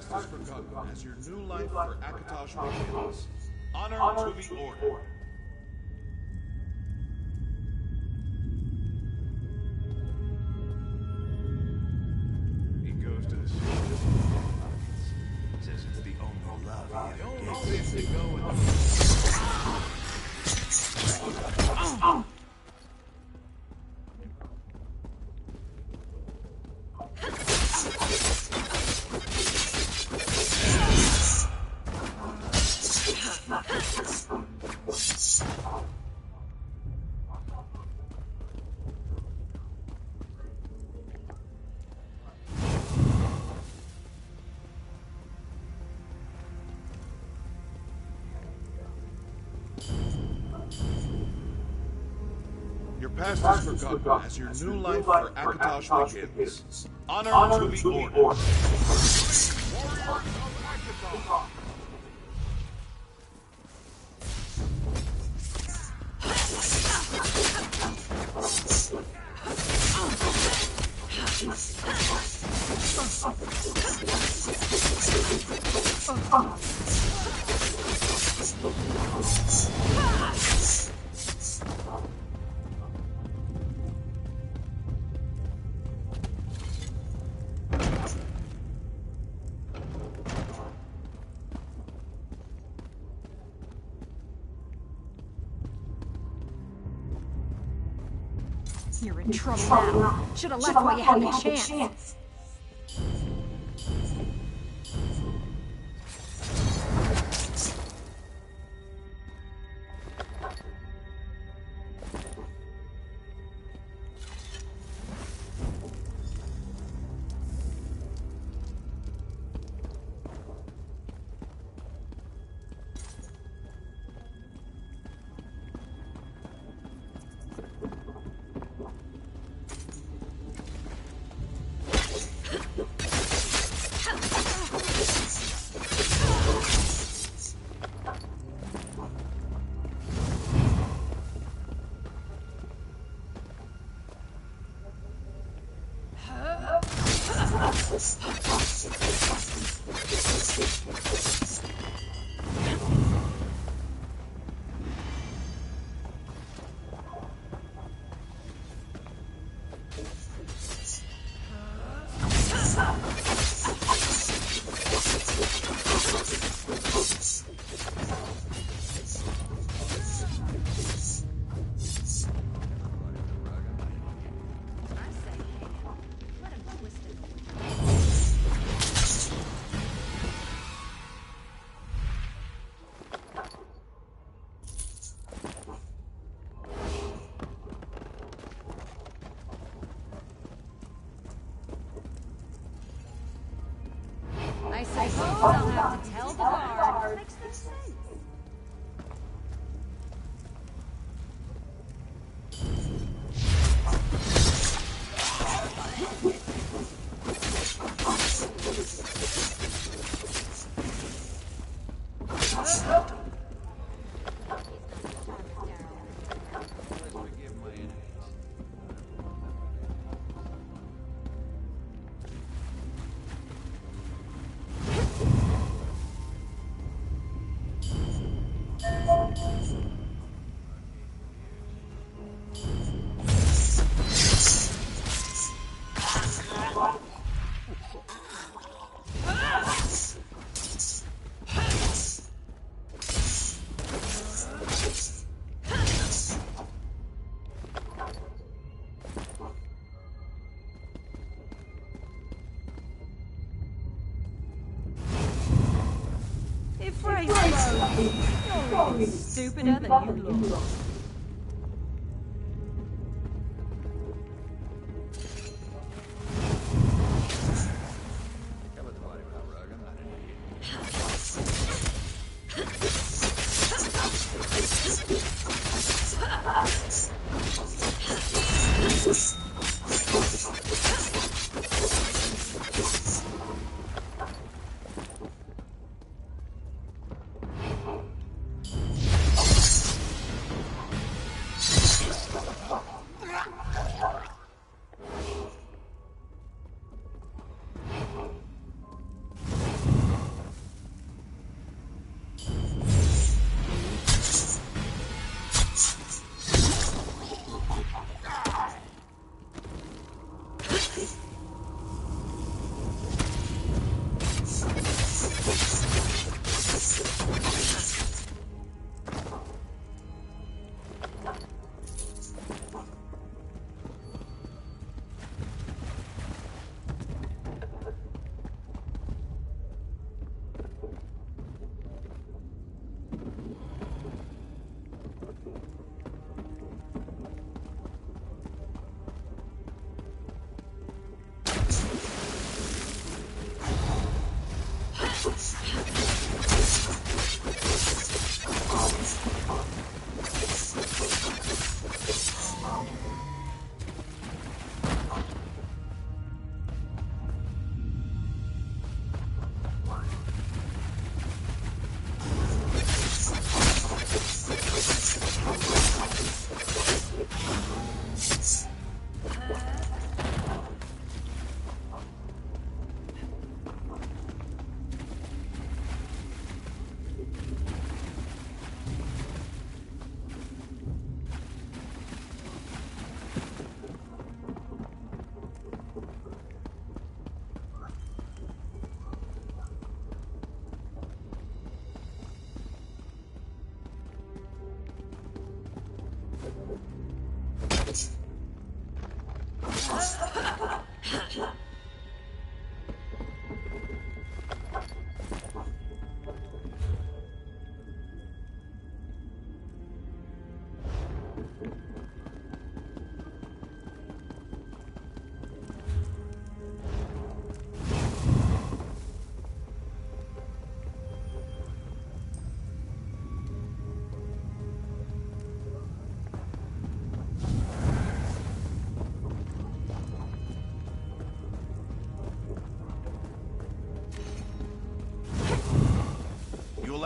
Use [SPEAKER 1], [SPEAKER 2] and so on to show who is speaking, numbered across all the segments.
[SPEAKER 1] past is forgotten as your new life for Akatosh begins. Honor to the Order. He goes to the sea. Says it's the only love he ever gets. The only place to go with Your past is forgotten as your new life for Akatosh begins. Honor to the Order. Warriors of Akatosh.
[SPEAKER 2] You're in trouble now. Should have left while you had the chance. I suppose I'll have to tell the guard. Makes no sense. You're stupider than you look.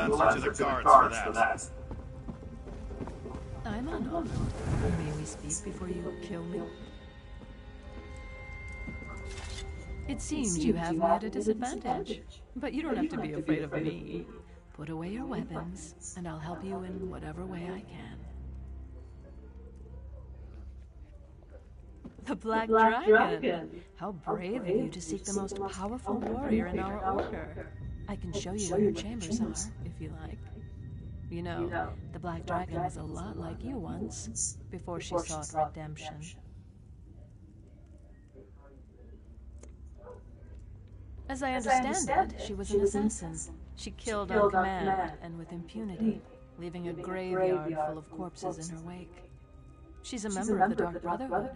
[SPEAKER 1] answer to the guards for that.
[SPEAKER 2] I'm on honor. May we speak before you kill me? It seems you have me at a disadvantage, but you don't have to be afraid of me. Put away your weapons, and I'll help you in whatever way I can. The Black Dragon! How brave of you to seek the most powerful warrior in our order. I can show you where your chambers are, if you like. You know, the Black Dragon was a lot like you once, before she sought redemption. As I understand it, she was an assassin. She killed on command and with impunity, leaving a graveyard full of corpses in her wake. She's a member of the Dark Brotherhood.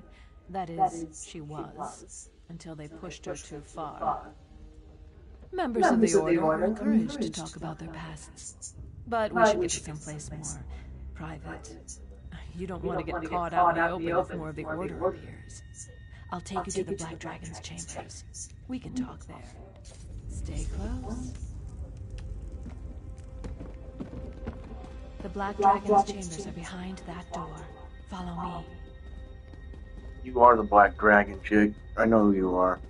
[SPEAKER 2] That is, she was, until they pushed her too far. Members of the Order are encouraged to talk about their pasts. But we should get to someplace more private. You don't want to get caught out in the open if more of the Order appears. I'll take you to the Black Dragon's chambers. We can talk there. Stay close. The Black Dragon's chambers are behind that door. Follow me.
[SPEAKER 3] You are the Black Dragon, chick. I know who you are.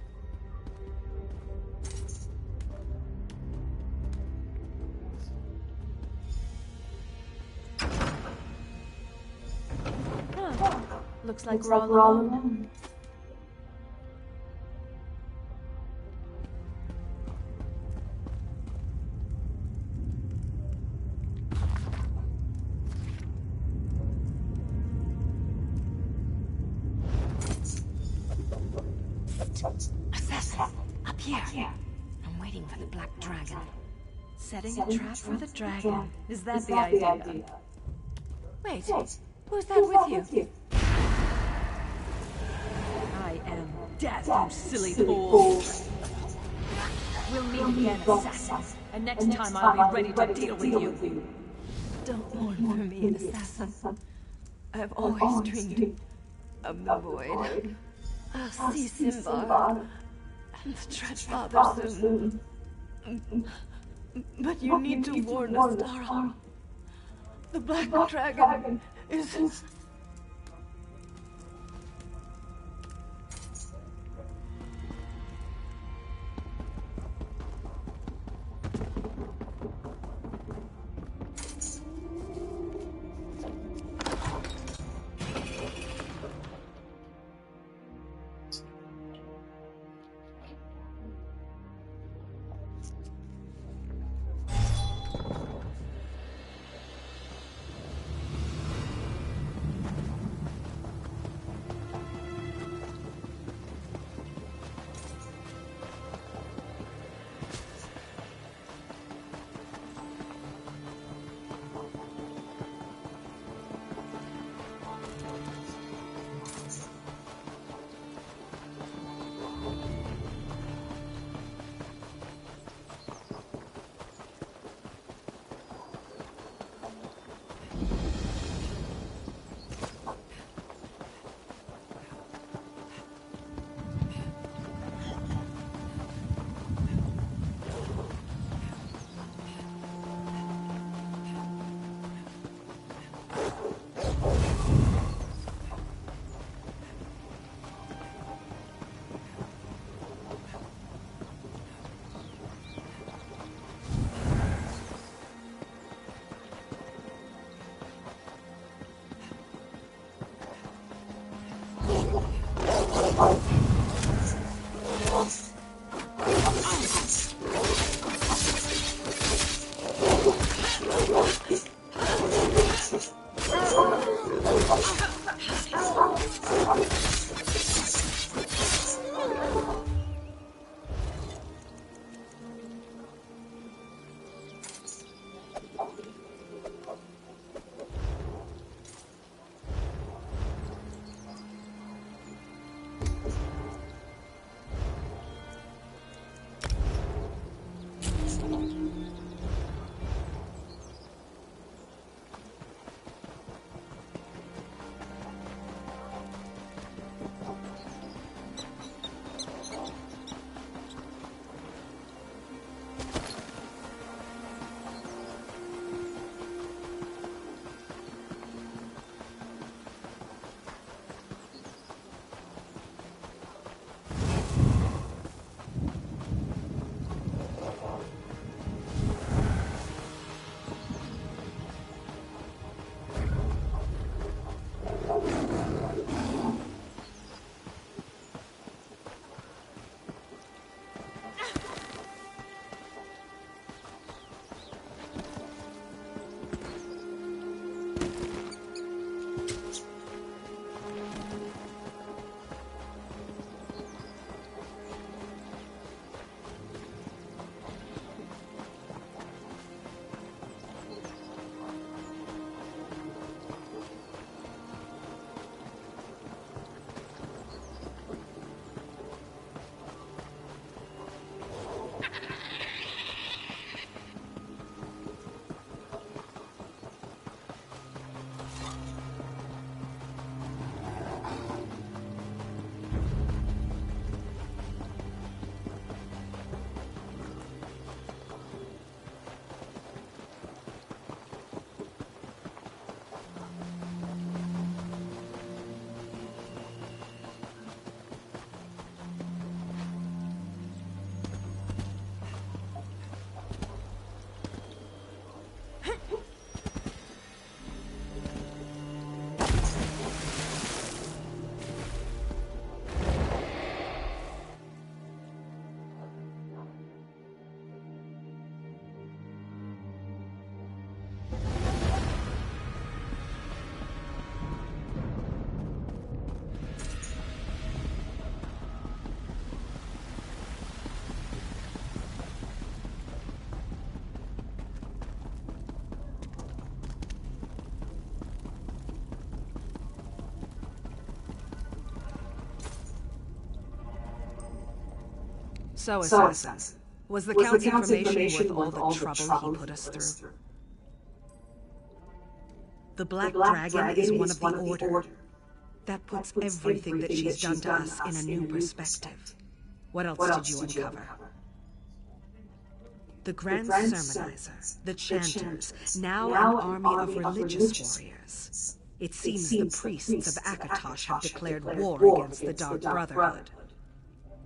[SPEAKER 2] Huh. Looks like we're all alone. Assassin, up here. I'm waiting for the Black Dragon. Setting a trap for the dragon. Is that the idea? Wait, who's that with you? I am death, you silly fool. We'll meet again, assassin. And next time I'll be ready to deal with you.
[SPEAKER 4] Don't mourn for me, assassin. I've always dreamed of the void. I'll see Simba and the Dread Father soon. But you need to warn Astara. The Black Dragon is...
[SPEAKER 5] So, Assassin, was the Count's information worth all the trouble he put us through? The Black Dragon is one of the Order. That puts everything that she's done to us in a new perspective. What else did you uncover? The Grand Sermonizer, the Chanters, now an army of religious warriors. It seems the priests of Akatosh have declared war against the Dark Brotherhood.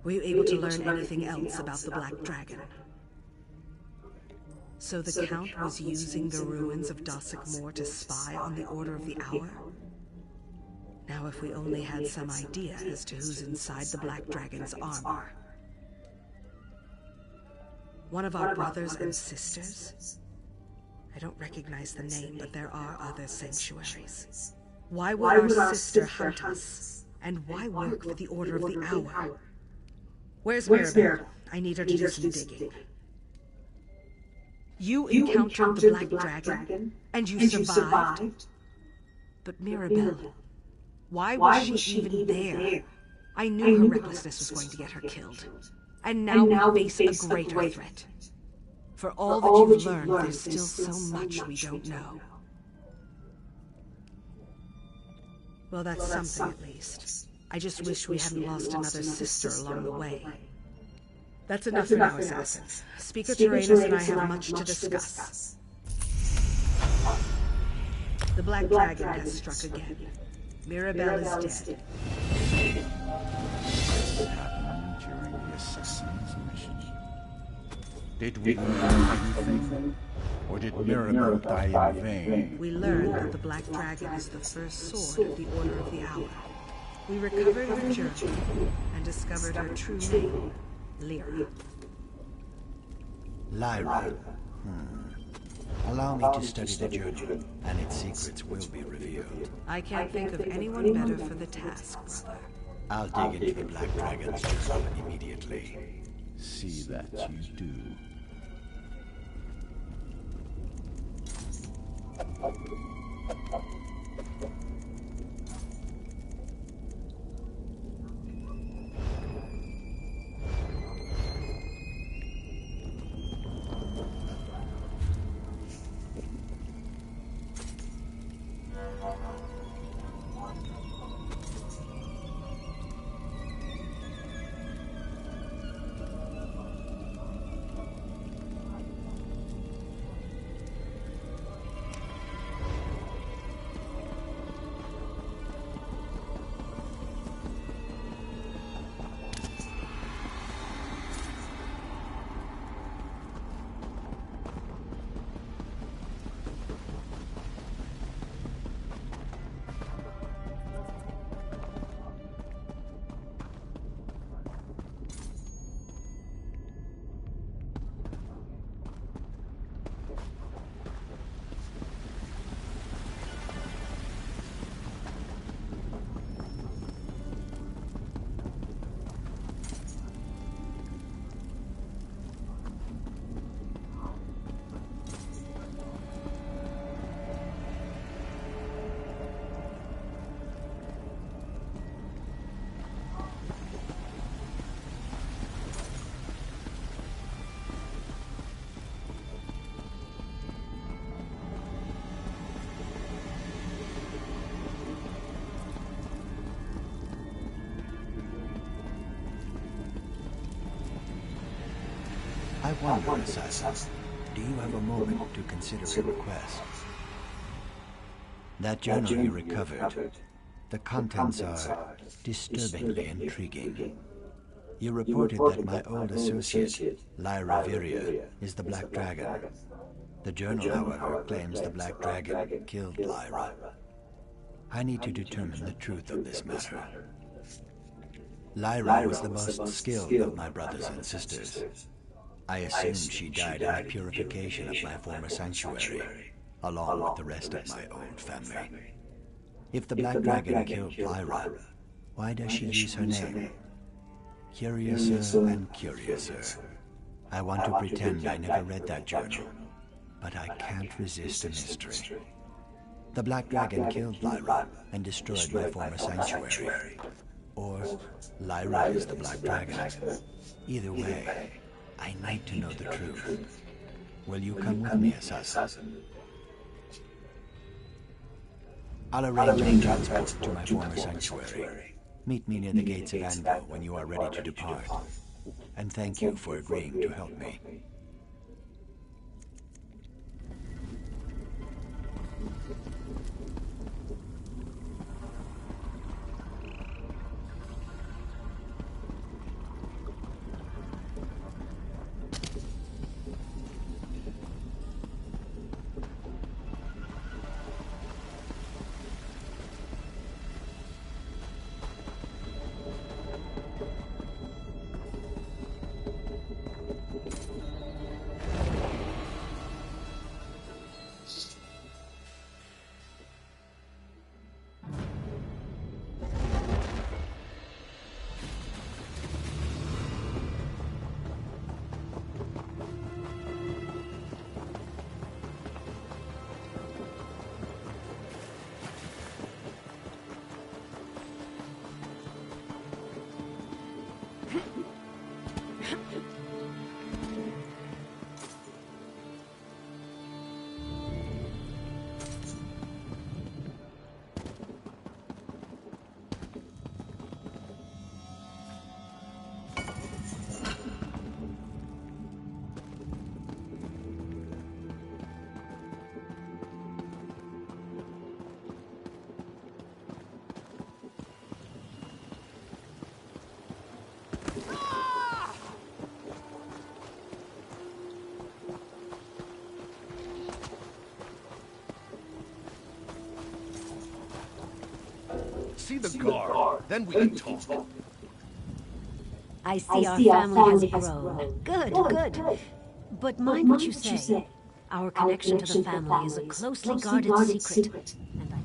[SPEAKER 5] Were you able to learn anything else about the Black Dragon? So the Count was using the ruins of Dossack Moor to spy on the Order of the Hour? Now if we only had some idea as to who's inside the Black Dragon's armor. One of our brothers and sisters? I don't recognize the name, but there are other sanctuaries. Why would our sister hunt us? And why work for the Order of the Hour? Where's Mirabelle? I need her to do some digging. You encountered the Black Dragon, and you survived. But Mirabelle, why was she even there? I knew her recklessness was going to get her killed. And now we face a greater threat. For all that you've learned, there's still so much we don't know. Well, that's something at least. I just wish we hadn't lost another sister along the way. That's enough for now, Assassin. Speaker Tyrannus and I have much to discuss. The Black Dragon has struck again. Mirabelle is dead.
[SPEAKER 6] What happened during the assassin's mission? Did we learn anything? Or did Mirabelle die in vain?
[SPEAKER 5] We learned that the Black Dragon is the first sword of the Order of the Hour. We recovered her journal and discovered her true name, Lyra.
[SPEAKER 7] Lyra. Allow me to study the journal, and its secrets will be revealed.
[SPEAKER 5] I can't think of anyone better for the task, brother.
[SPEAKER 7] I'll dig into the Black Dragon's journal immediately.
[SPEAKER 6] See that you do.
[SPEAKER 7] wonder, Assassin, do you have a moment to consider a request? That journal you recovered, the contents are disturbingly intriguing. You reported that my old associate, Lyra Viria, is the Black Dragon. The journal, however, claims the Black Dragon killed Lyra. I need to determine the truth of this matter. Lyra was the most skilled of my brothers and sisters. I assume she died in the purification of my former sanctuary, along with the rest of my old family. If the Black Dragon killed Lyra, why does she use her name? Curiouser and curiouser. I want to pretend I never read that journal, but I can't resist a mystery. The Black Dragon killed Lyra and destroyed my former sanctuary. Or Lyra is the Black Dragon. Either way, I need to know the truth. Will you come with me, Assassin? I'll arrange a transport to my former sanctuary. Meet me near the gates of Anvil when you are ready to depart. And thank you for agreeing to help me.
[SPEAKER 8] See the guard, then we can talk.
[SPEAKER 9] I see our family has grown. Good. But mind what you say. Our connection to the family is a closely guarded secret. And I...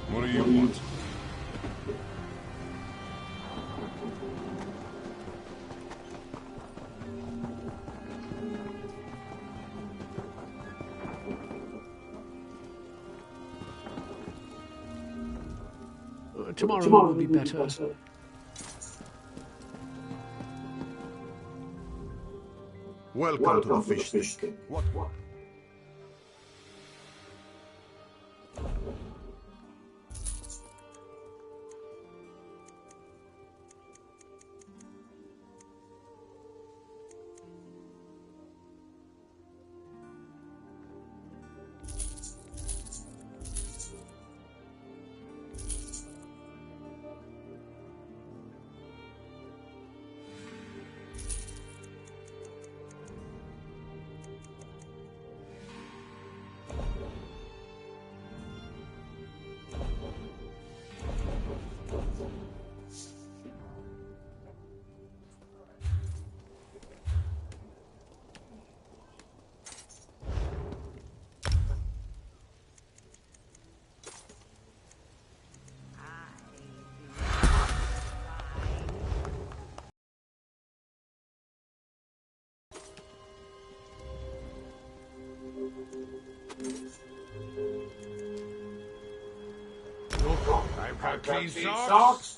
[SPEAKER 8] What do you want?
[SPEAKER 10] Tomorrow will be better.
[SPEAKER 8] Welcome to the fish stick. What?
[SPEAKER 1] clean socks?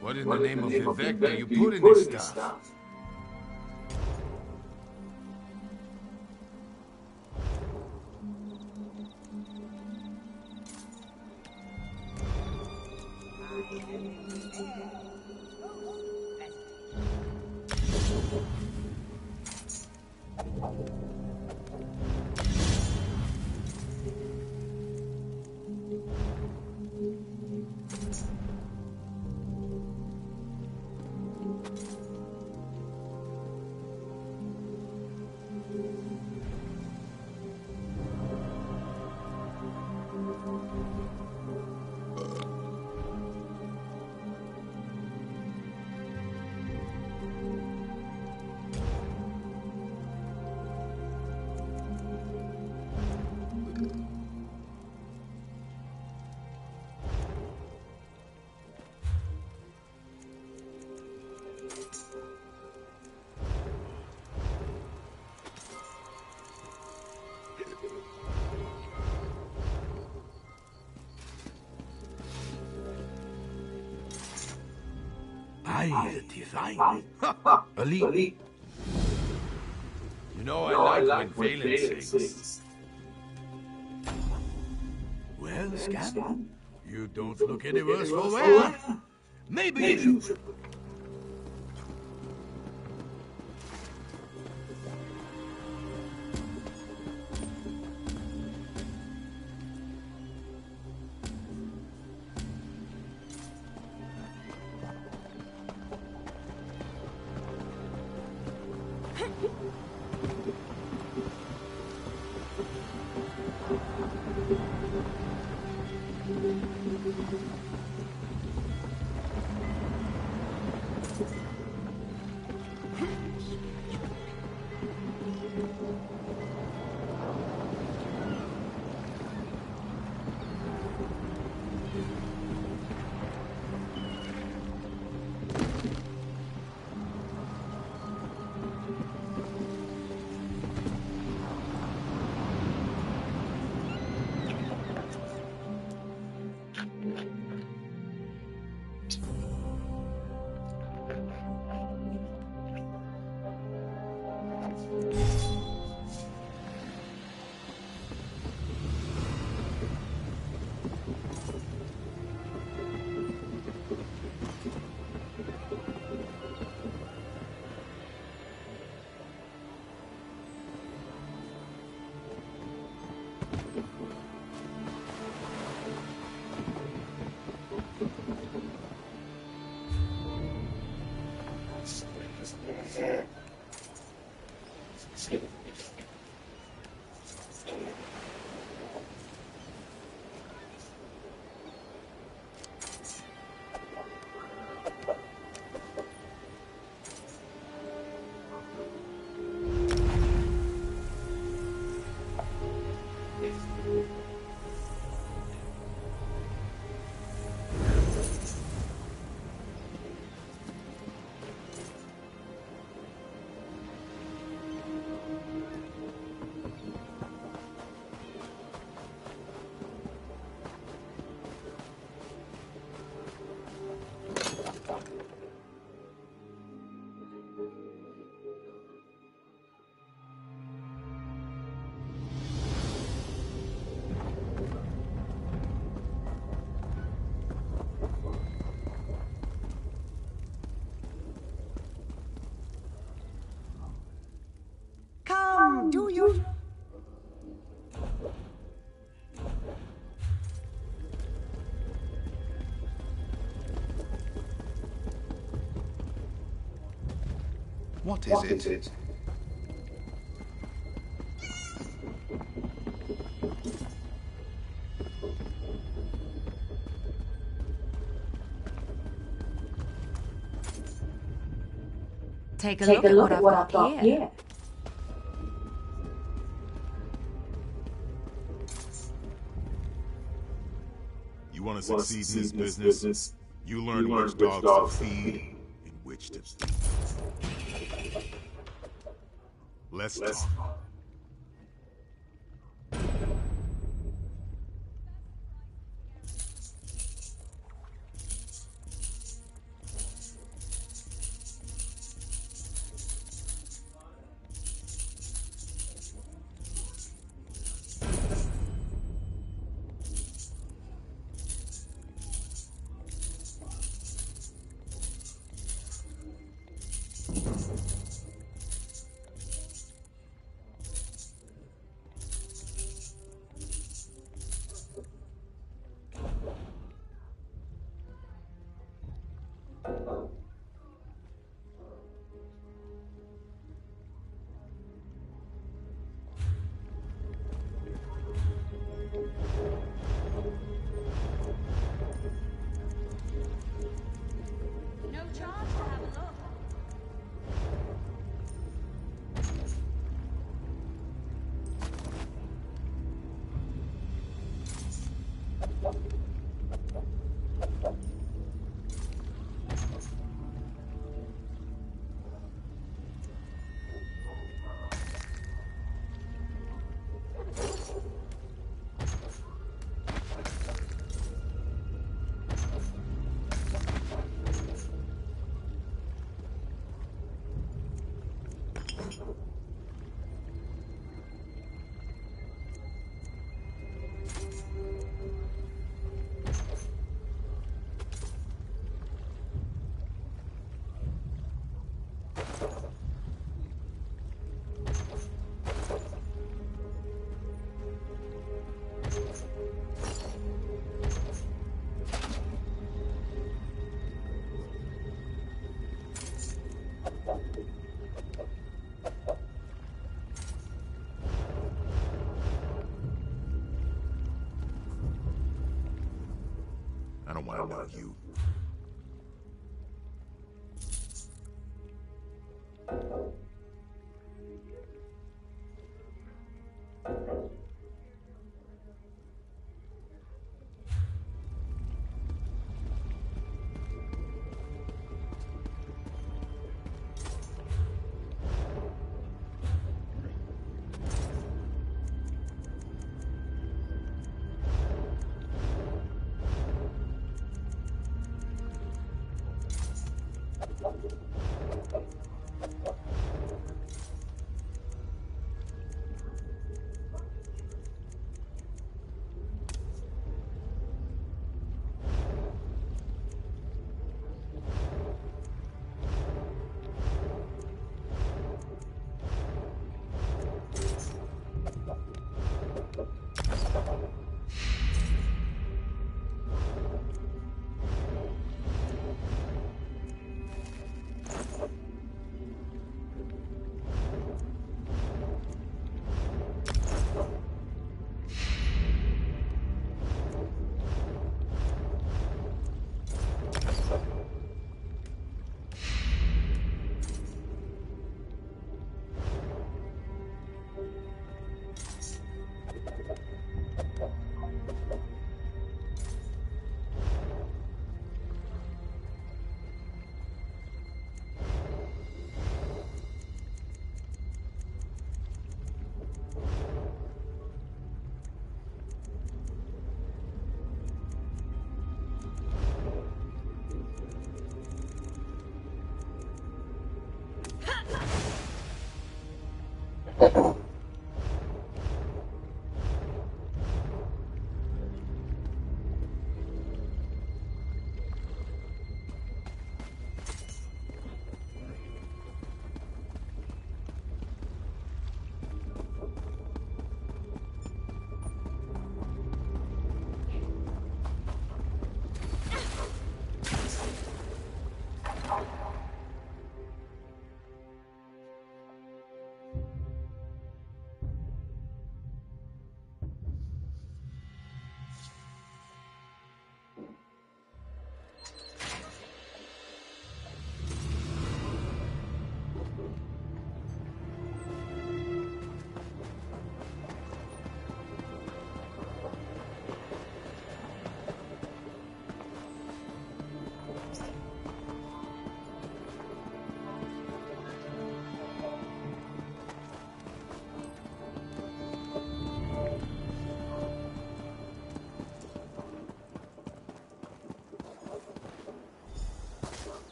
[SPEAKER 1] What in the name of Vivek do you put in this stuff?
[SPEAKER 6] I divine. Ali.
[SPEAKER 1] You know, I like when Valen sings.
[SPEAKER 6] Well, Scan, you don't look any worse for wear. Maybe you should...
[SPEAKER 8] What is it?
[SPEAKER 9] Take a look at what I've got here.
[SPEAKER 8] You want to succeed in this business? You learn which dogs to feed and which to... Let's talk.
[SPEAKER 4] No charge to have a look.
[SPEAKER 8] I don't want to know you.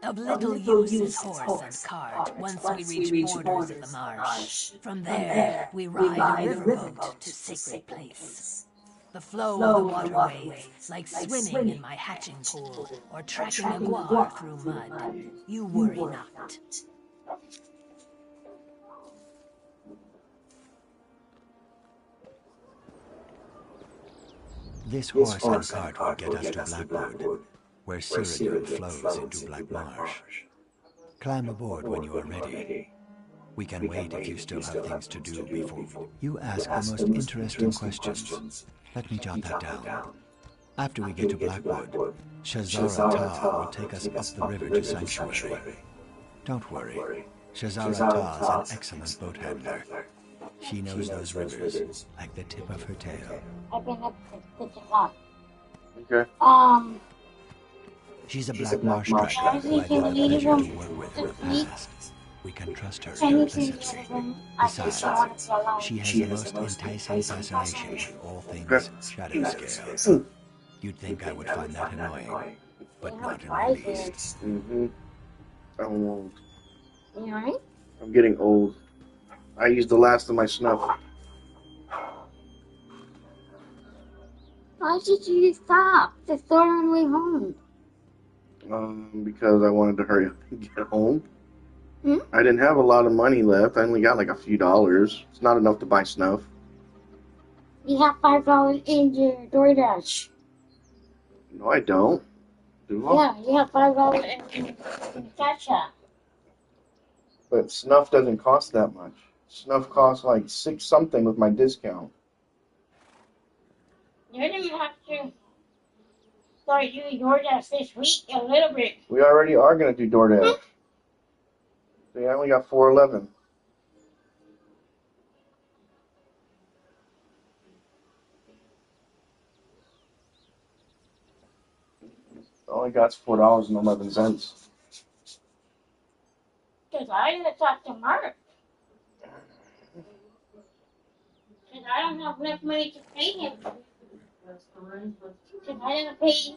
[SPEAKER 2] Of little use is horse and cart once we reach borders of the marsh. From there, we ride a riverboat to sacred place. The flow of the waterways, like swimming in my hatching pool, or tracking a guar through mud. You worry not.
[SPEAKER 7] This horse and cart will get us to Blackwood, where Cyrodiil flows into Black Marsh. Climb aboard when you are ready. We can wait if you still have things to do before you ask the most interesting questions. Let me jot that down. After we get to Blackwood, Shazara Ta will take us up the river to Sanctuary. Don't worry, Shazara Ta is an excellent boat handler. She knows those rivers like the tip of her tail.
[SPEAKER 10] I've been up to the lot.
[SPEAKER 3] Okay.
[SPEAKER 7] She's a Black Marsh dragon who I've had the pleasure to work with in the past. We can trust her implicitly. Besides, she has the most enticing fascination with all things shadow scale. You'd think I would find that annoying, but not in the least.
[SPEAKER 3] Mm-hmm. I'm old.
[SPEAKER 10] You alright?
[SPEAKER 3] I'm getting old. I used the last of my snuff.
[SPEAKER 10] Why did you stop the store on the way home?
[SPEAKER 3] Because I wanted to hurry up and get home.
[SPEAKER 10] Hmm?
[SPEAKER 3] I didn't have a lot of money left. I only got like a few dollars. It's not enough to buy snuff.
[SPEAKER 10] You have $5 in your DoorDash.
[SPEAKER 3] No, I don't. Do I?
[SPEAKER 10] Yeah, you have $5 in Cash App.
[SPEAKER 3] But snuff doesn't cost that much. Snuff costs like $6 something with my discount.
[SPEAKER 10] You're gonna have to start doing DoorDash this week a little bit.
[SPEAKER 3] We already are gonna do DoorDash. See, I only got $4.11. All I got's $4.11.
[SPEAKER 10] Because I gotta talk to Mark. Because I don't have enough money to pay him. Because I didn't pay.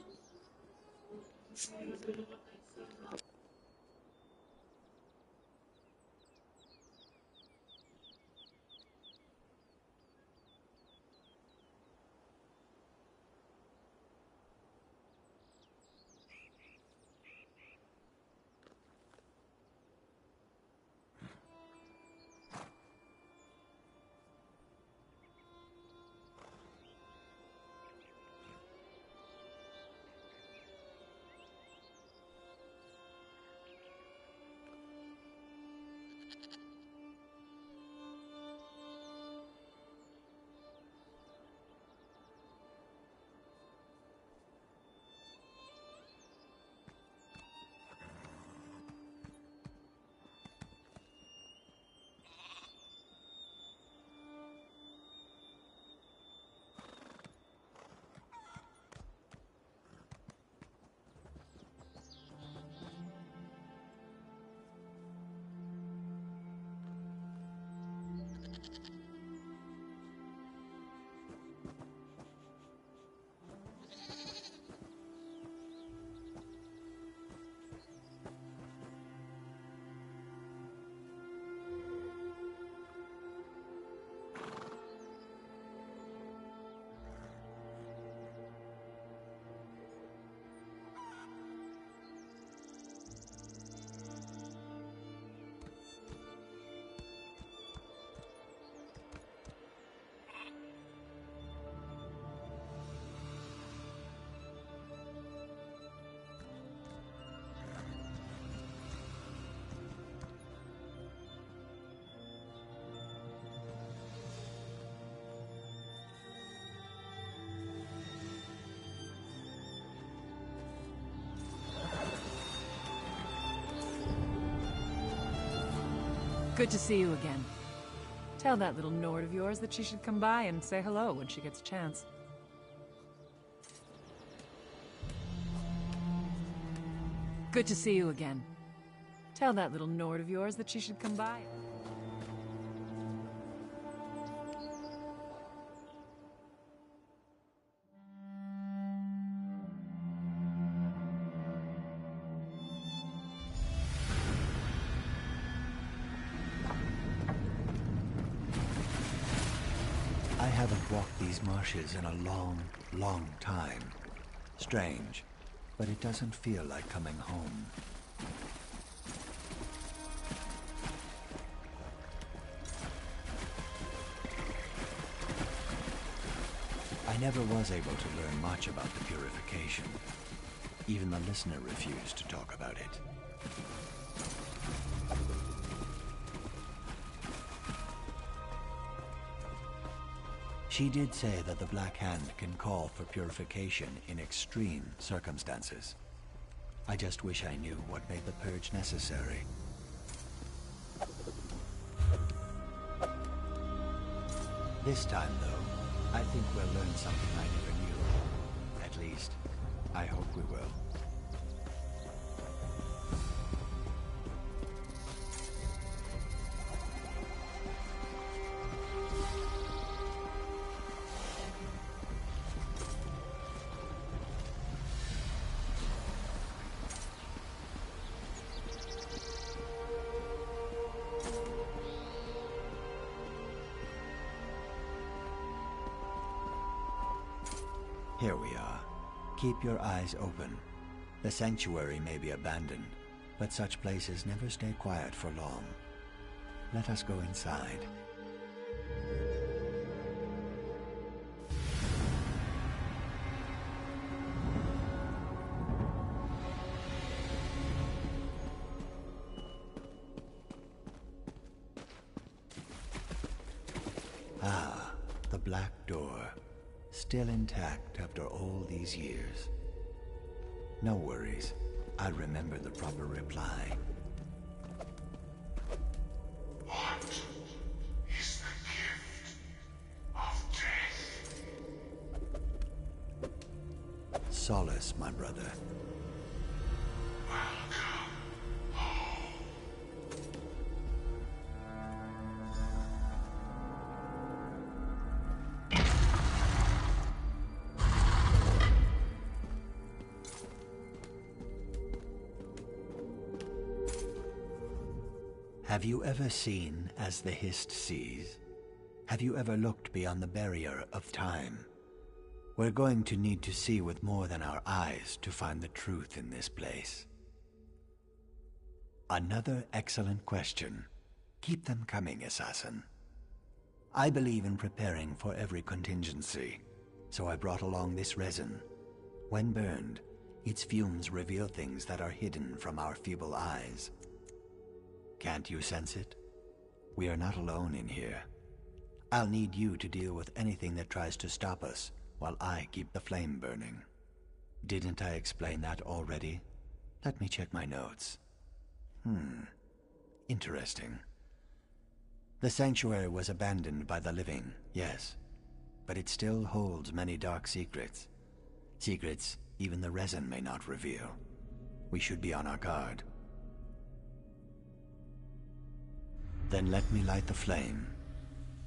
[SPEAKER 2] Good to see you again. Tell that little Nord of yours that she should come by and say hello when she gets a chance. Good to see you again. Tell that little Nord of yours that she should come by.
[SPEAKER 7] haven't walked these marshes in a long, long time. Strange, but it doesn't feel like coming home. I never was able to learn much about the purification. Even the listener refused to talk about it. She did say that the Black Hand can call for purification in extreme circumstances. I just wish I knew what made the purge necessary. This time, though, I think we'll learn something I never knew. At least, I hope we will. Here we are. Keep your eyes open. The sanctuary may be abandoned, but such places never stay quiet for long. Let us go inside. Ah, the black door. Still intact after all these years. No worries. I'll remember the proper reply.
[SPEAKER 11] What is the gift of death?
[SPEAKER 7] Solace, my brother.
[SPEAKER 11] Welcome home.
[SPEAKER 7] Have you ever seen as the Hist sees? Have you ever looked beyond the barrier of time? We're going to need to see with more than our eyes to find the truth in this place. Another excellent question. Keep them coming, assassin. I believe in preparing for every contingency, so I brought along this resin. When burned, its fumes reveal things that are hidden from our feeble eyes. Can't you sense it? We are not alone in here. I'll need you to deal with anything that tries to stop us while I keep the flame burning. Didn't I explain that already? Let me check my notes. Interesting. The sanctuary was abandoned by the living, yes, but it still holds many dark secrets. Secrets even the resin may not reveal. We should be on our guard. Then let me light the flame.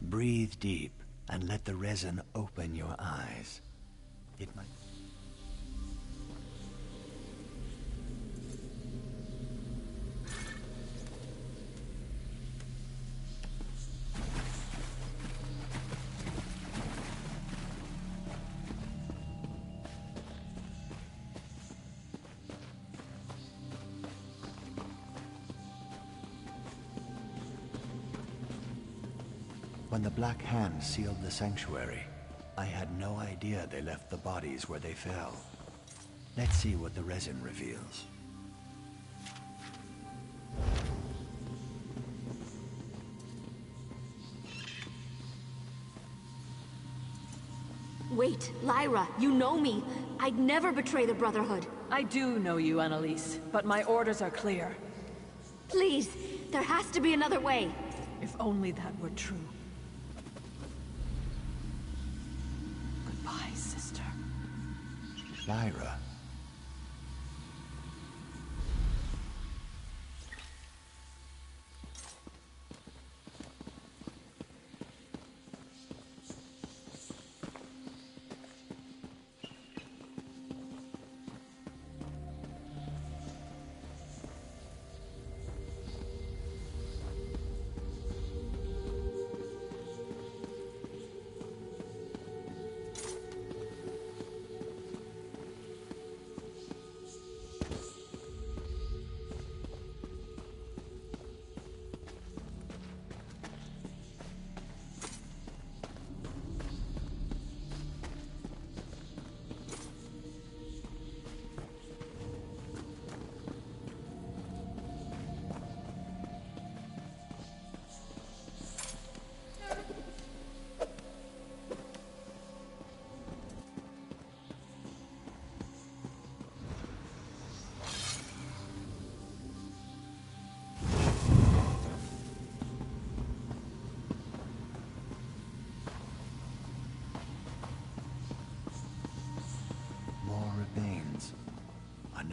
[SPEAKER 7] Breathe deep and let the resin open your eyes. It might... When the Black Hand sealed the sanctuary, I had no idea they left the bodies where they fell. Let's see what the resin reveals.
[SPEAKER 9] Wait, Lyra, you know me. I'd never betray the Brotherhood.
[SPEAKER 2] I do know you, Annalise, but my orders are clear.
[SPEAKER 9] Please, there has to be another way.
[SPEAKER 2] If only that were true. Goodbye, sister.
[SPEAKER 7] Lyra.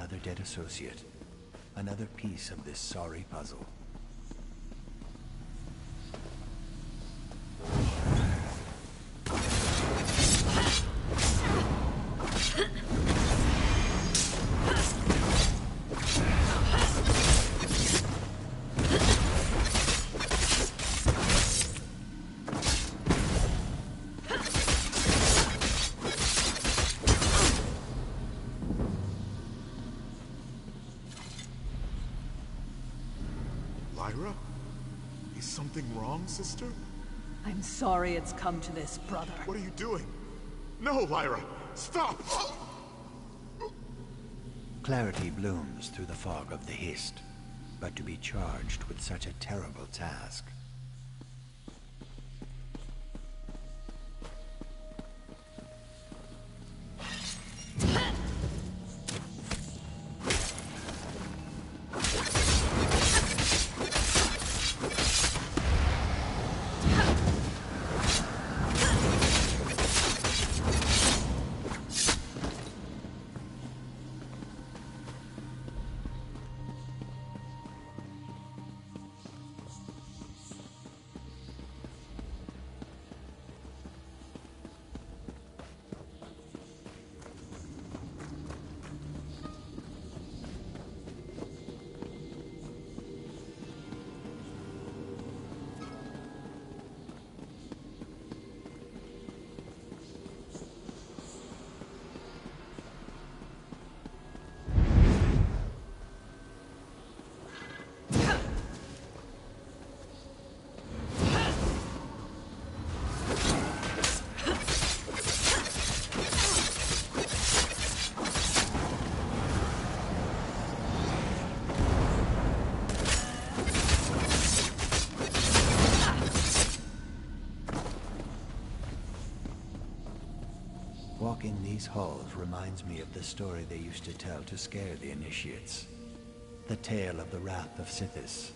[SPEAKER 7] another dead associate. Another piece of this sorry puzzle.
[SPEAKER 8] Lyra? Is something wrong, sister?
[SPEAKER 2] I'm sorry it's come to this, brother.
[SPEAKER 8] What are you doing? No, Lyra! Stop!
[SPEAKER 7] Clarity blooms through the fog of the Hist, but to be charged with such a terrible task. Walking these halls reminds me of the story they used to tell to scare the initiates. The tale of the Wrath of Sithis.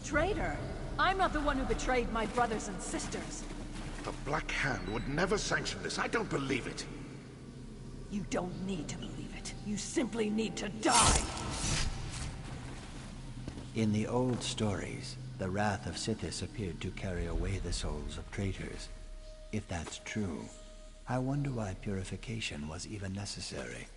[SPEAKER 2] Traitor! I'm not the one who betrayed my brothers and sisters.
[SPEAKER 11] The Black Hand would never sanction this. I don't believe it.
[SPEAKER 2] You don't need to believe it. You simply need to die!
[SPEAKER 7] In the old stories, the Wrath of Sithis appeared to carry away the souls of traitors. If that's true, I wonder why purification was even necessary.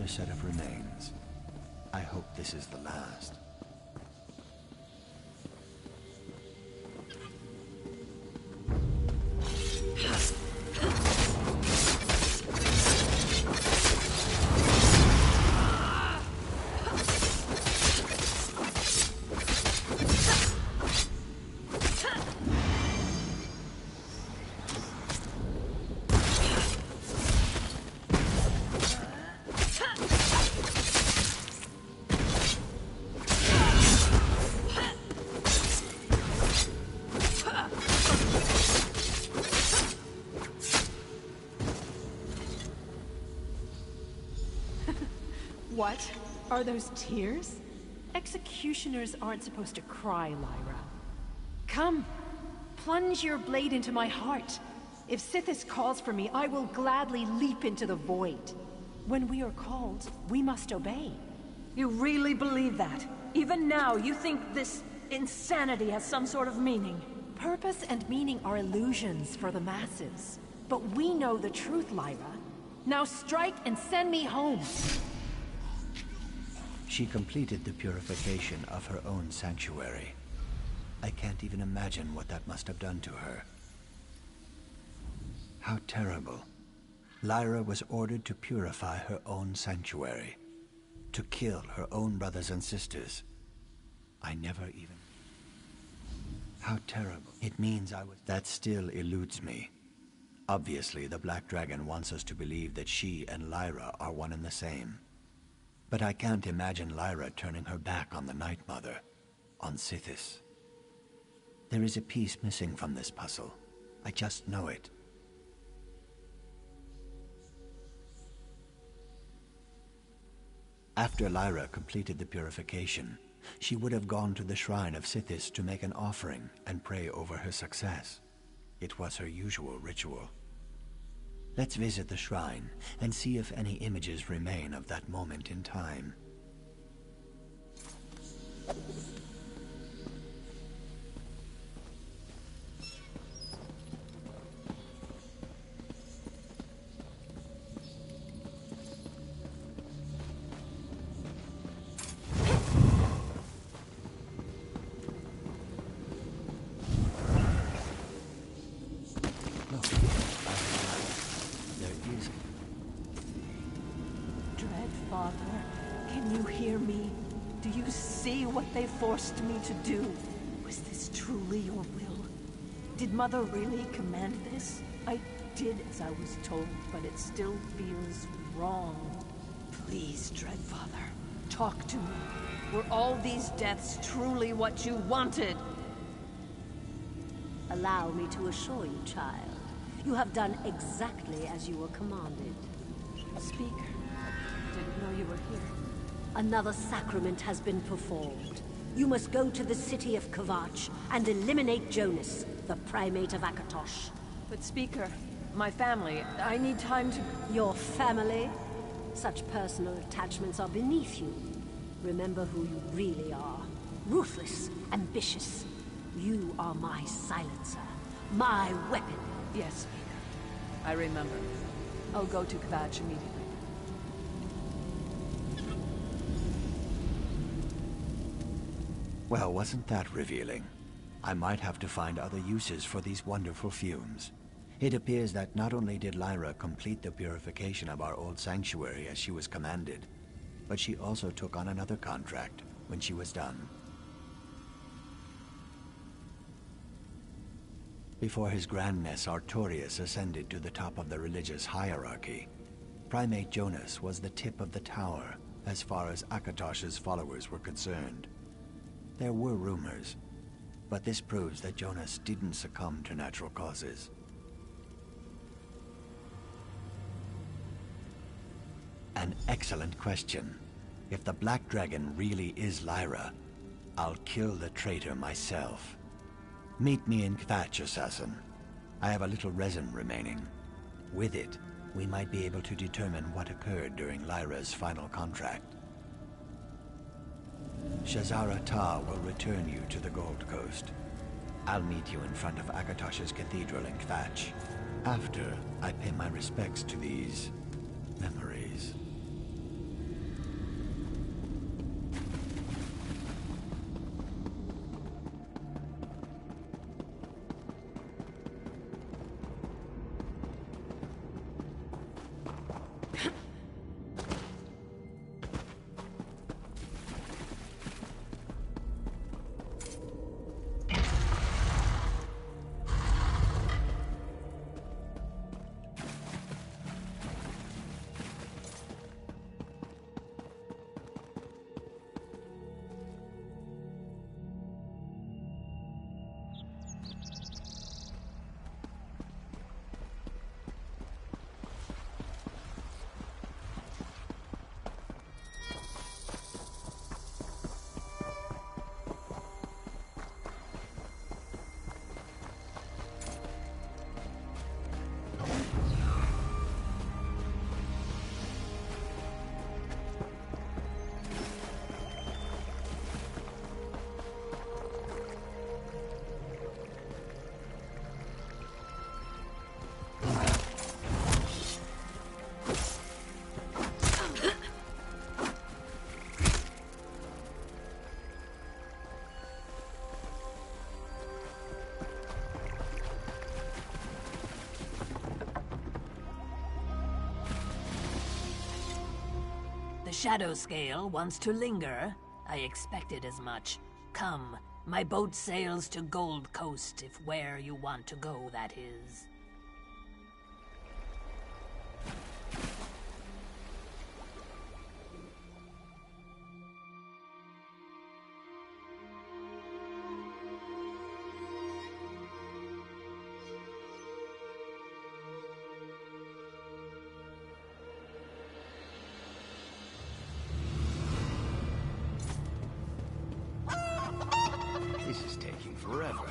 [SPEAKER 7] another set of remains. I hope this is the last.
[SPEAKER 12] What? Are those tears? Executioners aren't supposed to cry, Lyra. Come, plunge your blade into my heart. If Sithis calls for me, I will gladly leap into the void. When we are called, we must obey.
[SPEAKER 2] You really believe that? Even now, you think this insanity has some sort of meaning?
[SPEAKER 12] Purpose and meaning are illusions for the masses. But we know the truth, Lyra. Now strike and send me home.
[SPEAKER 7] She completed the purification of her own sanctuary. I can't even imagine what that must have done to her. How terrible. Lyra was ordered to purify her own sanctuary, to kill her own brothers and sisters. I never even... How terrible. It means I was... That still eludes me. Obviously, the Black Dragon wants us to believe that she and Lyra are one and the same. But I can't imagine Lyra turning her back on the Night Mother, on Sithis. There is a piece missing from this puzzle. I just know it. After Lyra completed the purification, she would have gone to the shrine of Sithis to make an offering and pray over her success. It was her usual ritual. Let's visit the shrine and see if any images remain of that moment in time.
[SPEAKER 2] They forced me to do. Was this truly your will? Did Mother really command this? I did as I was told, but it still feels wrong. Please, Dreadfather, talk to me. Were all these deaths truly what you wanted?
[SPEAKER 9] Allow me to assure you, child, you have done exactly as you were commanded.
[SPEAKER 2] Speak. Didn't know you were here.
[SPEAKER 9] Another sacrament has been performed. You must go to the city of Kvatch and eliminate Jonas, the primate of Akatosh.
[SPEAKER 2] But Speaker, my family, I need time to...
[SPEAKER 9] Your family? Such personal attachments are beneath you. Remember who you really are. Ruthless, ambitious. You are my silencer, my weapon.
[SPEAKER 2] Yes, Speaker. I remember. I'll go to Kvatch immediately.
[SPEAKER 7] Well, wasn't that revealing? I might have to find other uses for these wonderful fumes. It appears that not only did Lyra complete the purification of our old sanctuary as she was commanded, but she also took on another contract when she was done. Before his grandness Artorius ascended to the top of the religious hierarchy, Primate Jonas was the tip of the tower as far as Akatosh's followers were concerned. There were rumors, but this proves that Jonas didn't succumb to natural causes. An excellent question. If the Black Dragon really is Lyra, I'll kill the traitor myself. Meet me in Kvatch, assassin. I have a little resin remaining. With it, we might be able to determine what occurred during Lyra's final contract. Shazara Ta will return you to the Gold Coast. I'll meet you in front of Akatosh's cathedral in Kvatch, after I pay my respects to these memories.
[SPEAKER 13] The shadow scale wants to linger. I expected as much. Come, my boat sails to Gold Coast, if where you want to go, that is.
[SPEAKER 7] This is taking forever.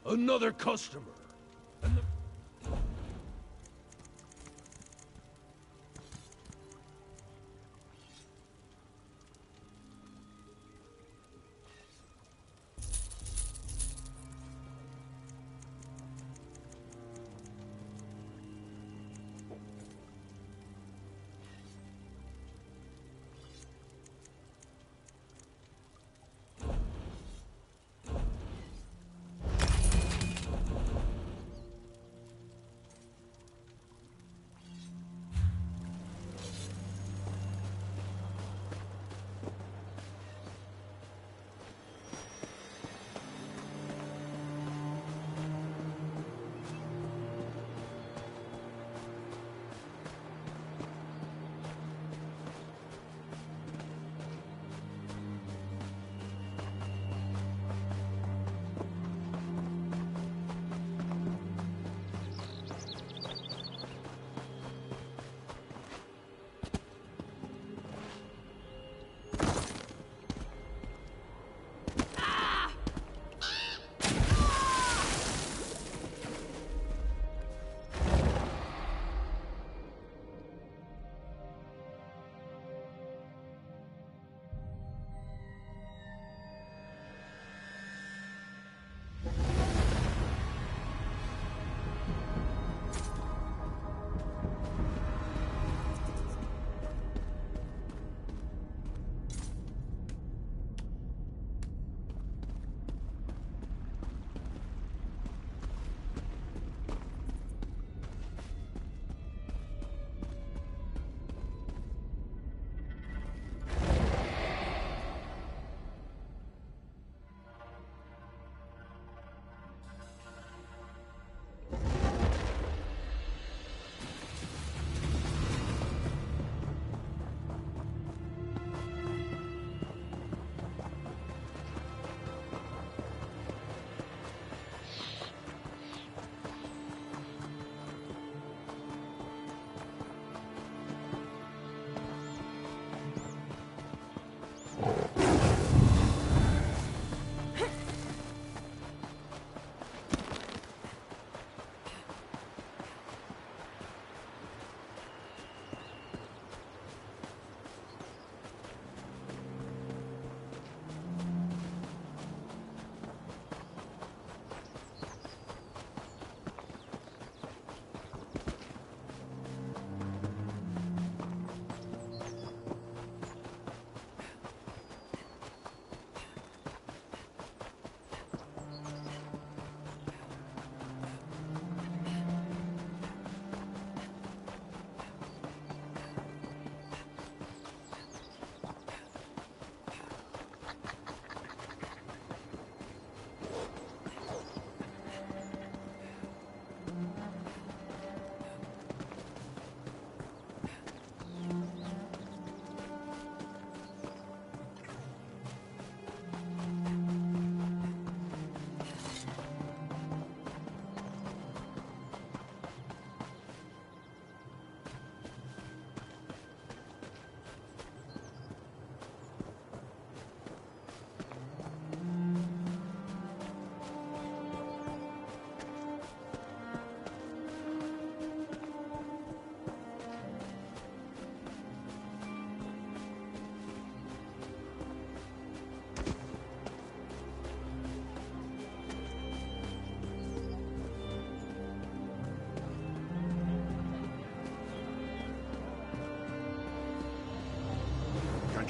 [SPEAKER 14] Another customer.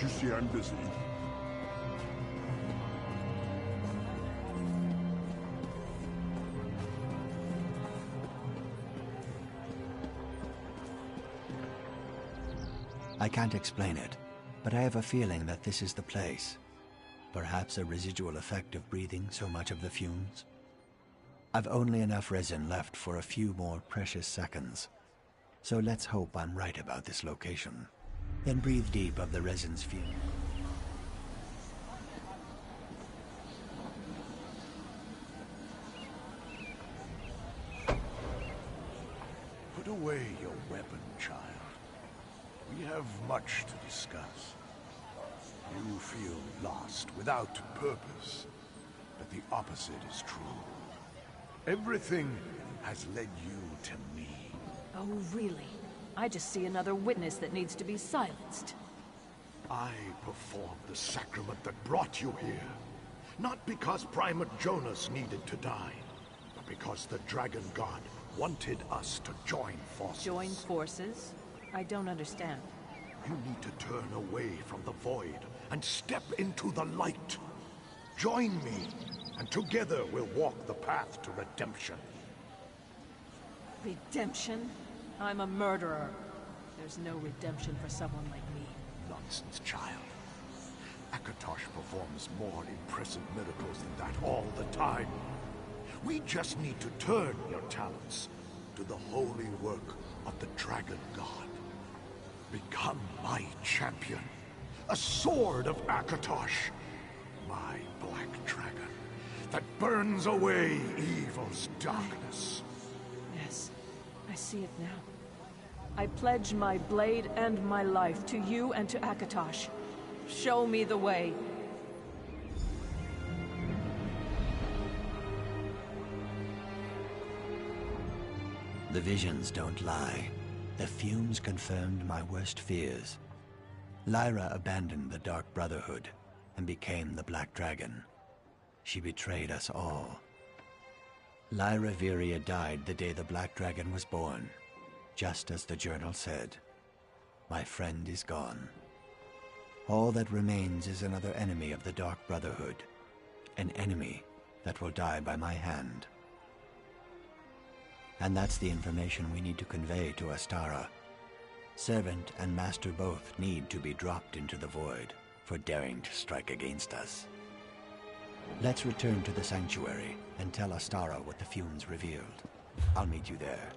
[SPEAKER 11] you see I'm busy?
[SPEAKER 7] I can't explain it, but I have a feeling that this is the place. Perhaps a residual effect of breathing so much of the fumes. I've only enough resin left for a few more precious seconds. So let's hope I'm right about this location. Then breathe deep of the resin's fume.
[SPEAKER 11] Put away your weapon, child. We have much to discuss. You feel lost, without purpose. But the opposite is true. Everything has led you to me.
[SPEAKER 2] Oh, really? I just see another witness that needs to be silenced.
[SPEAKER 11] I performed the sacrament that brought you here. Not because Primate Jonas needed to die, but because the Dragon God wanted us to join forces.
[SPEAKER 2] Join forces? I don't understand.
[SPEAKER 11] You need to turn away from the void and step into the light. Join me, and together we'll walk the path to redemption.
[SPEAKER 2] Redemption? I'm a murderer. There's no redemption for someone like me.
[SPEAKER 11] Nonsense, child. Akatosh performs more impressive miracles than that all the time. We just need to turn your talents to the holy work of the Dragon God. Become my champion, a sword of Akatosh, my black dragon that burns away evil's darkness.
[SPEAKER 2] Yes, I see it now. I pledge my blade and my life to you and to Akatosh. Show me the way.
[SPEAKER 7] The visions don't lie. The fumes confirmed my worst fears. Lyra abandoned the Dark Brotherhood and became the Black Dragon. She betrayed us all. Lyra Viria died the day the Black Dragon was born, just as the journal said. My friend is gone. All that remains is another enemy of the Dark Brotherhood, an enemy that will die by my hand. And that's the information we need to convey to Astara. Servant and master both need to be dropped into the void for daring to strike against us. Let's return to the sanctuary and tell Astara what the fumes revealed. I'll meet you there.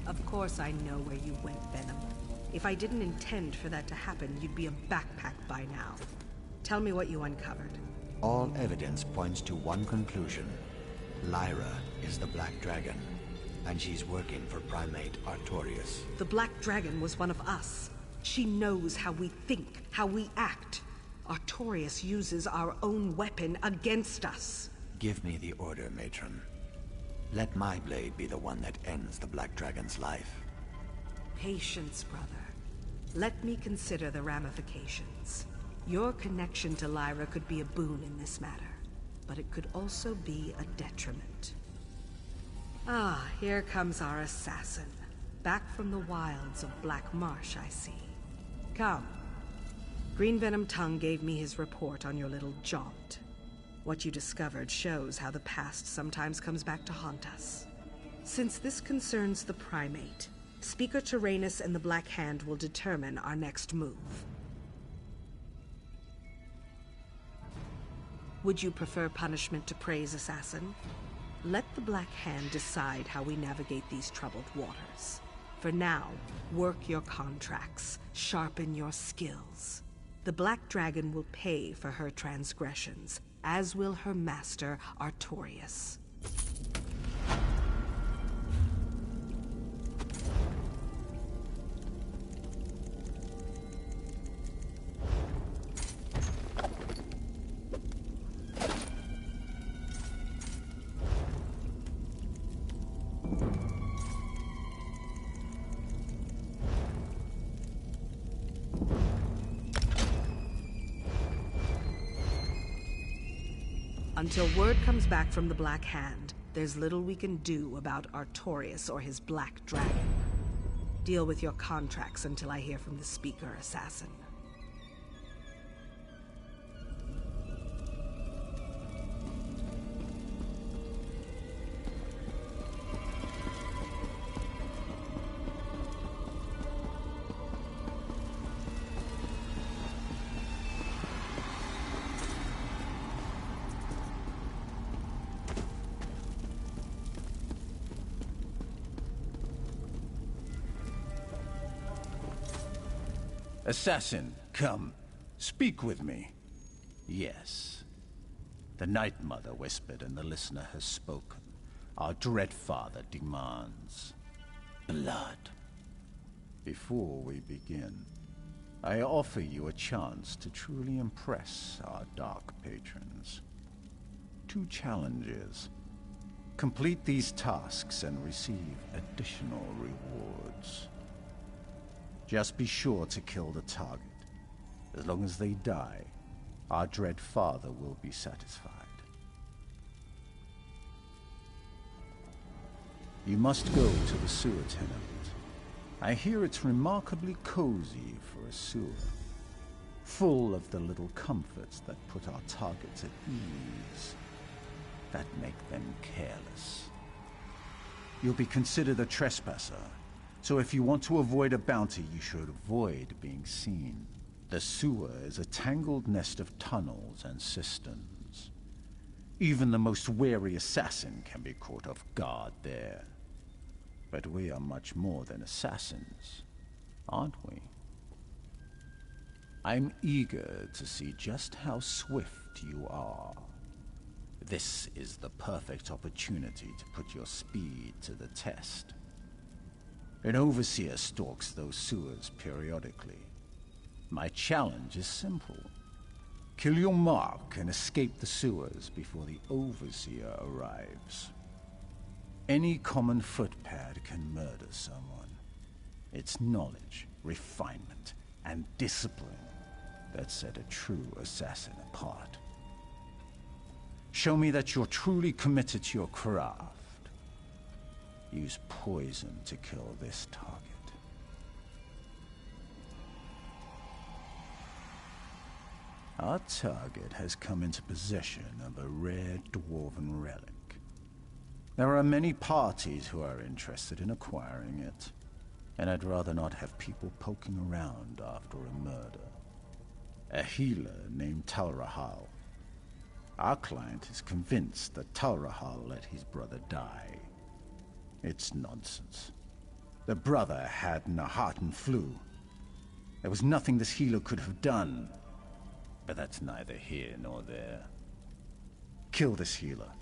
[SPEAKER 5] Of course I know where you went, Venom. If I didn't intend for that to happen, you'd be a backpack by now. Tell me what you uncovered.
[SPEAKER 7] All evidence points to one conclusion. Lyra is the Black Dragon, and she's working for Primate Artorias.
[SPEAKER 5] The Black Dragon was one of us. She knows how we think, how we act. Artorias uses our own weapon against us.
[SPEAKER 7] Give me the order, Matron. Let my blade be the one that ends the Black Dragon's life.
[SPEAKER 5] Patience, brother. Let me consider the ramifications. Your connection to Lyra could be a boon in this matter, but it could also be a detriment. Ah, here comes our assassin. Back from the wilds of Black Marsh, I see. Come. Green Venom Tongue gave me his report on your little jaunt. What you discovered shows how the past sometimes comes back to haunt us. Since this concerns the Primate, Speaker Tyrannus and the Black Hand will determine our next move. Would you prefer punishment to praise, Assassin? Let the Black Hand decide how we navigate these troubled waters. For now, work your contracts, sharpen your skills. The Black Dragon will pay for her transgressions, as will her master, Artorias. Until word comes back from the Black Hand, there's little we can do about Artorias or his Black Dragon. Deal with your contracts until I hear from the Speaker, Assassin.
[SPEAKER 6] Assassin, come. Speak with me. Yes. The Night Mother whispered and the listener has spoken. Our dread father demands blood. Before we begin, I offer you a chance to truly impress our dark patrons. 2 challenges. Complete these tasks and receive additional rewards. Just be sure to kill the target. As long as they die, our dread father will be satisfied. You must go to the sewer tenement. I hear it's remarkably cozy for a sewer, full of the little comforts that put our targets at ease, that make them careless. You'll be considered a trespasser, so if you want to avoid a bounty, you should avoid being seen. The sewer is a tangled nest of tunnels and cisterns. Even the most wary assassin can be caught off guard there. But we are much more than assassins, aren't we? I'm eager to see just how swift you are. This is the perfect opportunity to put your speed to the test. An overseer stalks those sewers periodically. My challenge is simple. Kill your mark and escape the sewers before the overseer arrives. Any common footpad can murder someone. It's knowledge, refinement, and discipline that set a true assassin apart. Show me that you're truly committed to your craft. Use poison to kill this target. Our target has come into possession of a rare dwarven relic. There are many parties who are interested in acquiring it, and I'd rather not have people poking around after a murder. A healer named Talrahal. Our client is convinced that Talrahal let his brother die. It's nonsense. The brother had Nahartan flu, There was nothing this healer could have done. But that's neither here nor there. Kill this healer.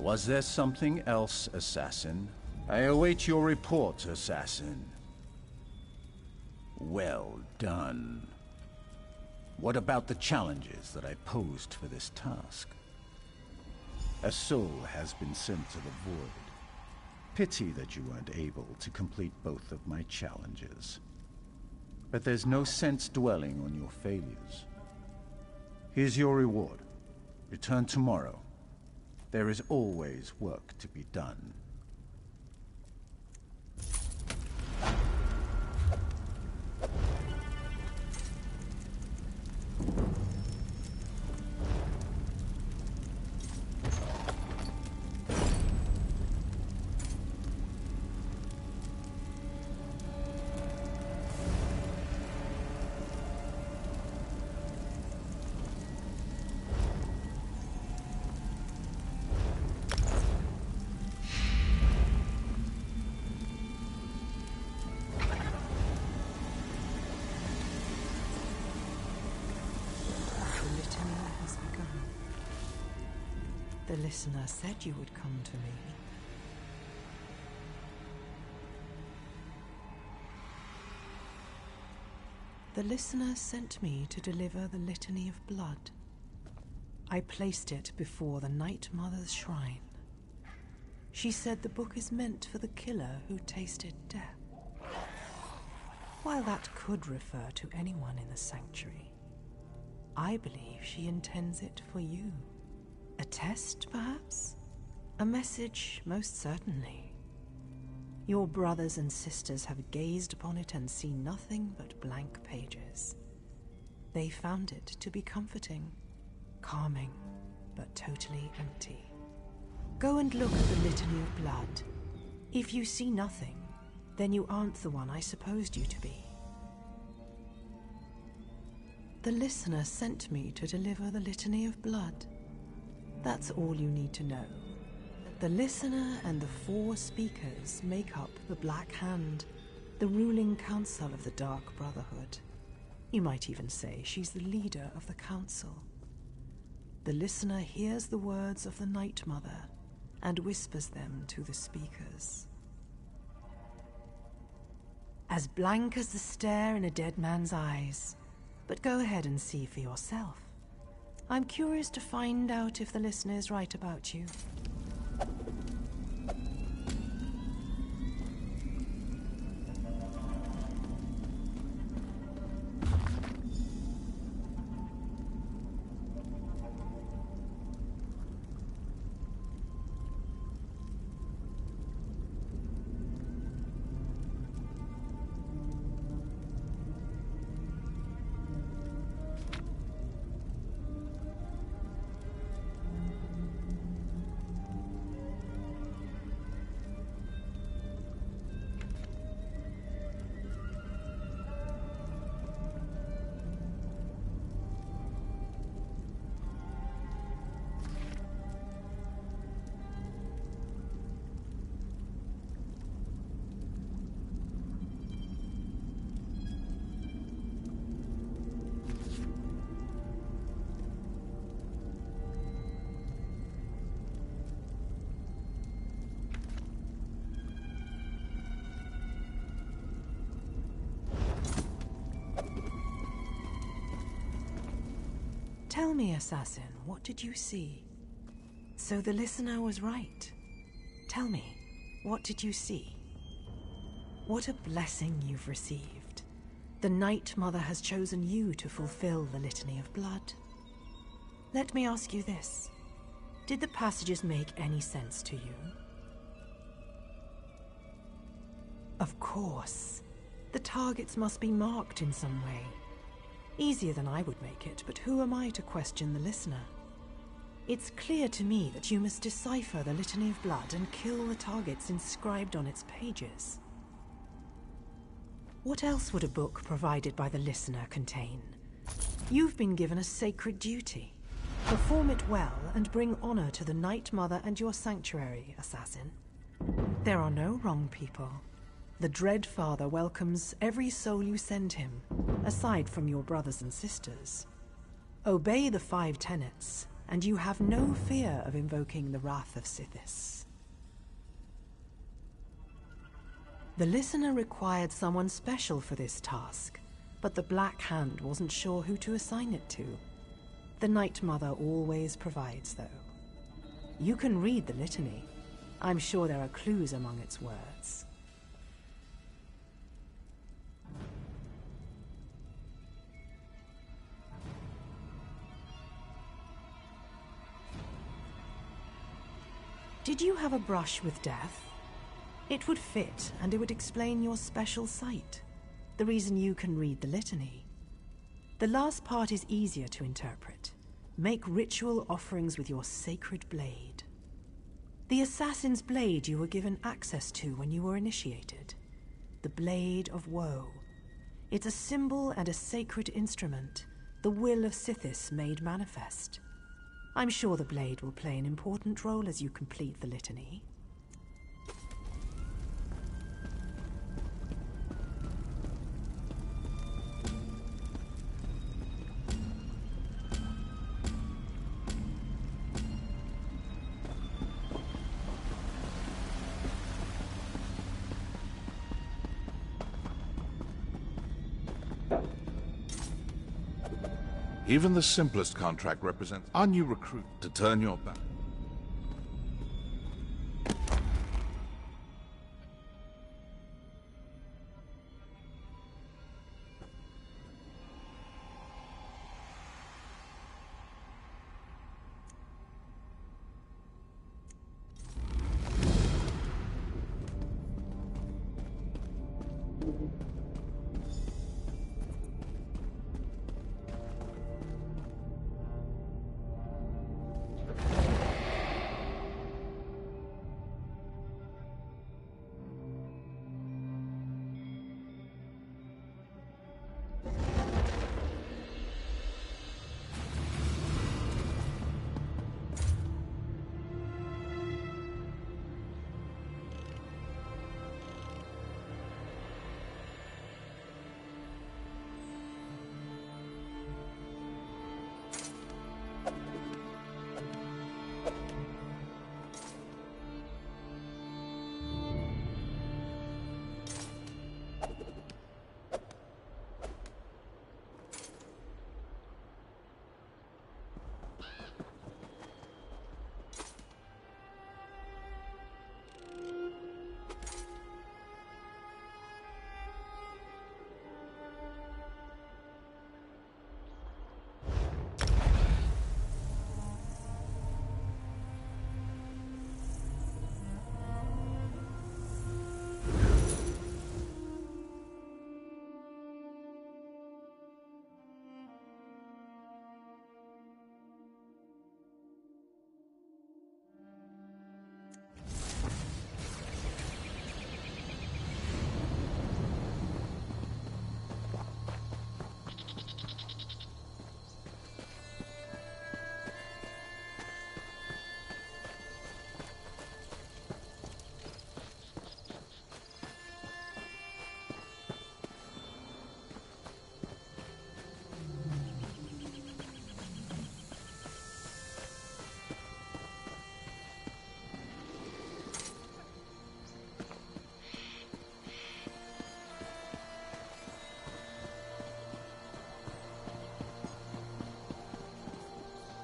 [SPEAKER 6] Was there something else, Assassin? I await your report, Assassin. Well done. What about the challenges that I posed for this task? A soul has been sent to the void. Pity that you weren't able to complete both of my challenges. But there's no sense dwelling on your failures. Here's your reward. Return tomorrow. There is always work to be done.
[SPEAKER 5] The listener said you would come to me. The listener sent me to deliver the Litany of Blood. I placed it before the Night Mother's shrine. She said the book is meant for the killer who tasted death. While that could refer to anyone in the sanctuary, I believe she intends it for you. A test, perhaps? A message, most certainly. Your brothers and sisters have gazed upon it and seen nothing but blank pages. They found it to be comforting, calming, but totally empty. Go and look at the Litany of Blood. If you see nothing, then you aren't the one I supposed you to be. The listener sent me to deliver the Litany of Blood. That's all you need to know. The listener and the 4 speakers make up the Black Hand, the ruling council of the Dark Brotherhood. You might even say she's the leader of the council. The listener hears the words of the Night Mother and whispers them to the speakers. As blank as the stare in a dead man's eyes. But go ahead and see for yourself. I'm curious to find out if the listener is right about you. Tell me, Assassin, what did you see? So the listener was right. Tell me, what did you see? What a blessing you've received. The Night Mother has chosen you to fulfill the Litany of Blood. Let me ask you this. Did the passages make any sense to you? Of course. The targets must be marked in some way. Easier than I would make it, but who am I to question the listener? It's clear to me that you must decipher the Litany of Blood and kill the targets inscribed on its pages. What else would a book provided by the listener contain? You've been given a sacred duty. Perform it well and bring honor to the Night Mother and your sanctuary, Assassin. There are no wrong people. The Dread Father welcomes every soul you send him, aside from your brothers and sisters. Obey the 5 tenets, and you have no fear of invoking the wrath of Sithis. The listener required someone special for this task, but the Black Hand wasn't sure who to assign it to. The Night Mother always provides, though. You can read the litany. I'm sure there are clues among its words. Did you have a brush with death? It would fit, and it would explain your special sight, the reason you can read the litany. The last part is easier to interpret. Make ritual offerings with your sacred blade. The assassin's blade you were given access to when you were initiated. The Blade of Woe. It's a symbol and a sacred instrument, the will of Sithis made manifest. I'm sure the blade will play an important role as you complete the litany.
[SPEAKER 1] Even the simplest contract represents a new recruit to turn your back.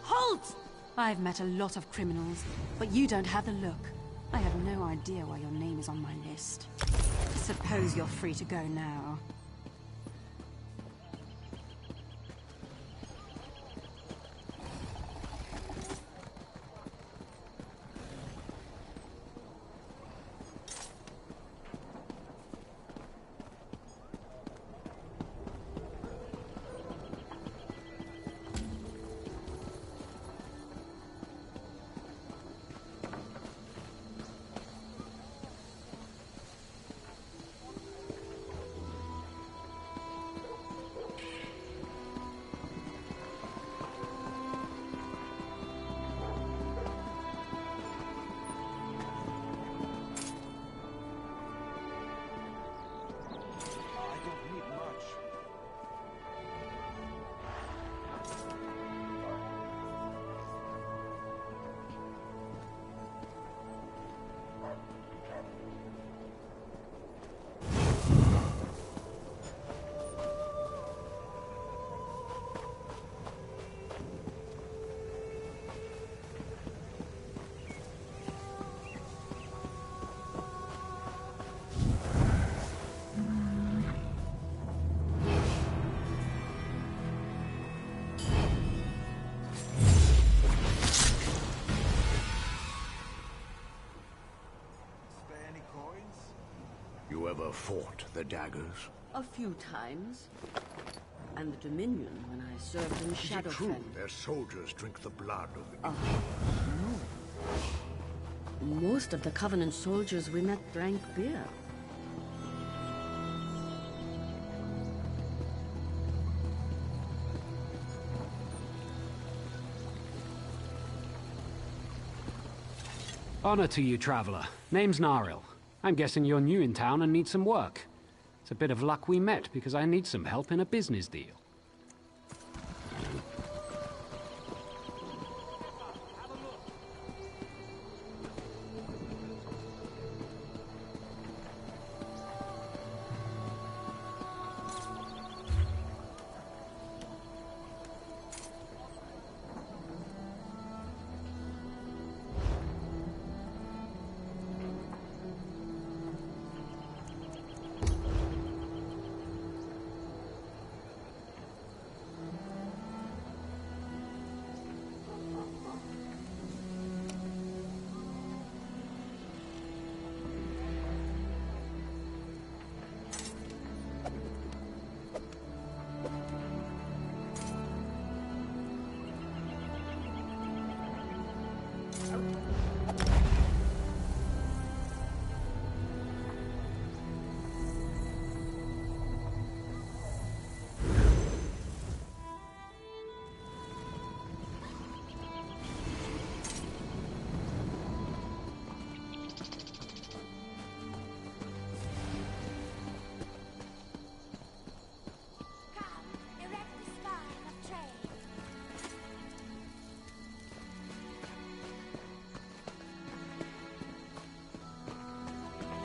[SPEAKER 15] Halt! I've met a lot of criminals, but you don't have the look. I have no idea why your name is on my list. I suppose you're free to go now.
[SPEAKER 11] ever fought the daggers?
[SPEAKER 16] A few times. And the Dominion when I served in
[SPEAKER 11] Is it
[SPEAKER 16] Shadowfen.
[SPEAKER 11] true their soldiers drink the blood of
[SPEAKER 16] No. Most of the Covenant soldiers we met drank beer.
[SPEAKER 17] Honor to you, traveler. Name's Naril. I'm guessing you're new in town and need some work. It's a bit of luck we met because I need some help in a business deal.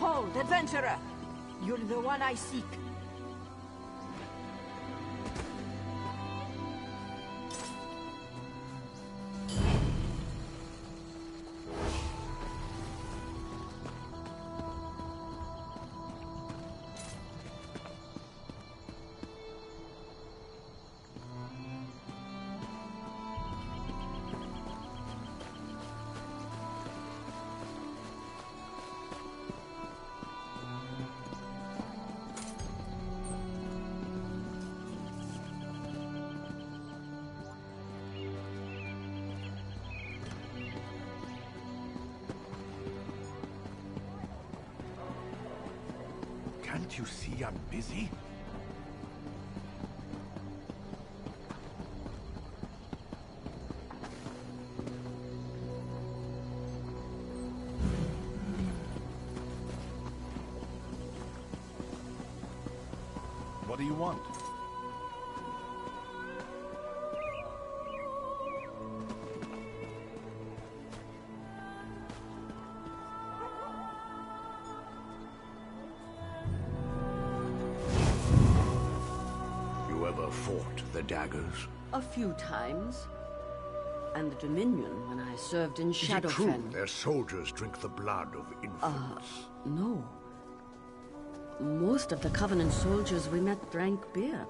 [SPEAKER 18] Hold, adventurer! You're the one I seek.
[SPEAKER 11] Can't you see I'm busy?
[SPEAKER 1] What do you want?
[SPEAKER 11] You ever fought the daggers?
[SPEAKER 16] A few times. And the Dominion when I served in
[SPEAKER 11] Is it true
[SPEAKER 16] Shadowfen.
[SPEAKER 11] their soldiers drink the blood of infants?
[SPEAKER 16] No. Most of the Covenant soldiers we met drank beer.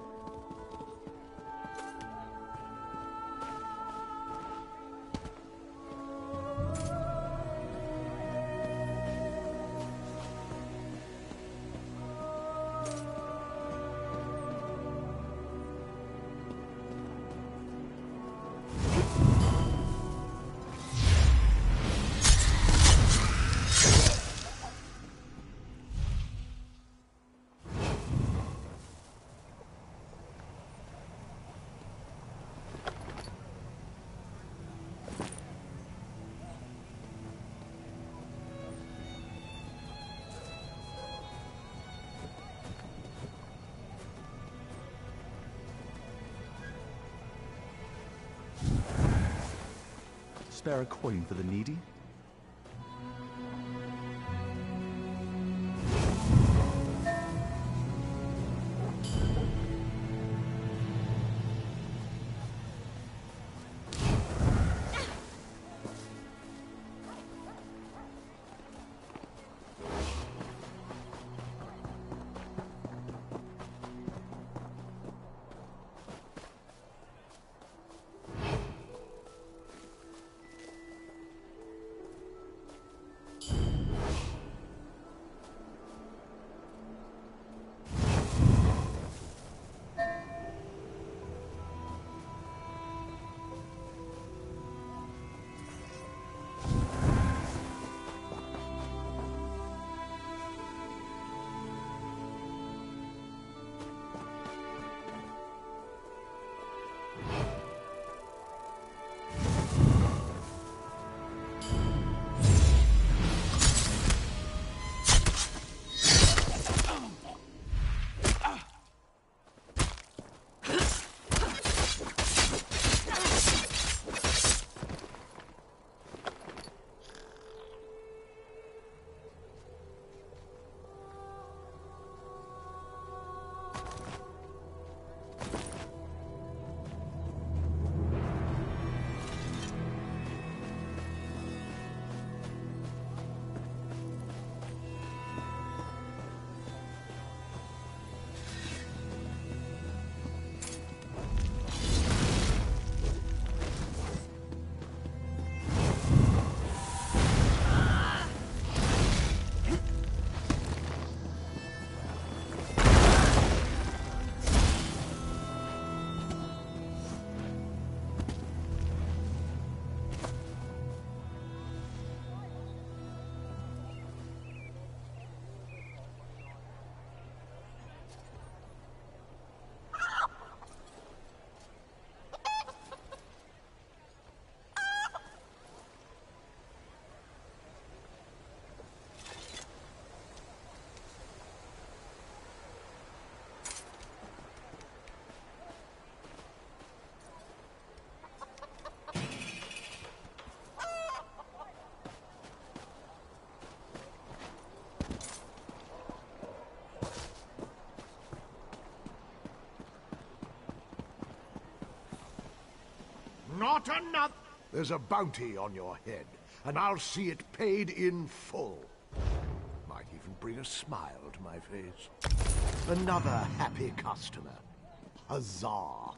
[SPEAKER 19] Spare a coin for the needy?
[SPEAKER 11] not enough! There's a bounty on your head, and I'll see it paid in full. Might even bring a smile to my face. Another happy customer. Huzzah!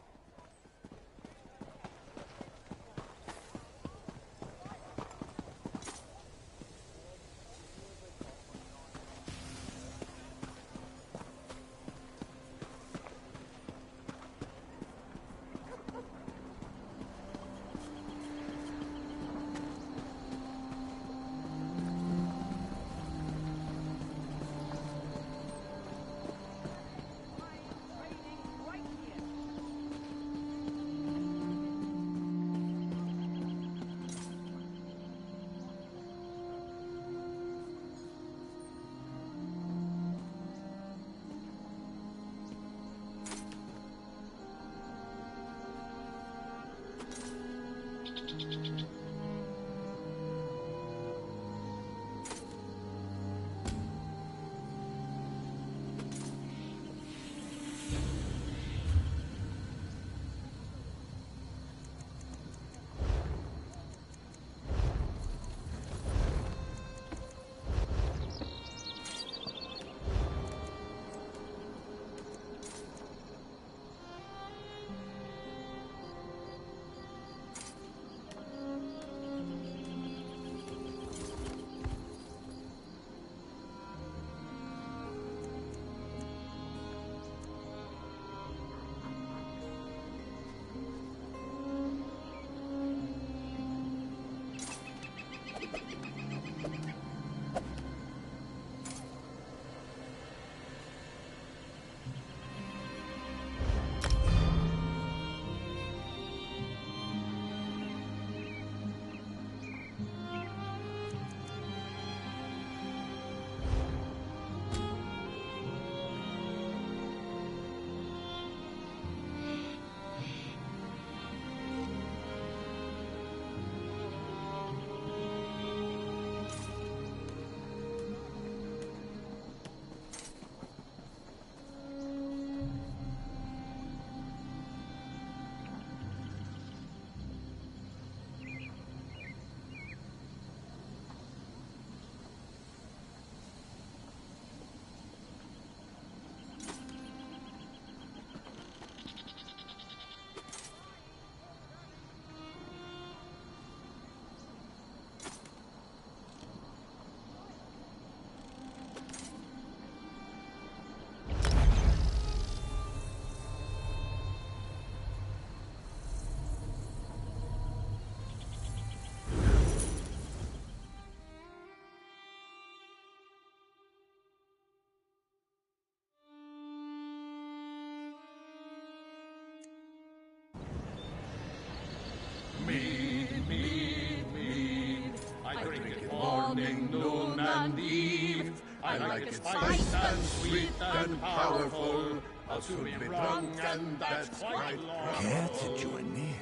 [SPEAKER 14] I drink it morning, noon, and eve. I like it spiced and sweet and powerful. I'll soon be drunk, and that's quite lawful.
[SPEAKER 7] Care to join me?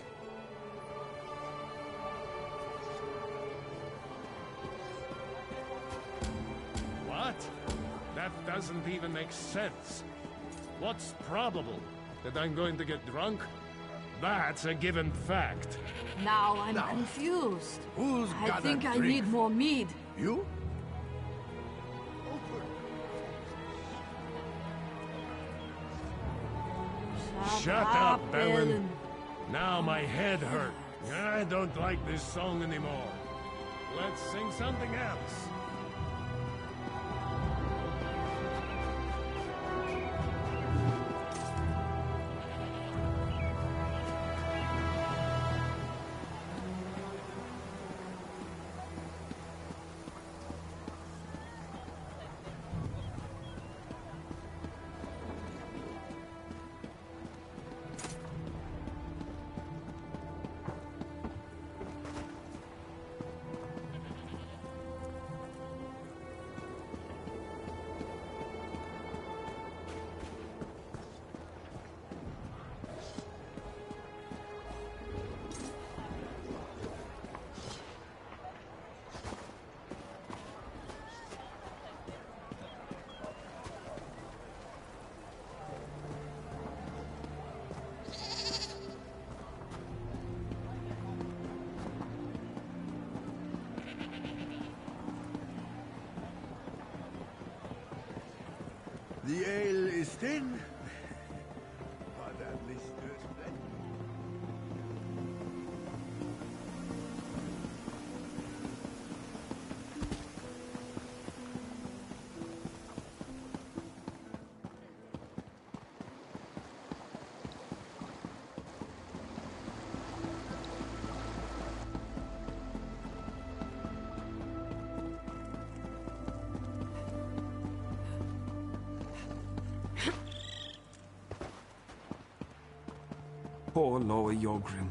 [SPEAKER 14] What? That doesn't even make sense. What's probable? That I'm going to get drunk? That's a given fact.
[SPEAKER 18] Now I'm confused.
[SPEAKER 11] Who's
[SPEAKER 18] I
[SPEAKER 11] got
[SPEAKER 18] think
[SPEAKER 11] a
[SPEAKER 18] I
[SPEAKER 11] drink?
[SPEAKER 18] need more mead.
[SPEAKER 11] You?
[SPEAKER 14] Shut up, Ellen. Now my head hurt. I don't like this song anymore. Let's sing something else.
[SPEAKER 11] The ale is thin, but at least there's plenty.
[SPEAKER 20] Poor Lower Yorgrim.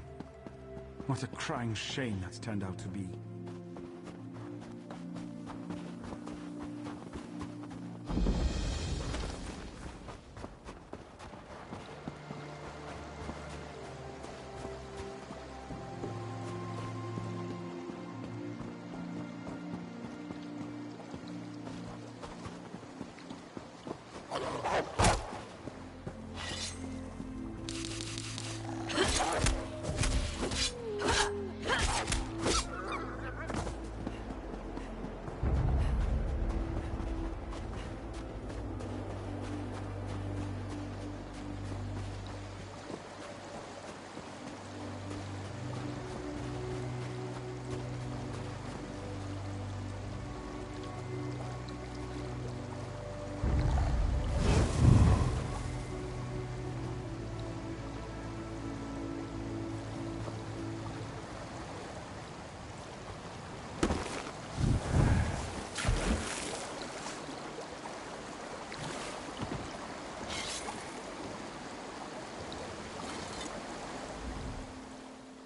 [SPEAKER 20] What a crying shame that's turned out to be.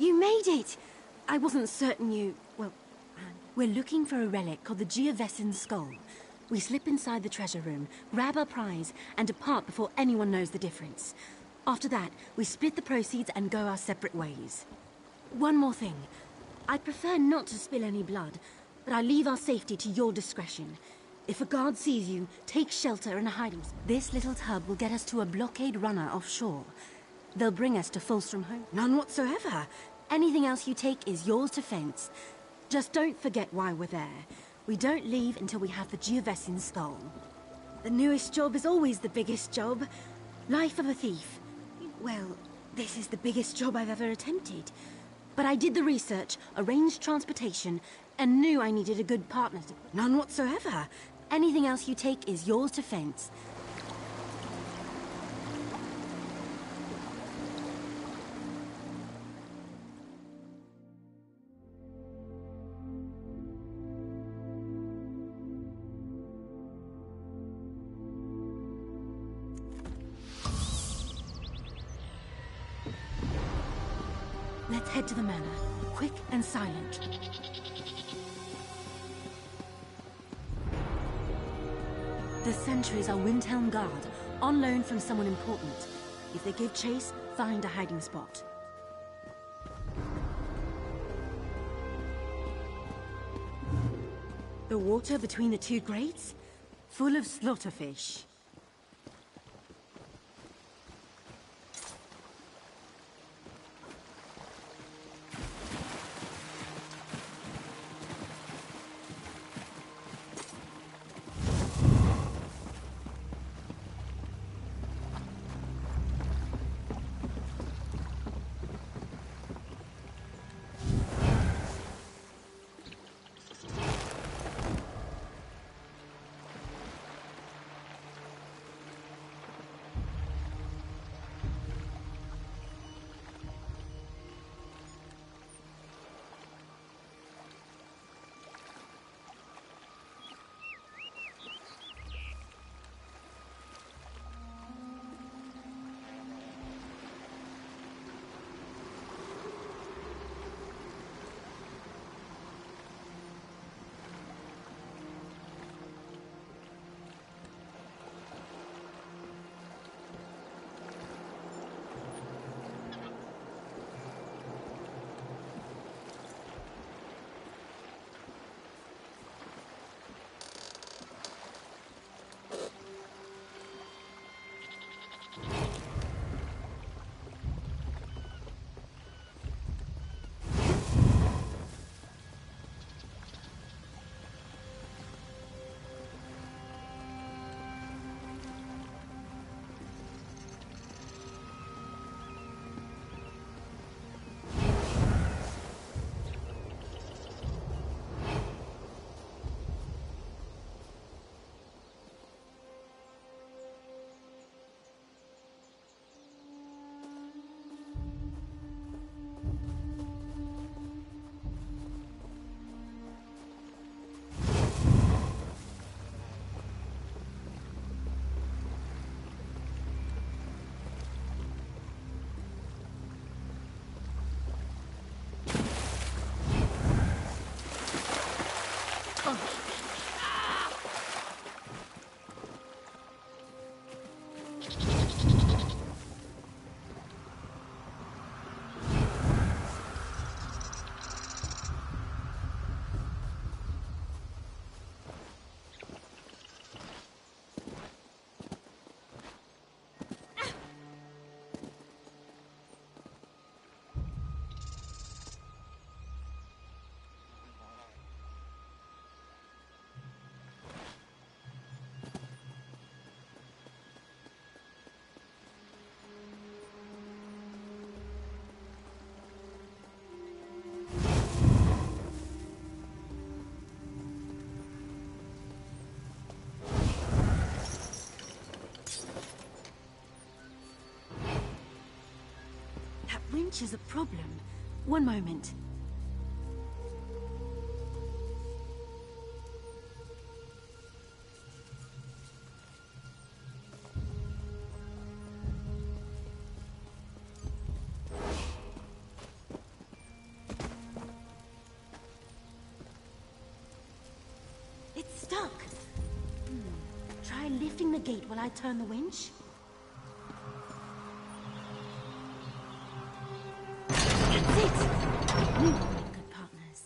[SPEAKER 15] You made it! I wasn't certain you... Well, we're looking for a relic called the Geovessin Skull. We slip inside the treasure room, grab our prize, and depart before anyone knows the difference. After that, we split the proceeds and go our separate ways. One more thing. I'd prefer not to spill any blood, but I leave our safety to your discretion. If a guard sees you, take shelter in a hiding spot. This little tub will get us to a blockade runner offshore. They'll bring us to Fulstrom home. None whatsoever. Anything else you take is yours to fence. Just don't forget why we're there. We don't leave until we have the Geovessin Skull. The newest job is always the biggest job. Life of a thief. Well, this is the biggest job I've ever attempted. But I did the research, arranged transportation, and knew I needed a good partner. None whatsoever. Anything else you take is yours to fence. Let's head to the manor, quick and silent. The sentries are Windhelm Guard, on loan from someone important. If they give chase, find a hiding spot. The water between the two grates? Full of slaughterfish. wrench is a problem. One moment. It's stuck. Try lifting the gate while I turn the winch. That's it! Good partners.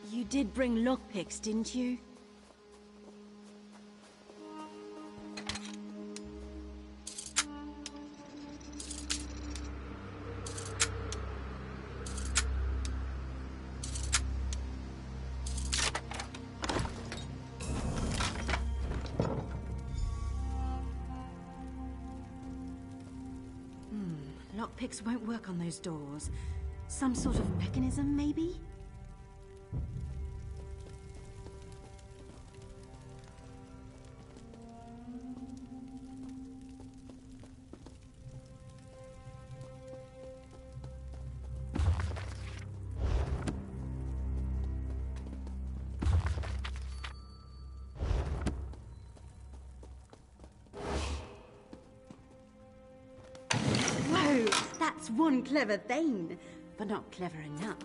[SPEAKER 15] You did bring lockpicks, didn't you? Lockpicks won't work on those doors. Some sort of mechanism, maybe? That's one clever thing, but not clever enough.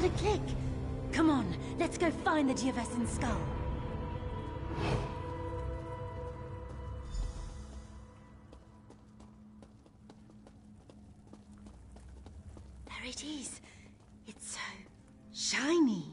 [SPEAKER 15] a click. Come on, let's go find the Geovesin skull. There it is. It's so shiny.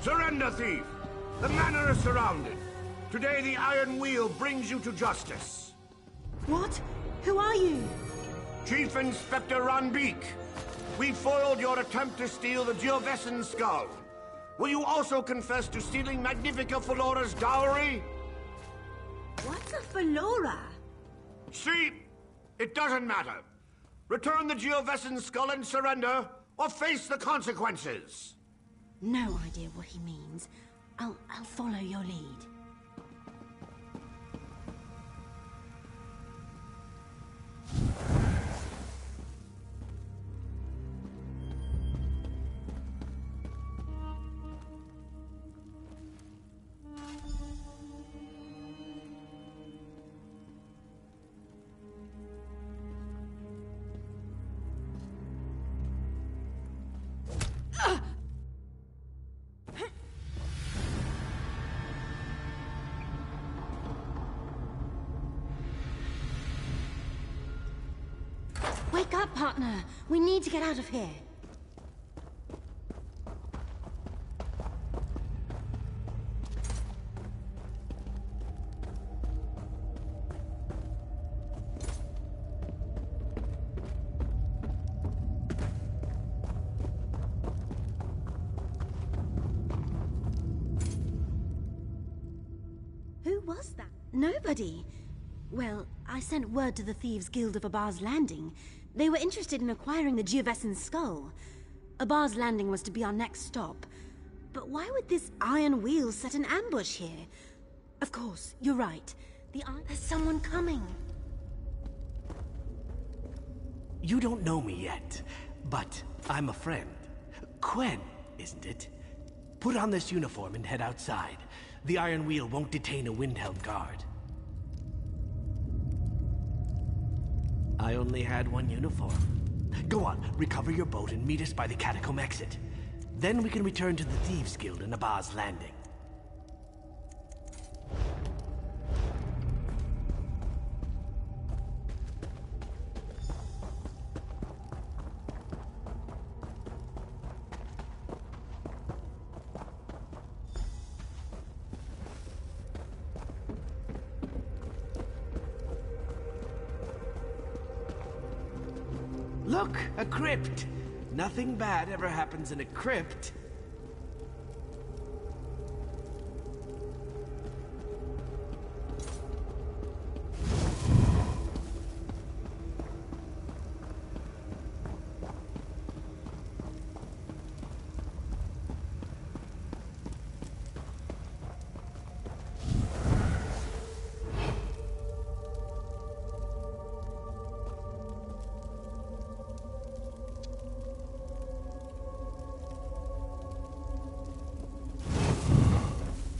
[SPEAKER 11] Surrender, thief! The manor is surrounded. Today the Iron Wheel brings you to justice.
[SPEAKER 15] What? Who are you?
[SPEAKER 11] Chief Inspector Ranbeek. We foiled your attempt to steal the Geovesin skull. Will you also confess to stealing Magnifica Felora's dowry?
[SPEAKER 15] What's a Felora?
[SPEAKER 11] See? It doesn't matter. Return the Geovesin skull and surrender, or face the consequences.
[SPEAKER 15] No idea what he means. I'll follow your lead. Wake up, partner! We need to get out of here. Who was that? Nobody. Well, I sent word to the Thieves' Guild of Abar's Landing. They were interested in acquiring the Geovesin skull. Abar's Landing was to be our next stop. But why would this Iron Wheel set an ambush here? Of course, you're right. There's someone coming.
[SPEAKER 21] You don't know me yet, but I'm a friend. Quen, isn't it? Put on this uniform and head outside. The Iron Wheel won't detain a Windhelm guard. I only had one uniform. Go on, recover your boat and meet us by the catacomb exit. Then we can return to the Thieves' Guild in Abar's Landing. Look, a crypt. Nothing bad ever happens in a crypt.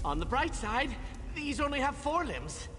[SPEAKER 21] On the bright side, these only have 4 limbs.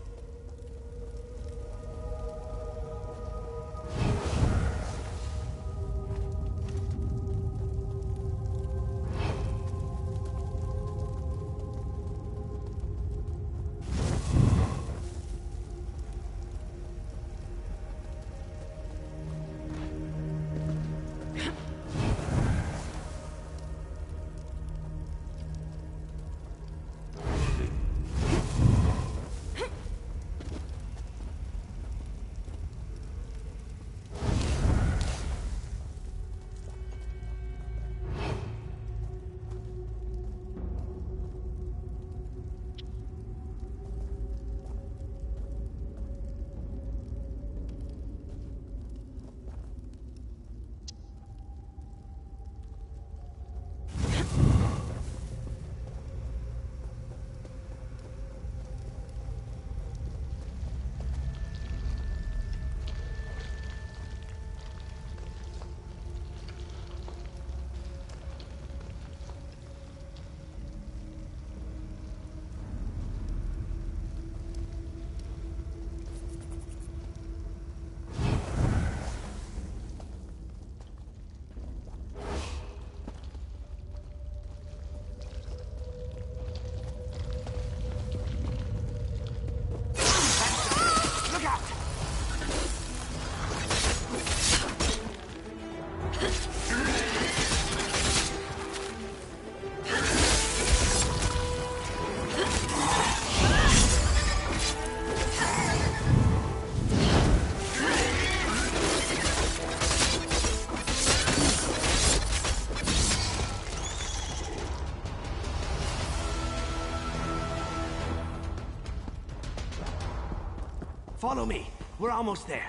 [SPEAKER 21] Follow me. We're almost there.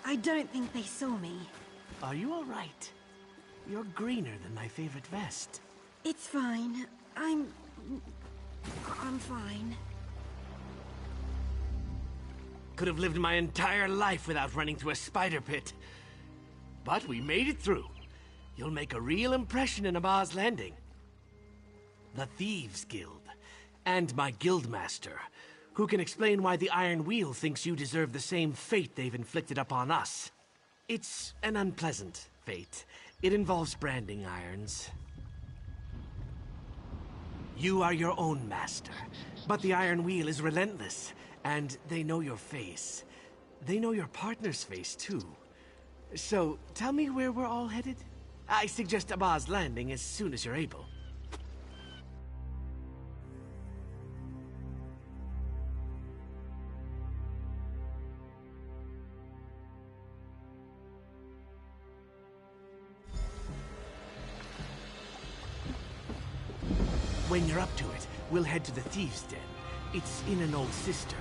[SPEAKER 15] I don't think they saw me.
[SPEAKER 21] Are you all right? You're greener than my favorite vest.
[SPEAKER 15] It's fine. I'm fine.
[SPEAKER 21] Could have lived my entire life without running through a spider pit. But we made it through. You'll make a real impression in Abba's Landing. The Thieves Guild. And my guildmaster, who can explain why the Iron Wheel thinks you deserve the same fate they've inflicted upon us. It's an unpleasant fate. It involves branding irons. You are your own master, but the Iron Wheel is relentless, and they know your face. They know your partner's face, too. So, tell me where we're all headed? I suggest Abba's Landing as soon as you're able. When you're up to it, we'll head to the Thieves' Den. It's in an old cistern.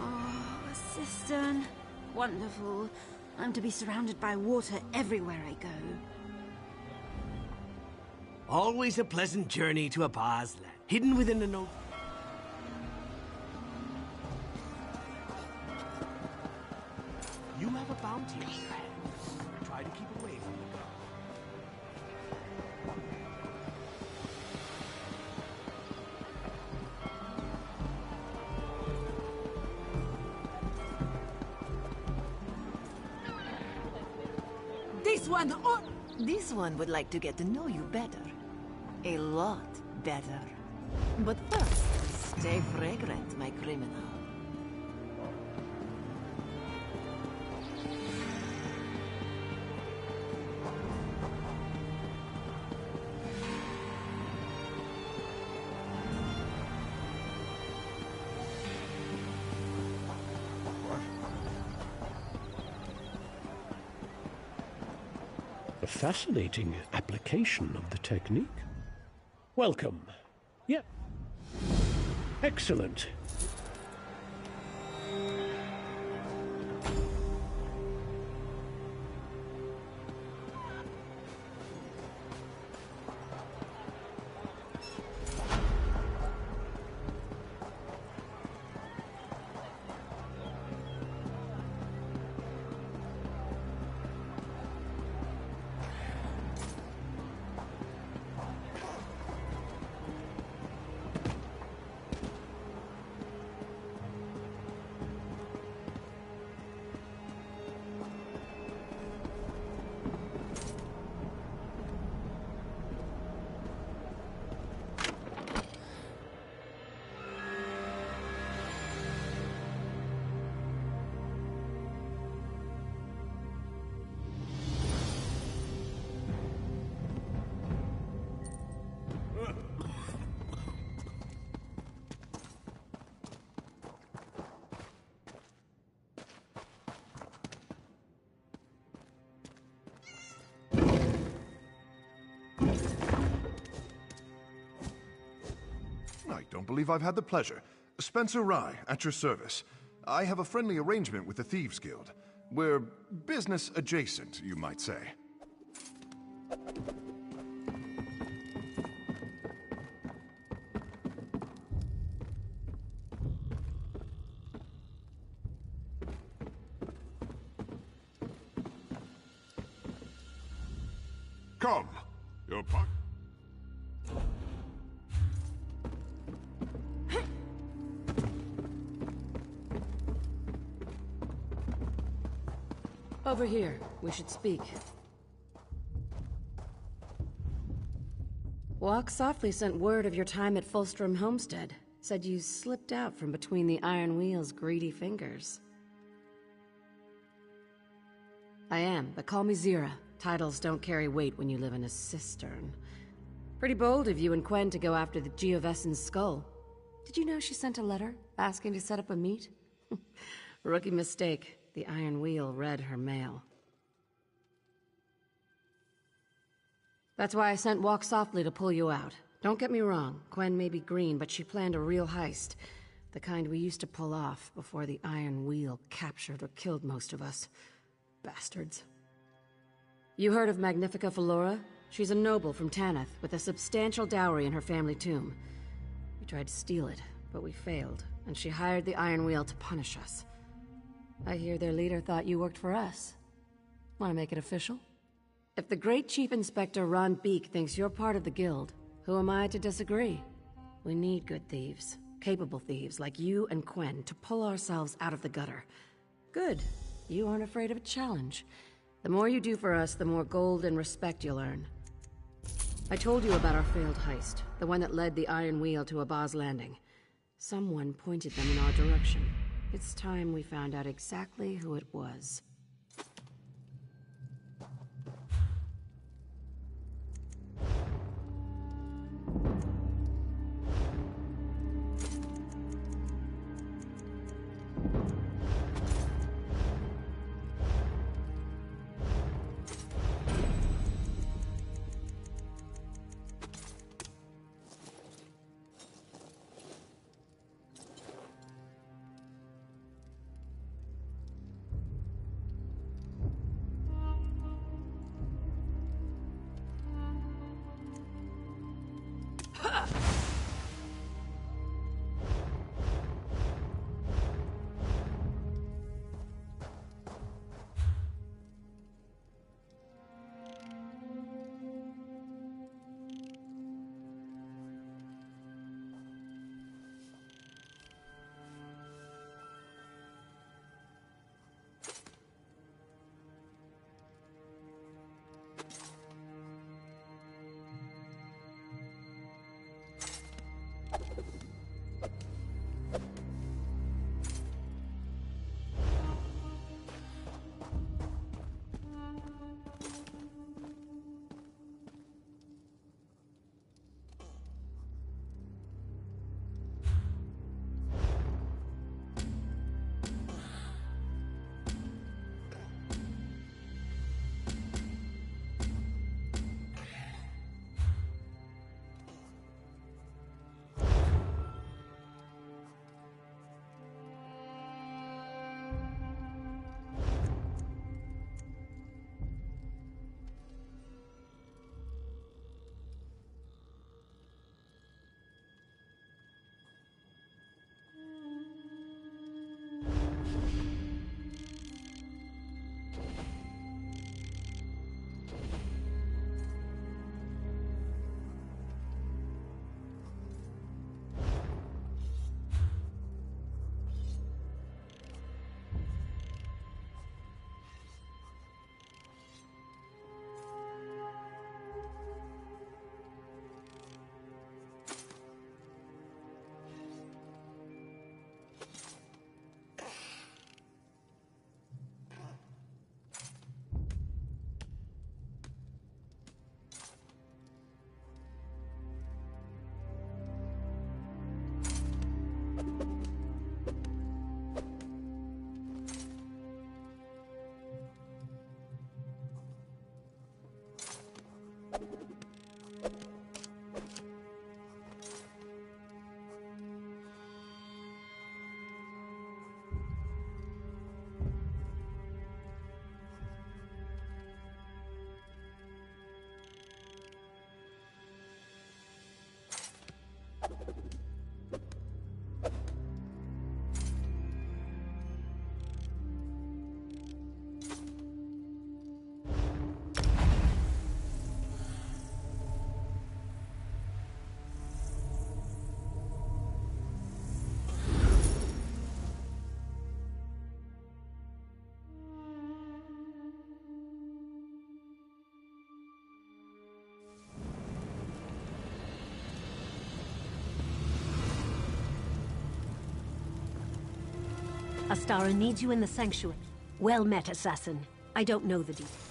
[SPEAKER 15] Oh, a cistern. Wonderful. I'm to be surrounded by water everywhere I go.
[SPEAKER 21] Always a pleasant journey to Abba's Land. Hidden within an old... You have a bounty on your hands. Try to keep away from the guard.
[SPEAKER 4] This one would like to get to know you better. A lot better. But first, stay fragrant, my criminal.
[SPEAKER 22] A fascinating application of the technique. Welcome. Yep. Excellent.
[SPEAKER 1] I don't believe I've had the pleasure. Spencer Rye, at your service. I have a friendly arrangement with the Thieves Guild. We're business adjacent, you might say.
[SPEAKER 8] Come. Your part.
[SPEAKER 16] Over here. We should speak. Walk Softly sent word of your time at Fulstrom Homestead. Said you slipped out from between the Iron Wheel's greedy fingers. I am, but call me Zira. Titles don't carry weight when you live in a cistern. Pretty bold of you and Quen to go after the Geovessen's skull. Did you know she sent a letter asking to set up a meet? Rookie mistake. The Iron Wheel read her mail. That's why I sent Walk Softly to pull you out. Don't get me wrong, Quen may be green, but she planned a real heist. The kind we used to pull off before the Iron Wheel captured or killed most of us. Bastards. You heard of Magnifica Valora? She's a noble from Tanith, with a substantial dowry in her family tomb. We tried to steal it, but we failed, and she hired the Iron Wheel to punish us. I hear their leader thought you worked for us. Want to make it official? If the great Chief Inspector Ron Beek thinks you're part of the guild, who am I to disagree? We need good thieves, capable thieves like you and Quen to pull ourselves out of the gutter. Good. You aren't afraid of a challenge. The more you do for us, the more gold and respect you'll earn. I told you about our failed heist, the one that led the Iron Wheel to Abba's Landing. Someone pointed them in our direction. It's time we found out exactly who it was.
[SPEAKER 9] Astara needs you in the sanctuary. Well met, assassin. I don't know the details.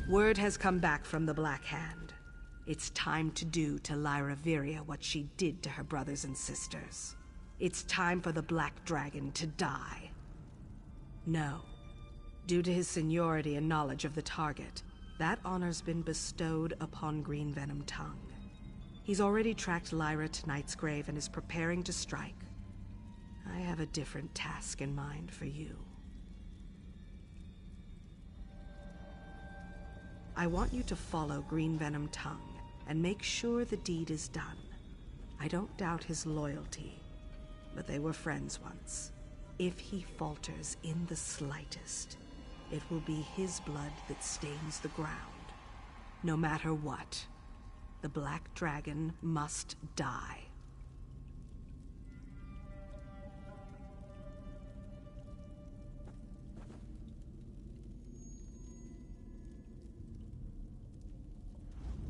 [SPEAKER 5] Word has come back from the Black Hand. It's time to do to Lyra Viria what she did to her brothers and sisters. It's time for the Black Dragon to die. No. Due to his seniority and knowledge of the target, that honor's been bestowed upon Green Venom Tongue. He's already tracked Lyra to Knight's Grave and is preparing to strike. I have a different task in mind for you. I want you to follow Green Venom Tongue and make sure the deed is done. I don't doubt his loyalty, but they were friends once. If he falters in the slightest, it will be his blood that stains the ground. No matter what, the Black Dragon must die.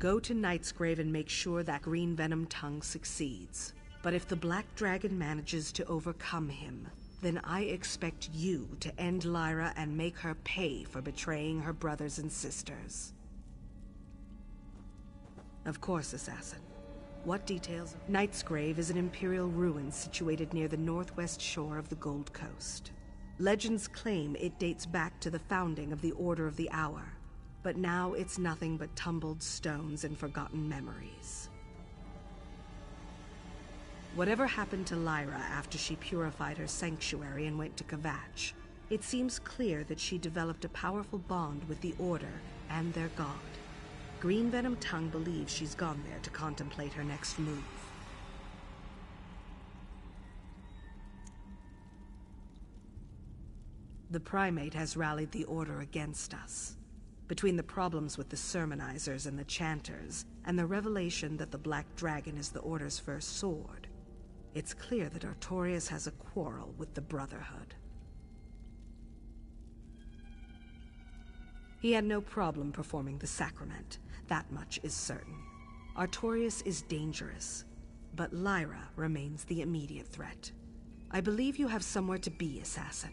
[SPEAKER 5] Go to Knight's Grave and make sure that Green Venom Tongue succeeds. But if the Black Dragon manages to overcome him, then I expect you to end Lyra and make her pay for betraying her brothers and sisters. Of course, Assassin. What details? Knight's Grave is an imperial ruin situated near the northwest shore of the Gold Coast. Legends claim it dates back to the founding of the Order of the Hour, but now it's nothing but tumbled stones and forgotten memories. Whatever happened to Lyra after she purified her sanctuary and went to Kvatch, it seems clear that she developed a powerful bond with the Order and their god. Green Venom Tongue believes she's gone there to contemplate her next move. The Primate has rallied the Order against us. Between the problems with the sermonizers and the chanters, and the revelation that the Black Dragon is the Order's first sword, it's clear that Artorias has a quarrel with the Brotherhood. He had no problem performing the sacrament, that much is certain. Artorias is dangerous, but Lyra remains the immediate threat. I believe you have somewhere to be, Assassin.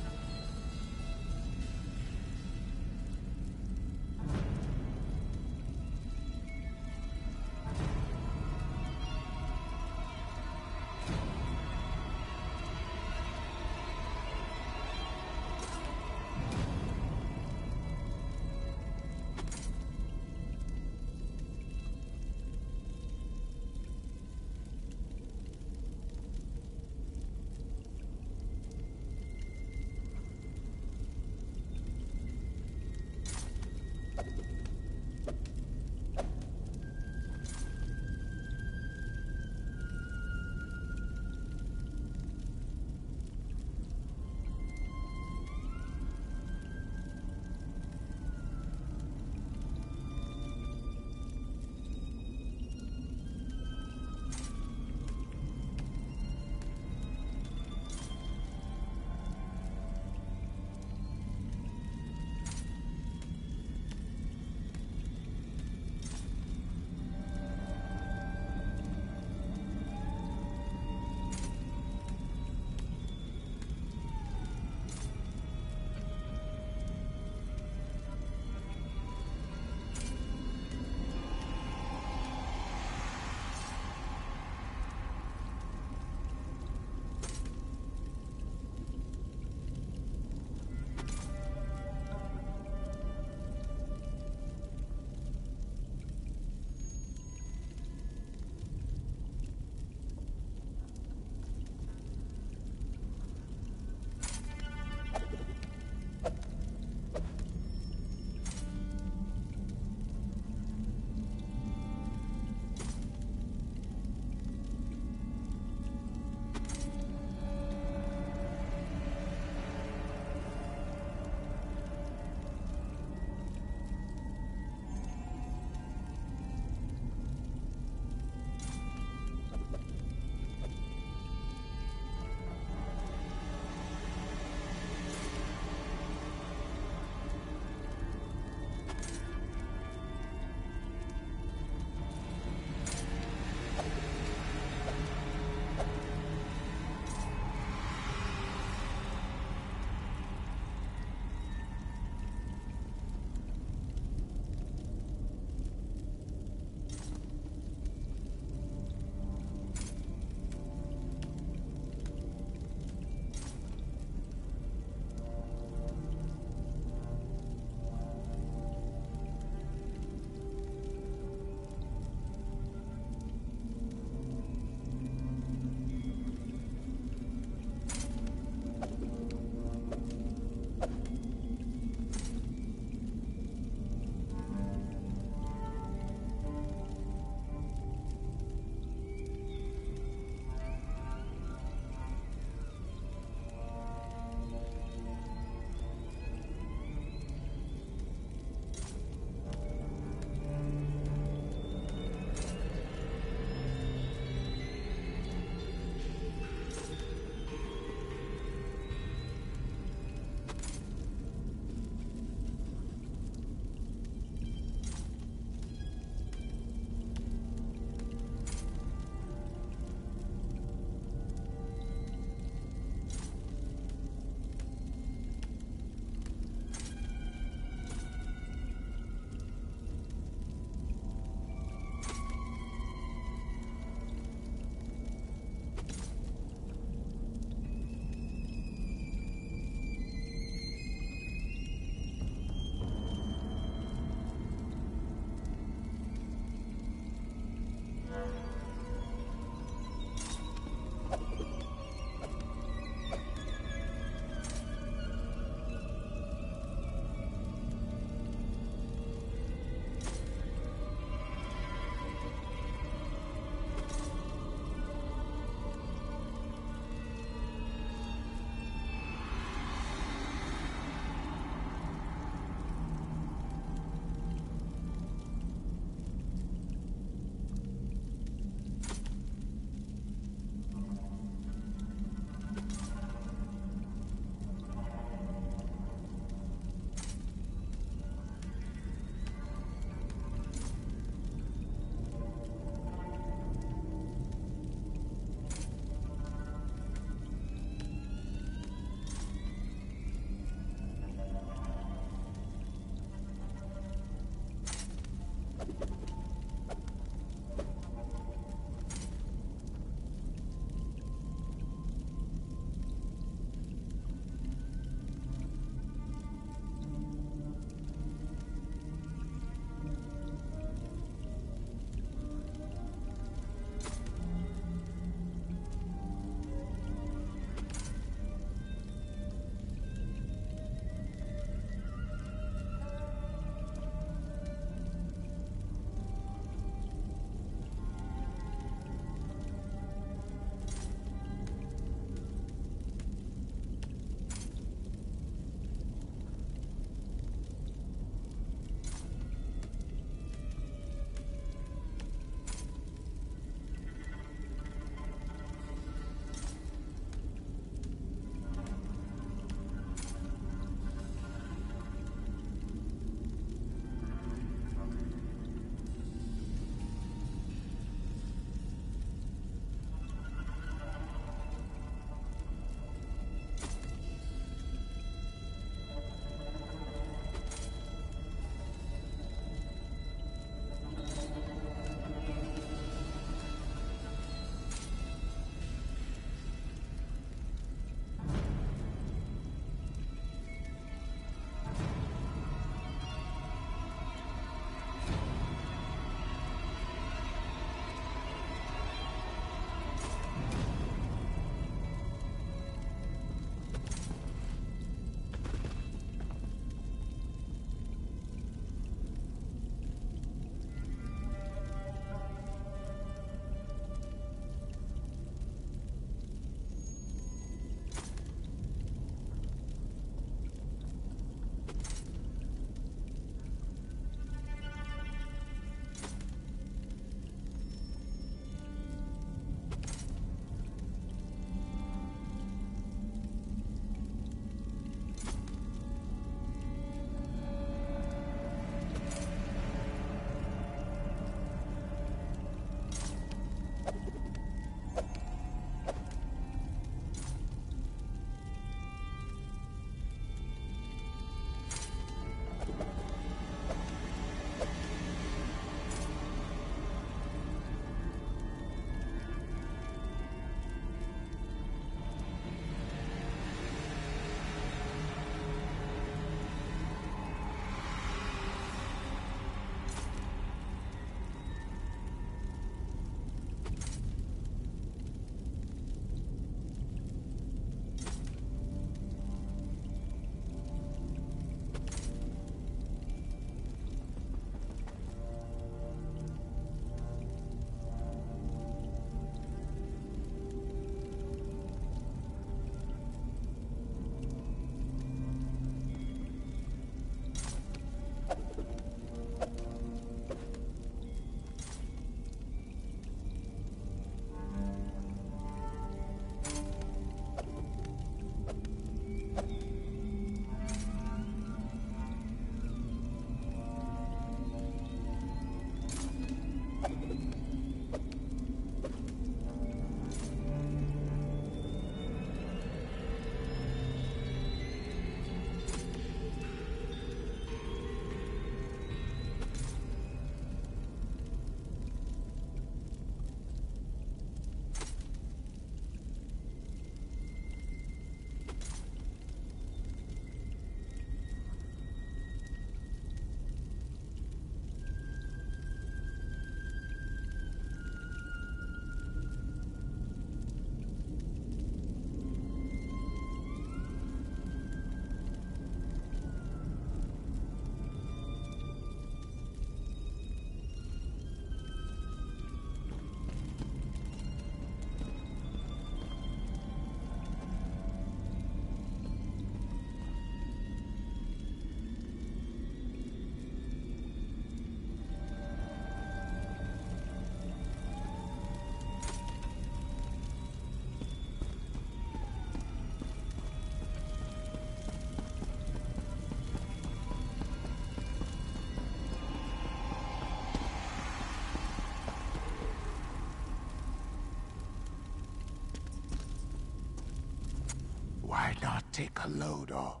[SPEAKER 3] take a load off.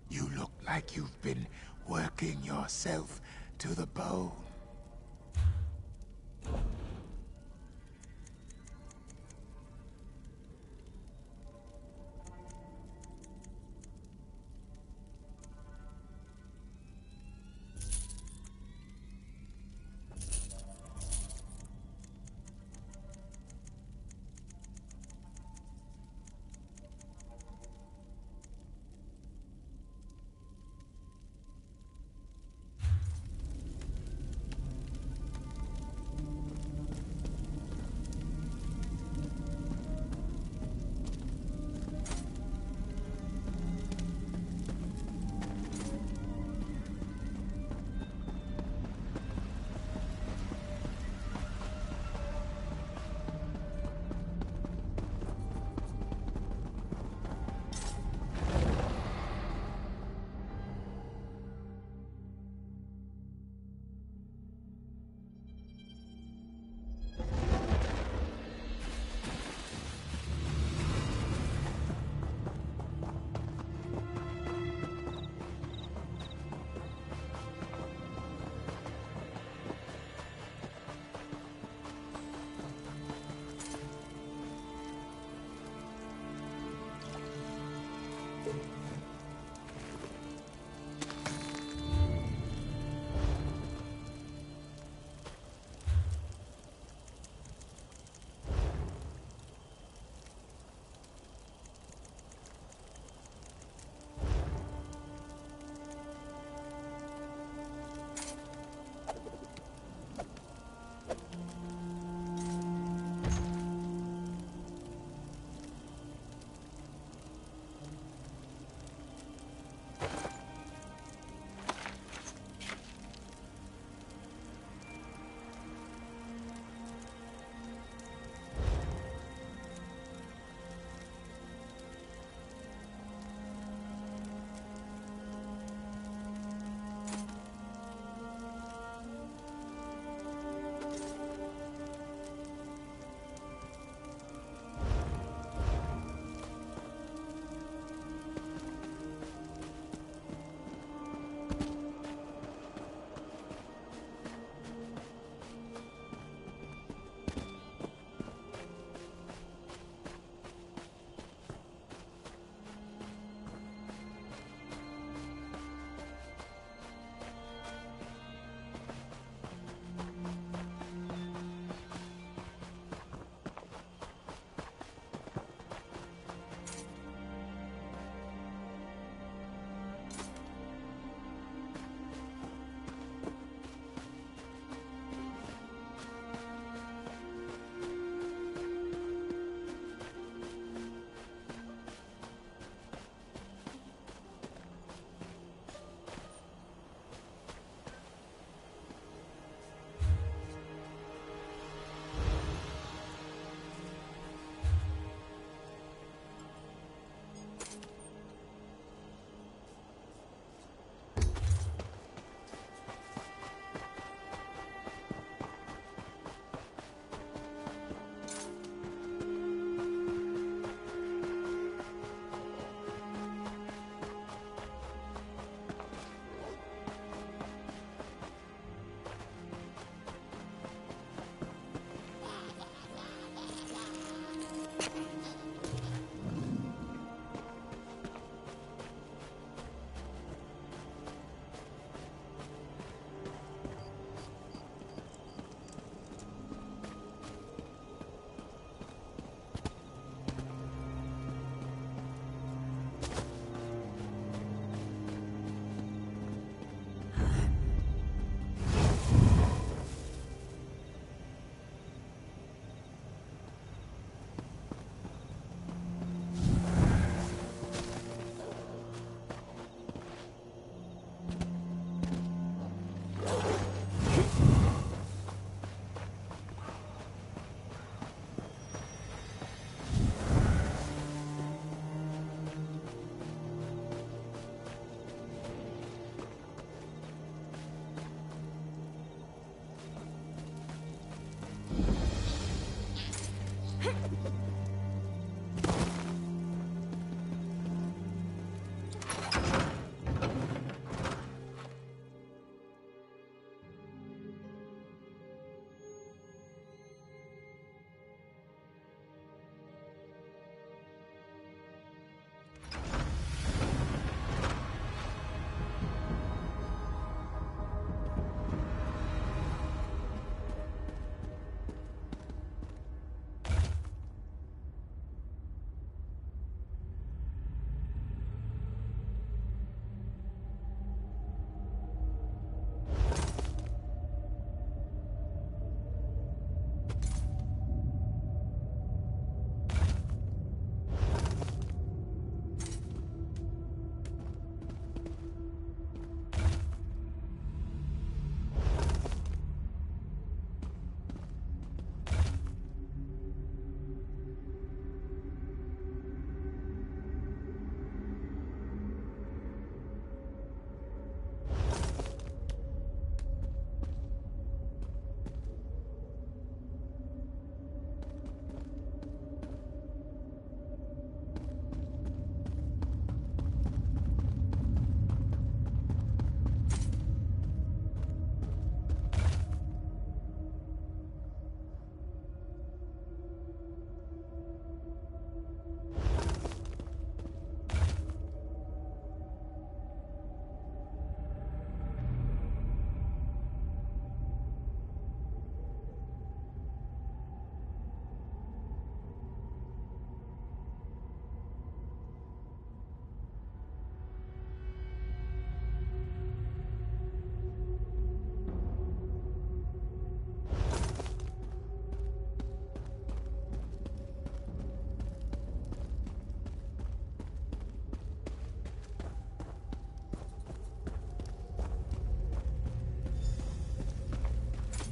[SPEAKER 3] You look like you've been working yourself to the bone.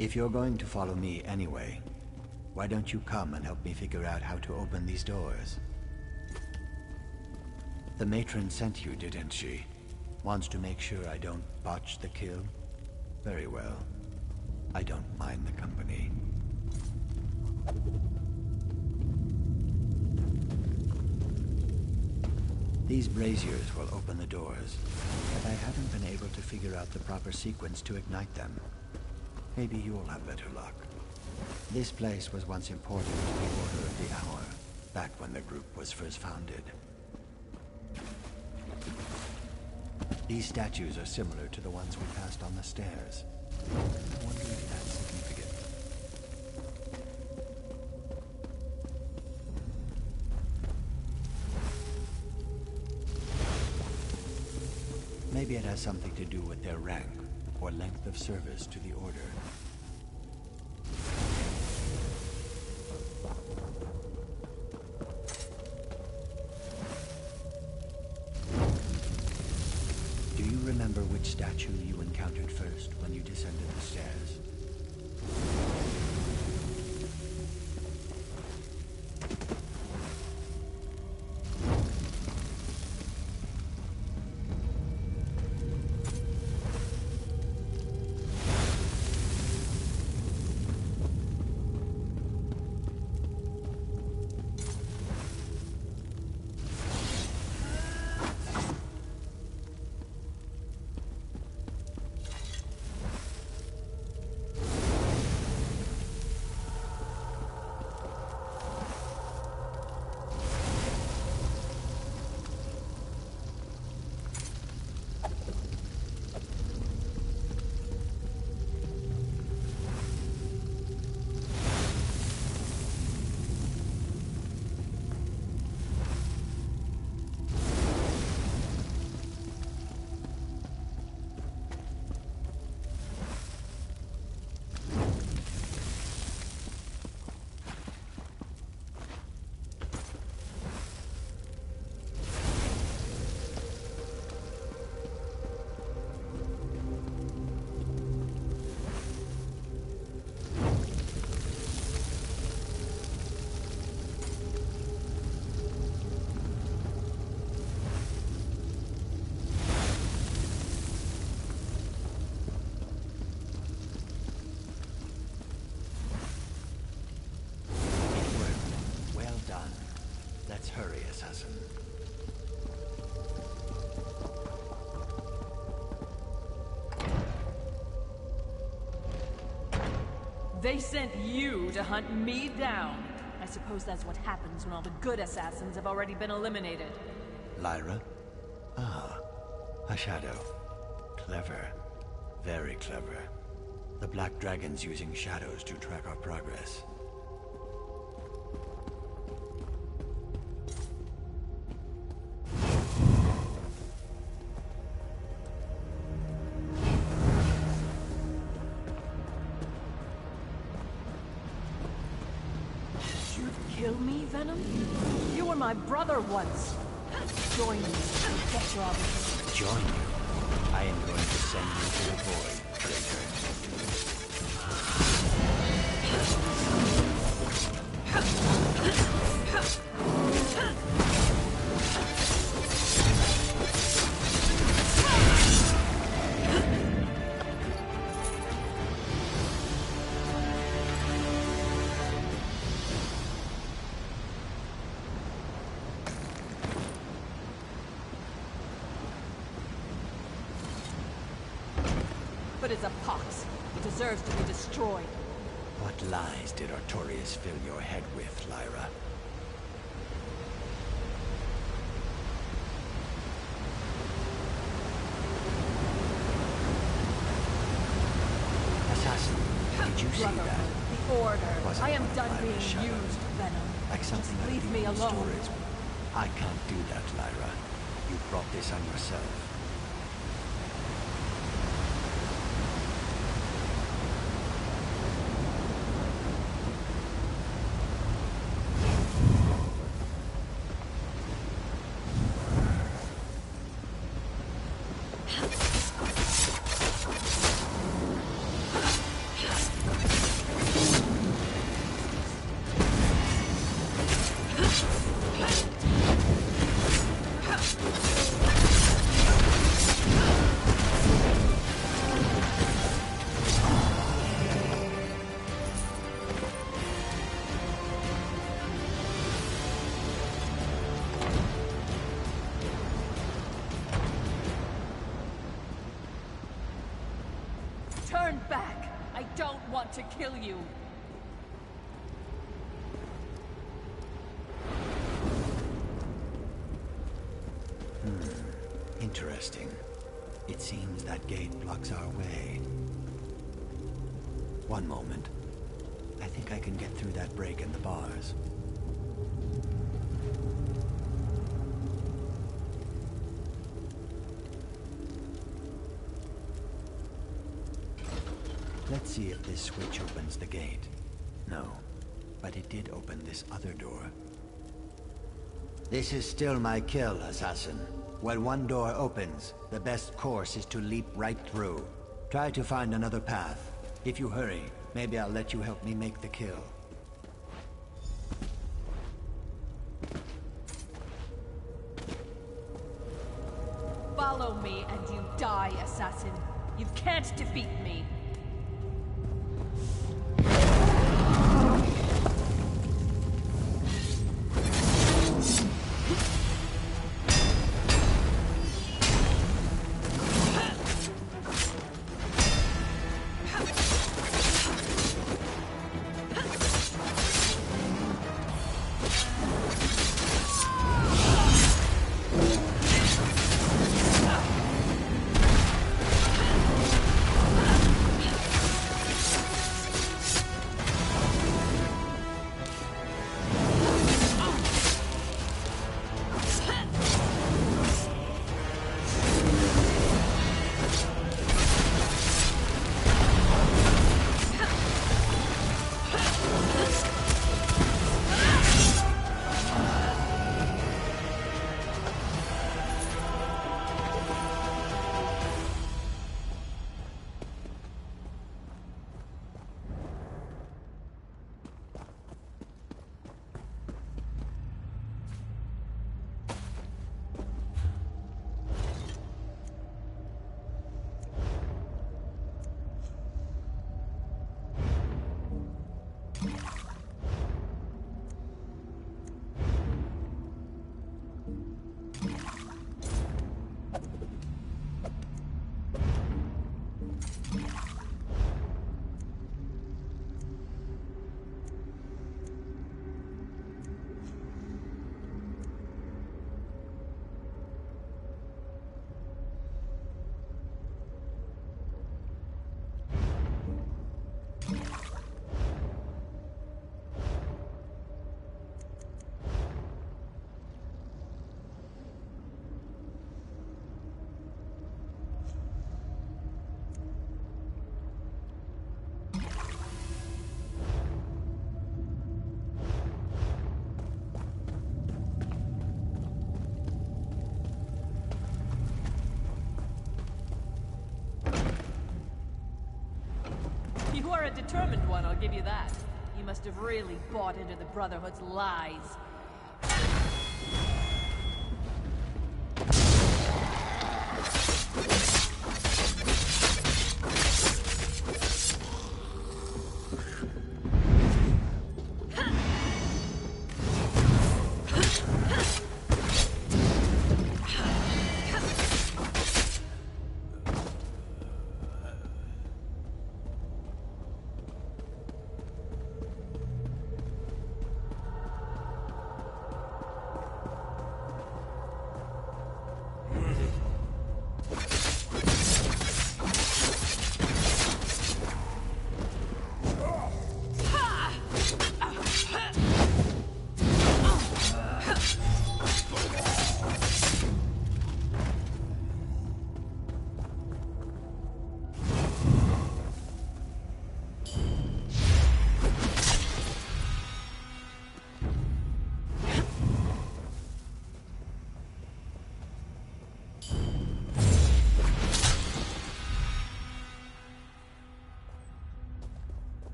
[SPEAKER 7] If you're going to follow me anyway, why don't you come and help me figure out how to open these doors? The matron sent you, didn't she? Wants to make sure I don't botch the kill? Very well. I don't mind the company. These braziers will open the doors, but I haven't been able to figure out the proper sequence to ignite them. Maybe you'll have better luck. This place was once important to the Order of the Hour, back when the group was first founded. These statues are similar to the ones we passed on the stairs. I wonder if that's significant. Maybe it has something to do with their rank or length of service to the Order. Do you remember which statue you encountered first when you descended the stairs? Hurry, assassin.
[SPEAKER 2] They sent you to hunt me down. I suppose that's what happens when all the good assassins have already been eliminated.
[SPEAKER 7] Lyra? Ah, a shadow. Clever. Very clever. The Black Dragon's using shadows to track our progress.
[SPEAKER 2] Kill me, Venom? You were my brother once. Join me and get your obligation.
[SPEAKER 7] Join you? I am going to send you to the void, traitor.
[SPEAKER 2] But it's a pox. It deserves to be destroyed.
[SPEAKER 7] What lies did Artorias fill your head with, Lyra? Assassin, did you see
[SPEAKER 2] Brotherhood,
[SPEAKER 7] that?
[SPEAKER 2] the Order.
[SPEAKER 7] Wasn't
[SPEAKER 2] I am
[SPEAKER 7] one of
[SPEAKER 2] done
[SPEAKER 7] Lyra's
[SPEAKER 2] being
[SPEAKER 7] shadows?
[SPEAKER 2] used, Venom.
[SPEAKER 7] Like something
[SPEAKER 2] Just
[SPEAKER 7] out of
[SPEAKER 2] leave me
[SPEAKER 7] evil
[SPEAKER 2] alone.
[SPEAKER 7] stories. I can't do that, Lyra. You brought this on yourself.
[SPEAKER 2] want to kill you.
[SPEAKER 7] Interesting. It seems that gate blocks our way. One moment. I think I can get through that break in the bars. Let's see if this switch opens the gate. No, but it did open this other door. This is still my kill, assassin. When one door opens, the best course is to leap right through. Try to find another path. If you hurry, maybe I'll let you help me make the kill.
[SPEAKER 2] Follow me and you die, assassin. You can't defeat me. You are a determined one, I'll give you that. You must have really bought into the Brotherhood's lies.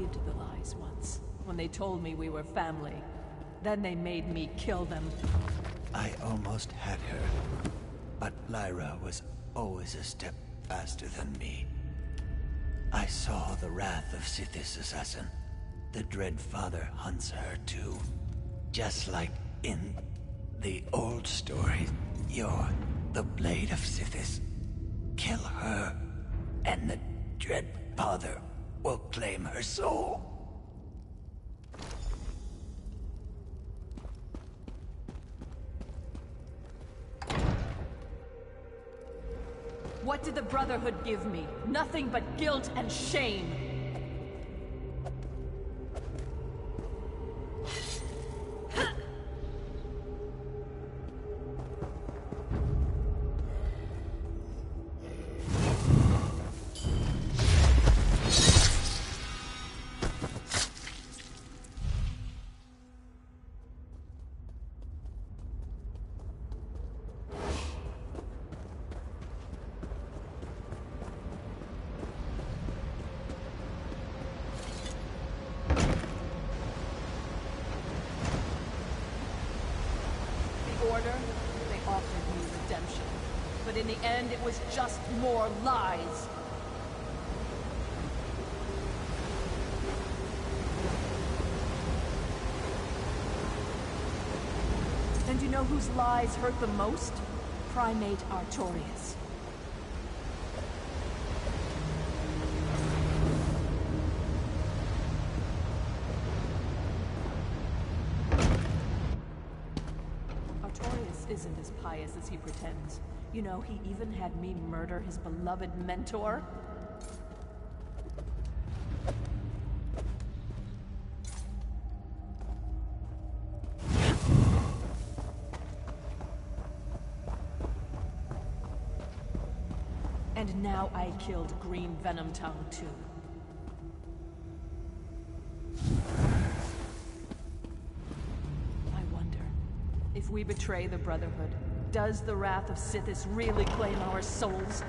[SPEAKER 2] believed the lies once, when they told me we were family. Then they made me kill them.
[SPEAKER 7] I almost had her, but Lyra was always a step faster than me. I saw the wrath of Sithis' assassin. The Dread Father hunts her too. Just like in the old story, you're the Blade of Sithis. Kill her, and the Dread Father will claim her soul.
[SPEAKER 2] What did the Brotherhood give me? Nothing but guilt and shame. They offered me redemption. But in the end, it was just more lies. And you know whose lies hurt the most? Primate Artorias. Isn't as pious as he pretends. You know, he even had me murder his beloved mentor. And now I killed Green Venom Tongue too. If we betray the Brotherhood, does the wrath of Sithis really claim our souls?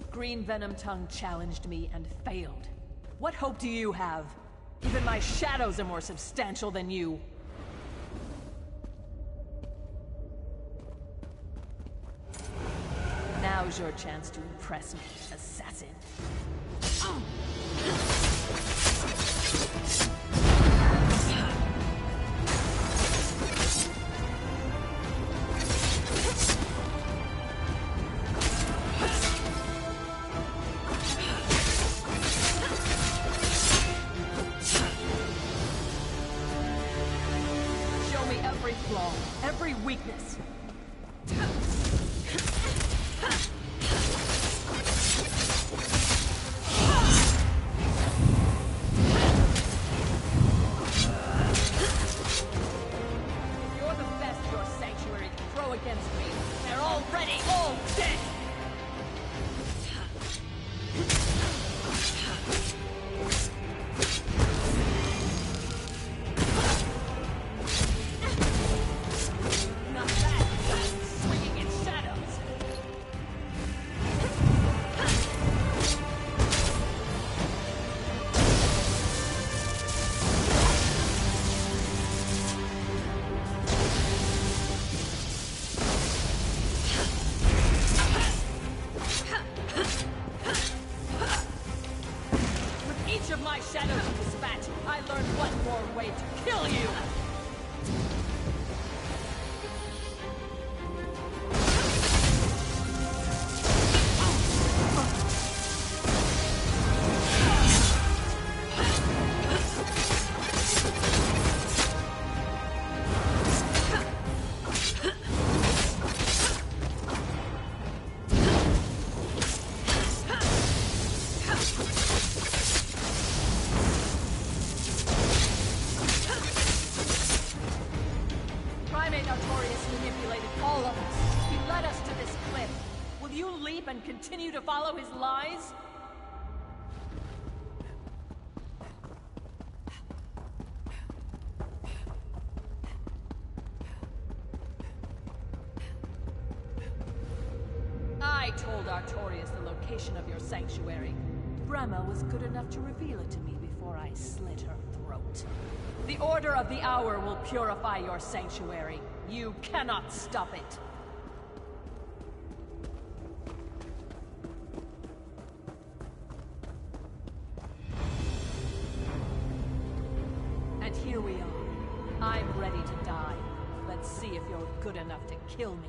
[SPEAKER 2] Green Venom Tongue challenged me and failed. What hope do you have? Even my shadows are more substantial than you. Now's your chance to impress me, assassin. Show me every flaw, every weakness. And continue to follow his lies? I told Artorius the location of your sanctuary. Brema was good enough to reveal it to me before I slit her throat. The Order of the Hour will purify your sanctuary. You cannot stop it. And here we are. I'm ready to die. Let's see if you're good enough to kill me.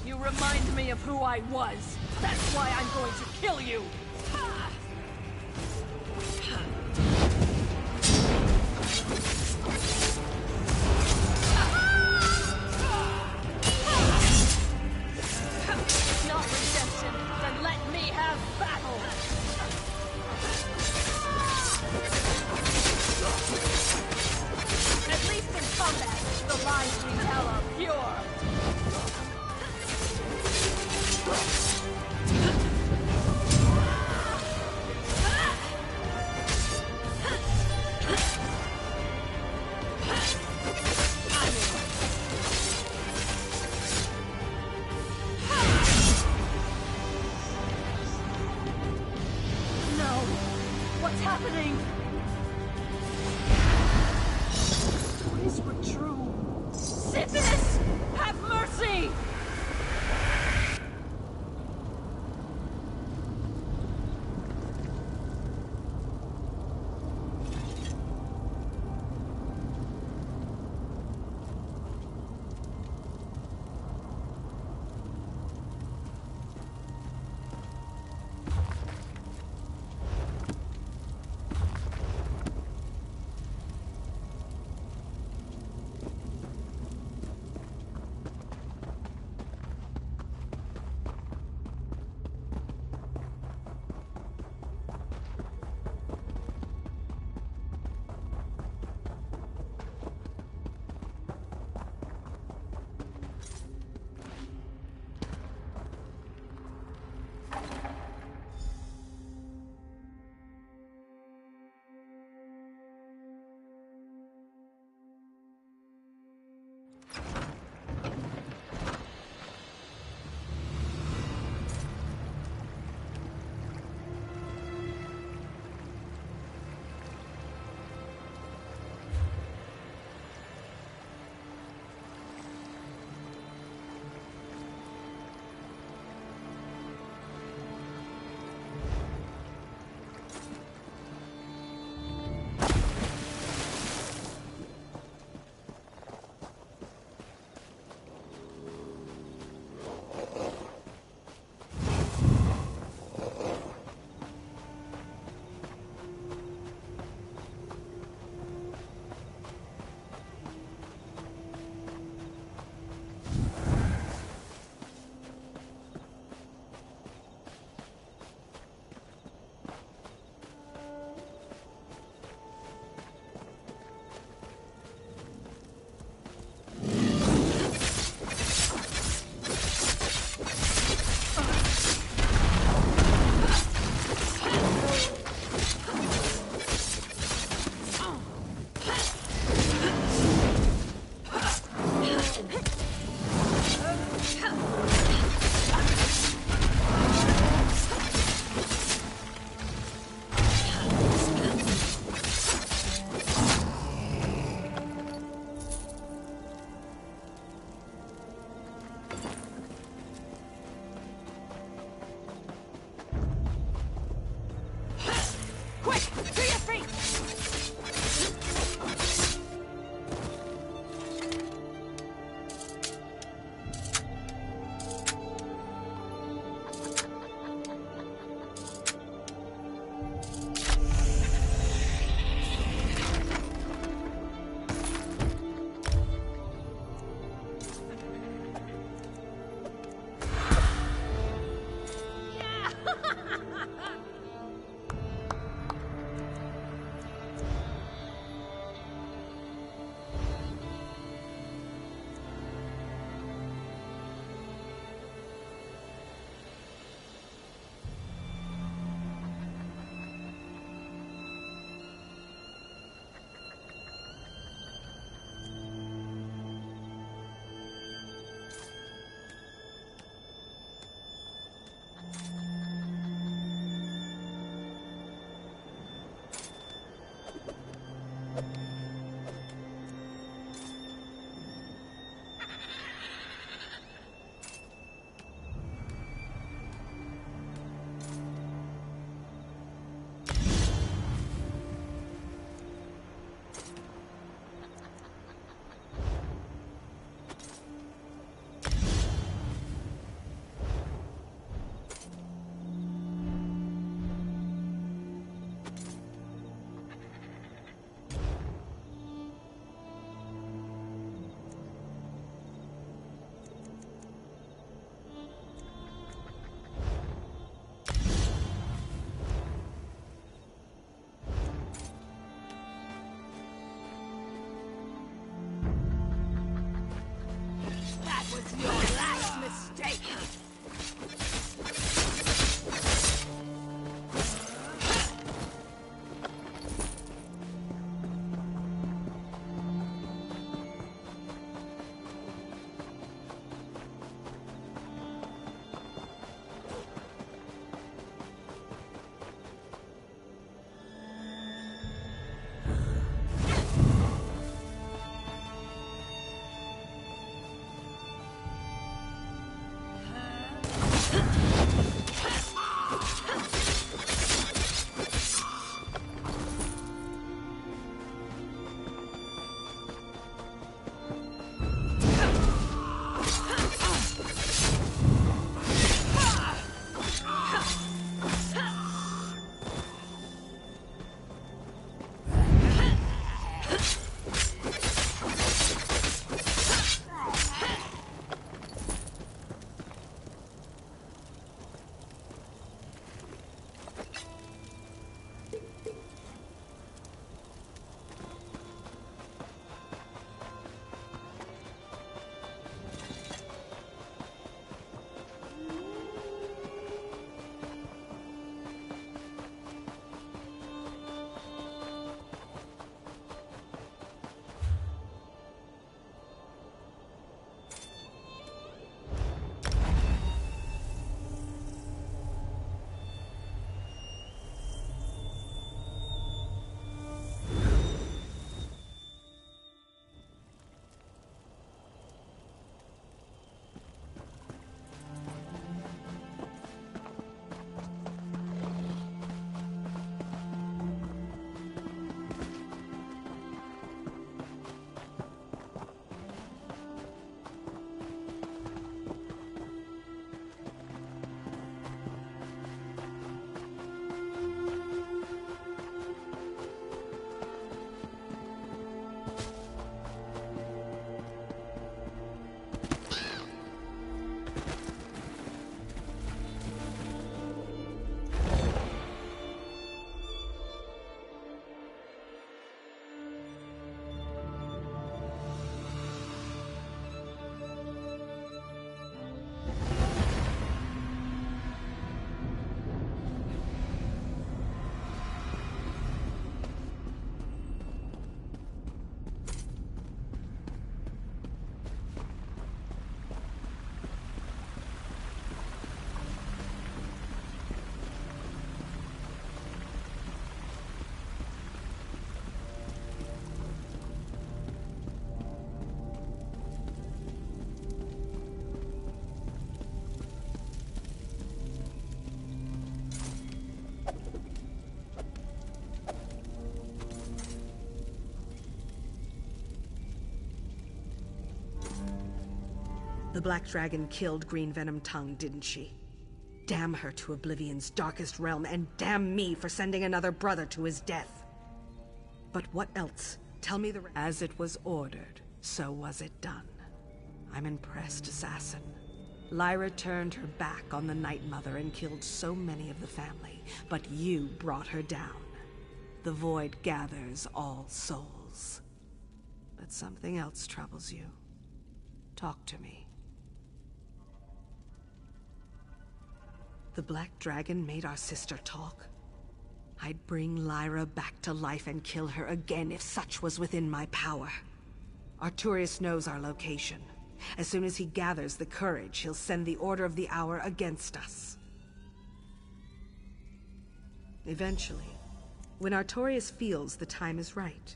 [SPEAKER 2] You remind me of who I was. That's why I'm going to kill you. Not redemption, then let me have battle. At least in combat, the lies we tell are pure. What's happening? Stories were true. Sickness! Have mercy!
[SPEAKER 5] The Black Dragon killed Green Venom Tongue, didn't she? Damn her to Oblivion's darkest realm, and damn me for sending another brother to his death. But what else? Tell me the rest. As it was ordered, so was it done. I'm impressed, assassin. Lyra turned her back on the Night Mother and killed so many of the family, but you brought her down. The Void gathers all souls. But something else troubles you. Talk to me. The Black Dragon made our sister talk. I'd bring Lyra back to life and kill her again if such was within my power. Artorius knows our location. As soon as he gathers the courage, he'll send the Order of the Hour against us. Eventually, when Artorius feels the time is right.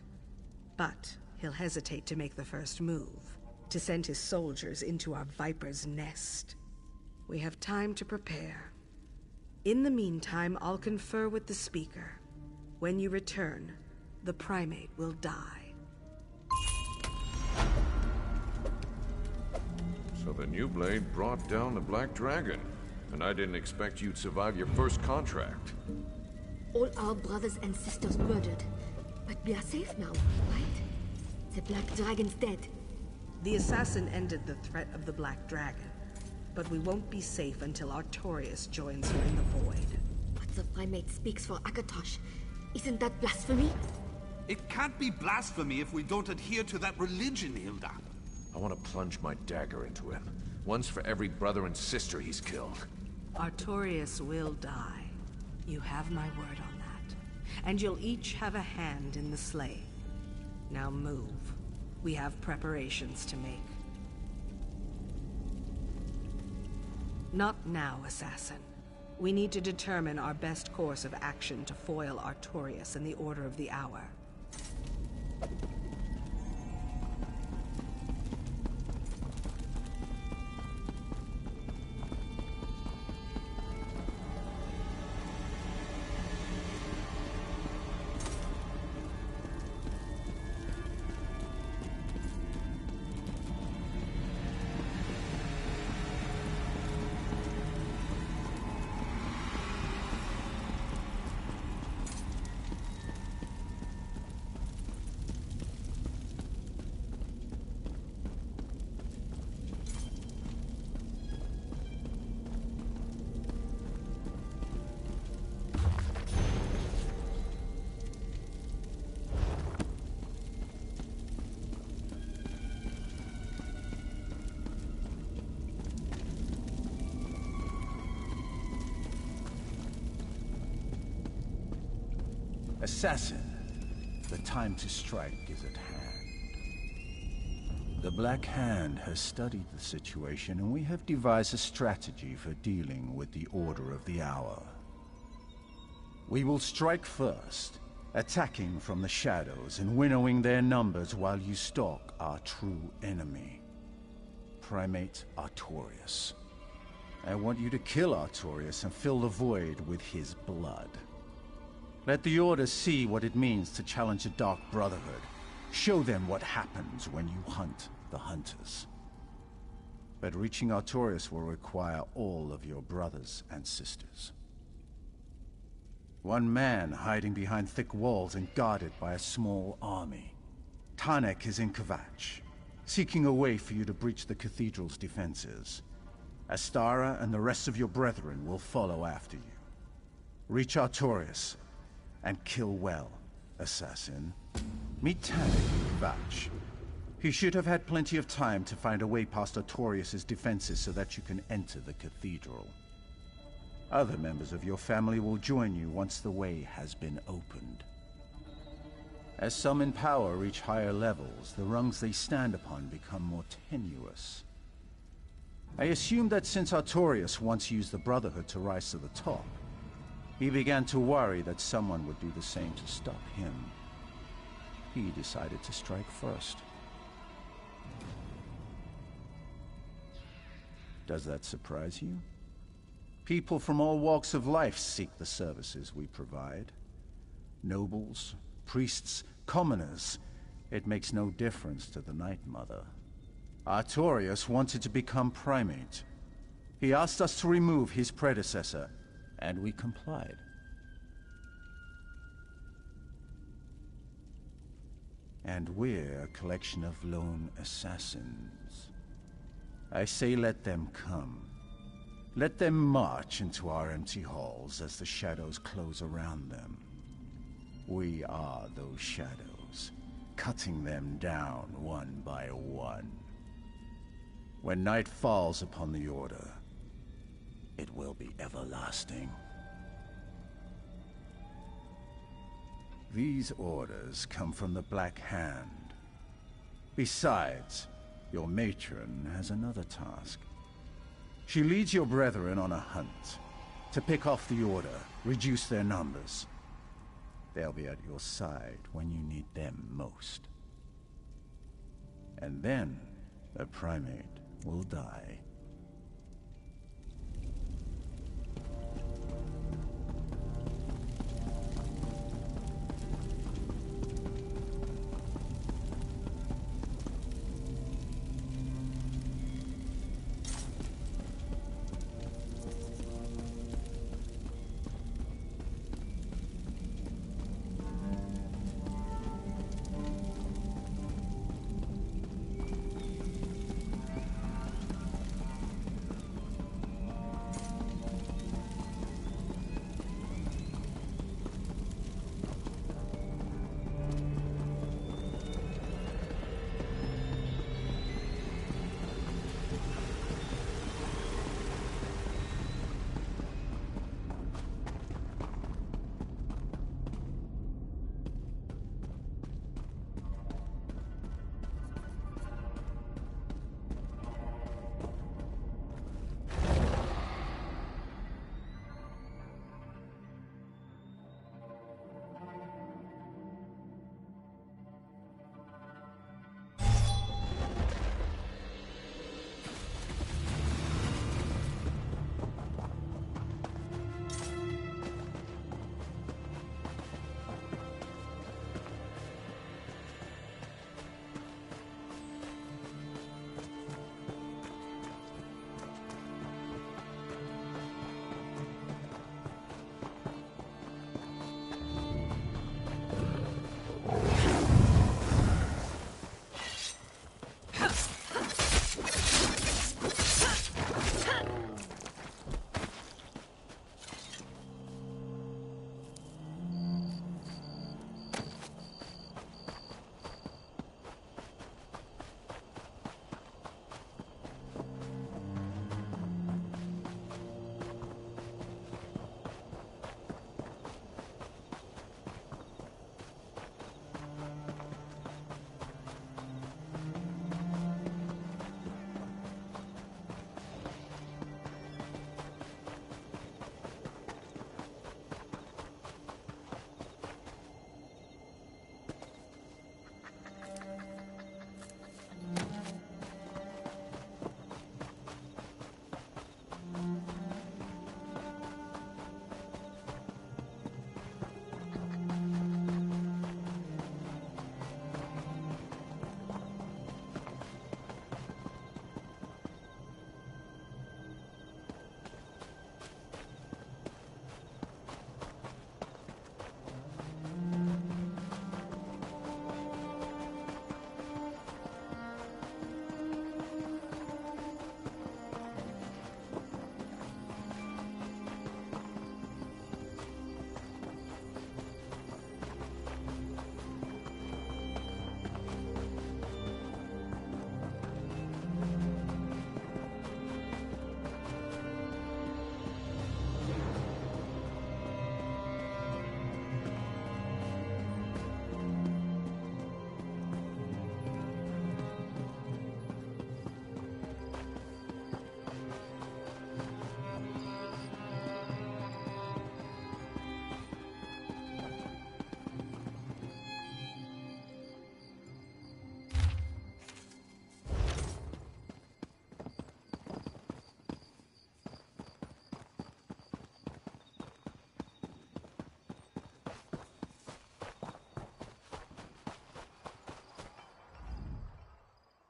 [SPEAKER 5] But he'll hesitate to make the first move, to send his soldiers into our Viper's nest. We have time to prepare. In the meantime, I'll confer with the Speaker. When you return, the Primate will die.
[SPEAKER 10] So the new blade brought down the Black Dragon, and I didn't expect you'd survive your first contract.
[SPEAKER 15] All our brothers and sisters murdered. But we are safe now, right? The Black Dragon's dead.
[SPEAKER 5] The assassin ended the threat of the Black Dragon. But we won't be safe until Artorius joins her in the Void.
[SPEAKER 15] But the Primate speaks for Akatosh. Isn't that blasphemy?
[SPEAKER 12] It can't be blasphemy if we don't adhere to that religion, Hilda.
[SPEAKER 10] I want to plunge my dagger into him. Once for every brother and sister he's killed.
[SPEAKER 5] Artorius will die. You have my word on that. And you'll each have a hand in the slaying. Now move. We have preparations to make. Not now, assassin. We need to determine our best course of action to foil Artorius and the Order of the Hour.
[SPEAKER 6] Assassin, the time to strike is at hand. The Black Hand has studied the situation, and we have devised a strategy for dealing with the Order of the Hour. We will strike first, attacking from the shadows and winnowing their numbers while you stalk our true enemy, Primate Artorius. I want you to kill Artorius and fill the void with his blood. Let the Order see what it means to challenge the Dark Brotherhood. Show them what happens when you hunt the Hunters. But reaching Artorius will require all of your brothers and sisters. One man hiding behind thick walls and guarded by a small army. Tanek is in Kvatch, seeking a way for you to breach the cathedral's defenses. Astara and the rest of your brethren will follow after you. Reach Artorius, and kill well, assassin. Meet Tanek in Kvatch. He should have had plenty of time to find a way past Artorius' defenses so that you can enter the cathedral. Other members of your family will join you once the way has been opened. As some in power reach higher levels, the rungs they stand upon become more tenuous. I assume that since Artorius once used the Brotherhood to rise to the top, he began to worry that someone would do the same to stop him. He decided to strike first. Does that surprise you? People from all walks of life seek the services we provide. Nobles, priests, commoners. It makes no difference to the Night Mother. Artorius wanted to become primate. He asked us to remove his predecessor, and we complied. And we're a collection of lone assassins. I say let them come. Let them march into our empty halls as the shadows close around them. We are those shadows, cutting them down one by one. When night falls upon the Order, it will be everlasting. These orders come from the Black Hand. Besides, your matron has another task. She leads your brethren on a hunt, to pick off the Order, reduce their numbers. They'll be at your side when you need them most. And then, a primate will die.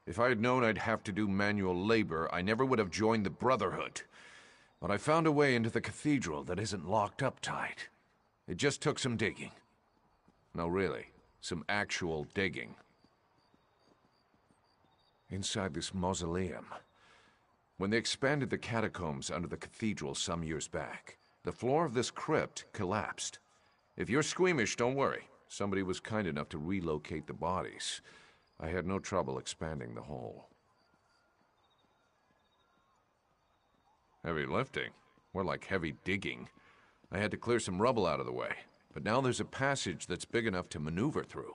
[SPEAKER 10] If I had known I'd have to do manual labor, I never would have joined the Brotherhood. But I found a way into the cathedral that isn't locked up tight. It just took some digging. No, really, some actual digging. Inside this mausoleum. When they expanded the catacombs under the cathedral some years back, the floor of this crypt collapsed. If you're squeamish, don't worry. Somebody was kind enough to relocate the bodies. I had no trouble expanding the hole. Heavy lifting? More like heavy digging. I had to clear some rubble out of the way, but now there's a passage that's big enough to maneuver through.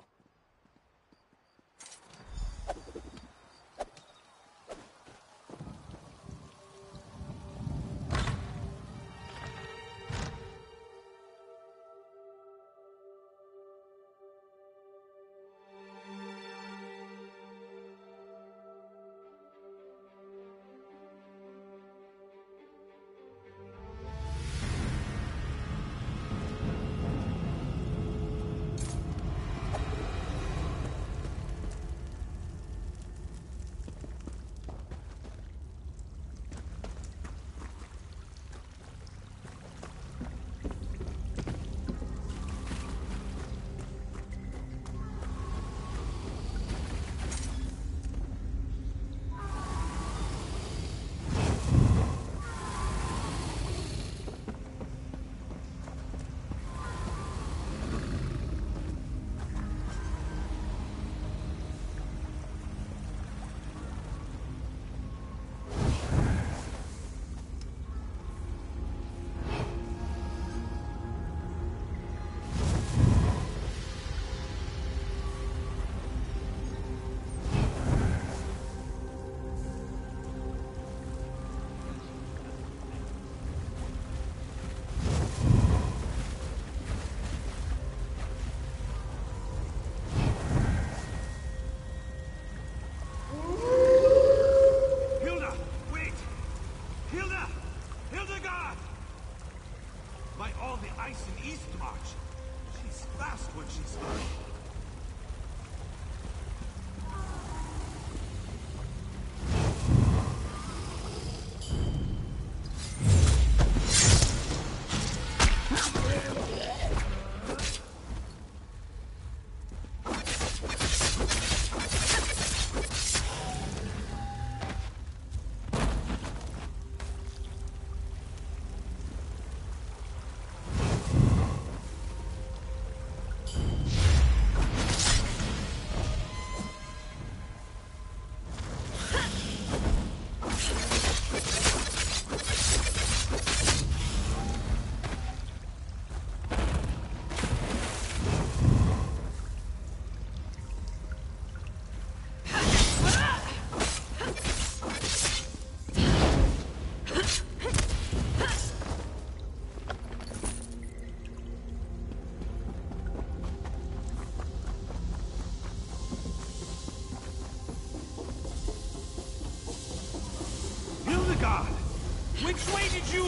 [SPEAKER 12] Which way did you...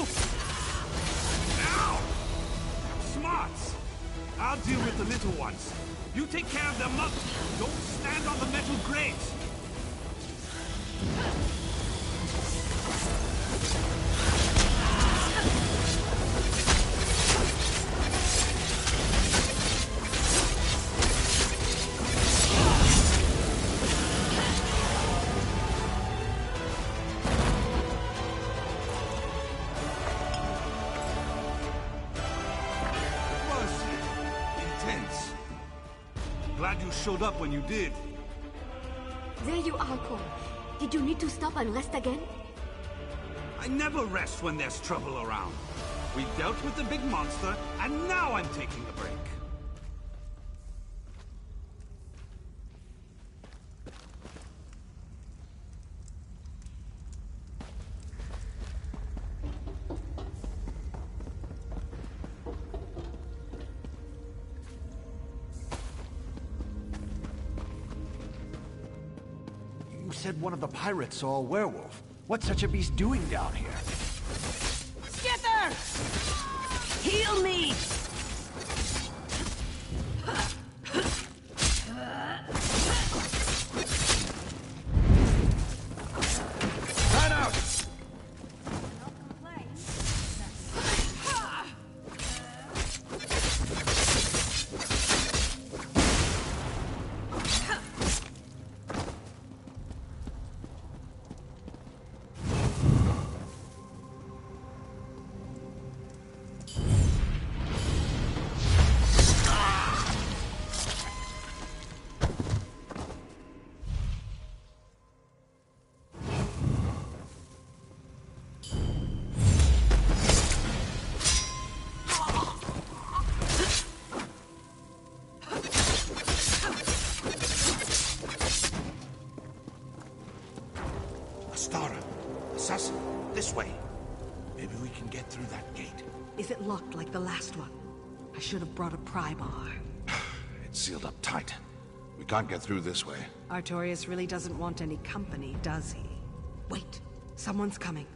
[SPEAKER 12] Now! Smarts! I'll deal with the little ones. You take care of the mother. Don't stand on the metal grates. Glad you showed up when you did.
[SPEAKER 15] There you are, Cole. Did you need to stop and rest again?
[SPEAKER 12] I never rest when there's trouble around. We dealt with the big monster, and now I'm taking a break.
[SPEAKER 7] You said one of the pirates saw a werewolf. What's such a beast doing down here?
[SPEAKER 18] Skither! Heal me!
[SPEAKER 11] get through that gate?
[SPEAKER 5] Is it locked like the last one? I should have brought a pry bar.
[SPEAKER 1] It's sealed up tight. We can't get through this way.
[SPEAKER 5] Artorius really doesn't want any company, does he? Wait, someone's coming.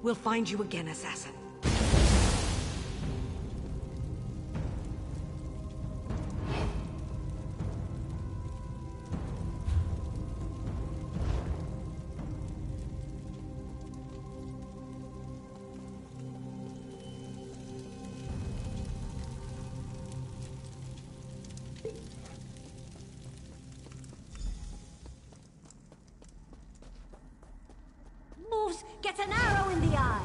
[SPEAKER 5] We'll find you again, assassin.
[SPEAKER 9] Moves, gets an arrow in the eye.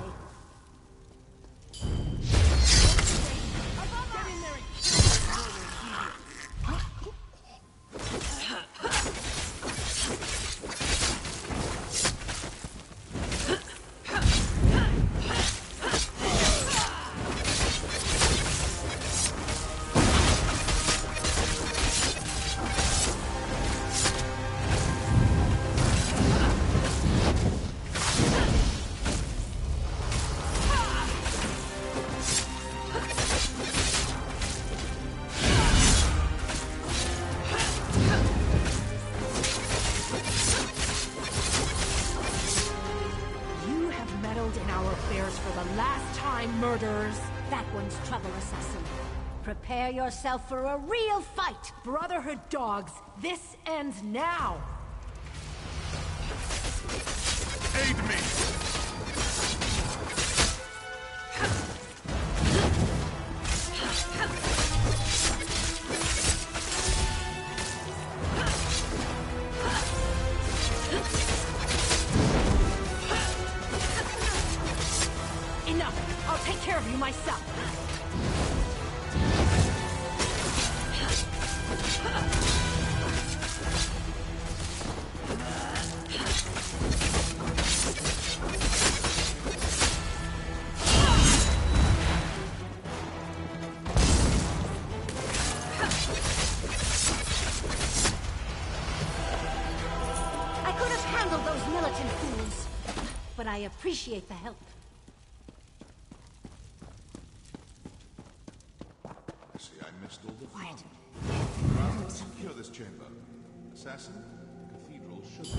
[SPEAKER 9] That one's trouble, assassin. Prepare yourself for a real fight! Brotherhood dogs, this ends now!
[SPEAKER 11] Aid me!
[SPEAKER 9] Enough! I'll take care of you myself! I could have handled those militant fools, but I appreciate the help.
[SPEAKER 1] Quiet. Rather secure this chamber. Assassin, the cathedral should be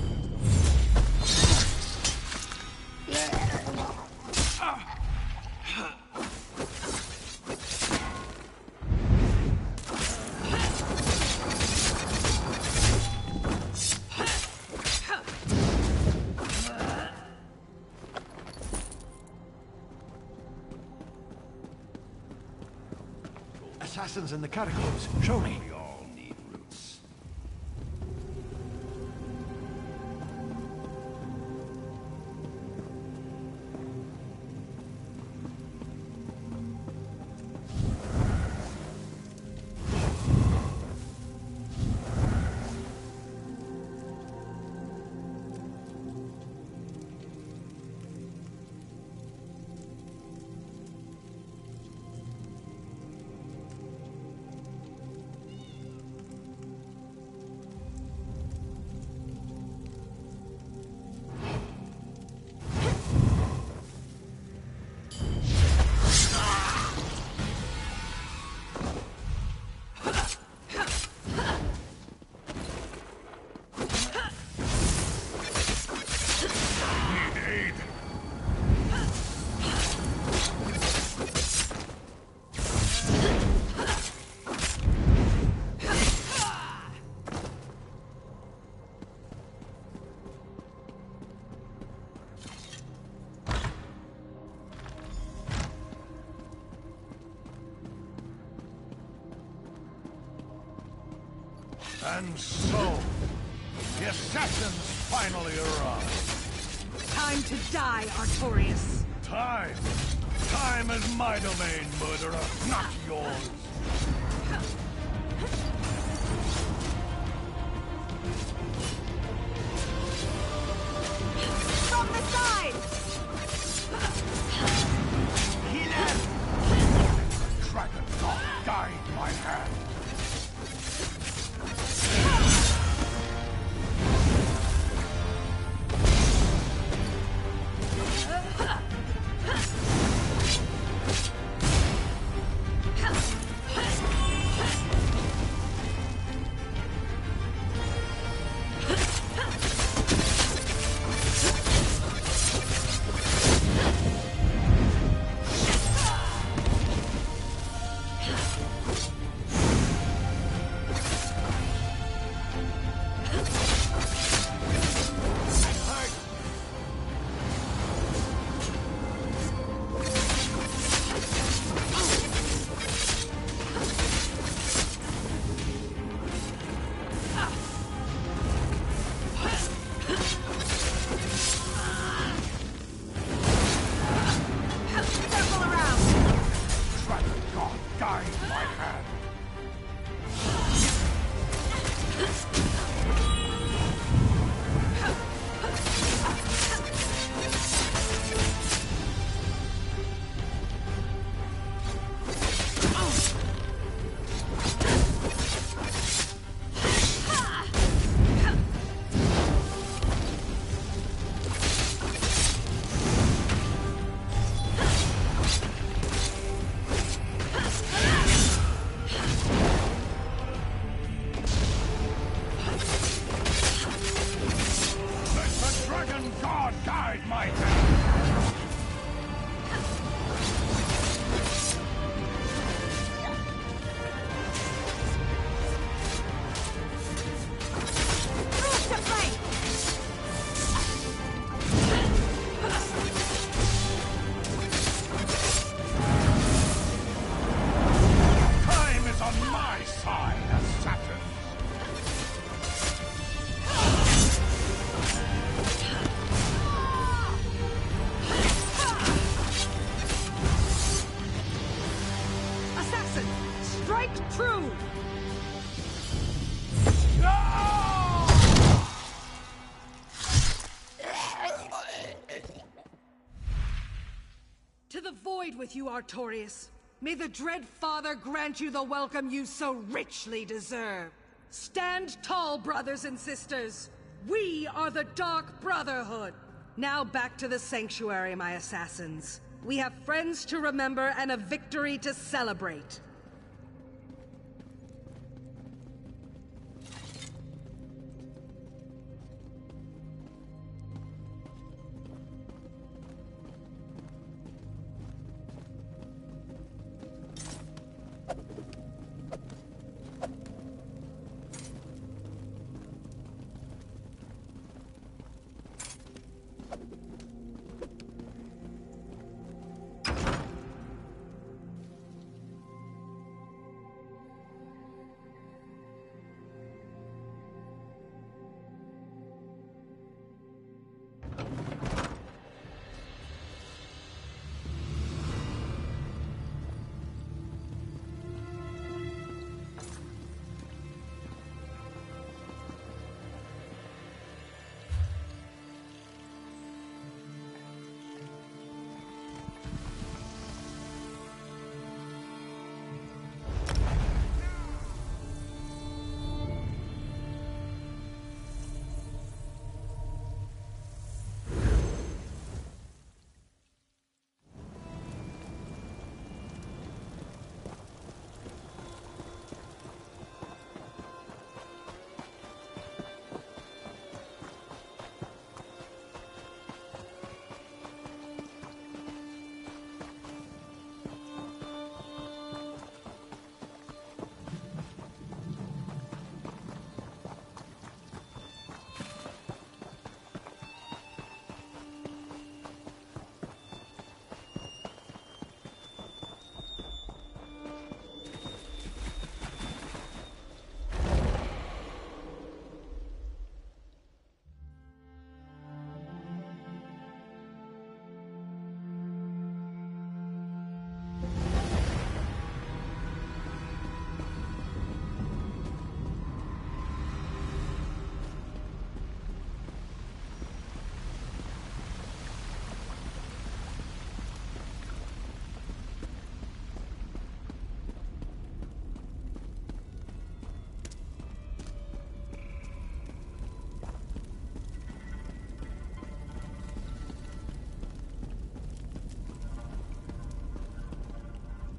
[SPEAKER 7] Assassins in the catacombs. Show me.
[SPEAKER 1] We all need roots.
[SPEAKER 11] And so, the assassins finally arrive.
[SPEAKER 5] Time to die, Artorius.
[SPEAKER 11] Time? Time is my domain, murderer, not yours.
[SPEAKER 9] From the side!
[SPEAKER 11] Dragon dog guide my hand. guide my hand.
[SPEAKER 5] To the void with you, Artorias. May the Dread Father grant you the welcome you so richly deserve. Stand tall, brothers and sisters. We are the Dark Brotherhood. Now back to the Sanctuary, my assassins. We have friends to remember and a victory to celebrate.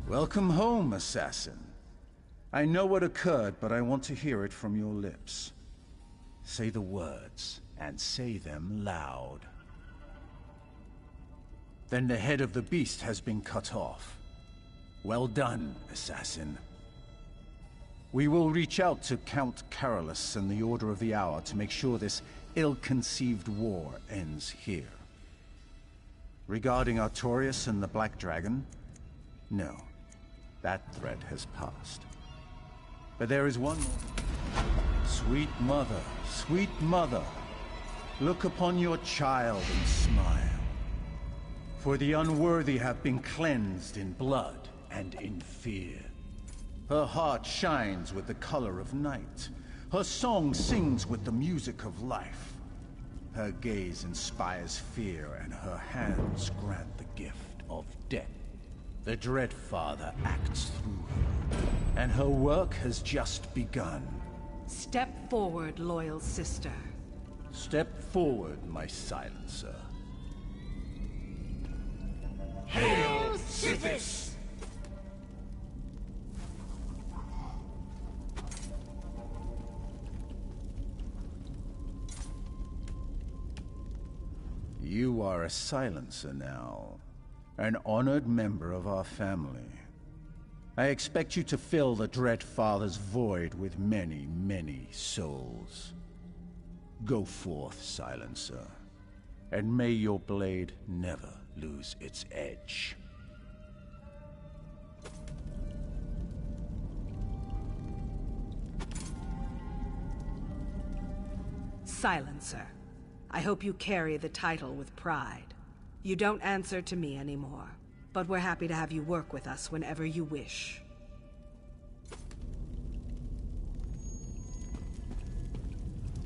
[SPEAKER 6] Welcome home, assassin. I know what occurred, but I want to hear it from your lips. Say the words, and say them loud. Then the head of the beast has been cut off. Well done, assassin. We will reach out to Count Carolus and the Order of the Hour to make sure this ill-conceived war ends here. Regarding Artorias and the Black Dragon, no. That threat has passed. But there is one more. Sweet mother, look upon your child and smile. For the unworthy have been cleansed in blood and in fear. Her heart shines with the color of night. Her song sings with the music of life. Her gaze inspires fear, and her hands grant the gift of death. The Dread Father acts through her, and her work has just begun.
[SPEAKER 5] Step forward, loyal sister.
[SPEAKER 6] Step forward, my silencer.
[SPEAKER 14] Hail, Sithis!
[SPEAKER 6] You are a silencer now, an honored member of our family. I expect you to fill the Dread Father's void with many, many souls. Go forth, silencer, and may your blade never lose its edge.
[SPEAKER 5] Silencer. I hope you carry the title with pride. You don't answer to me anymore, but we're happy to have you work with us whenever you wish.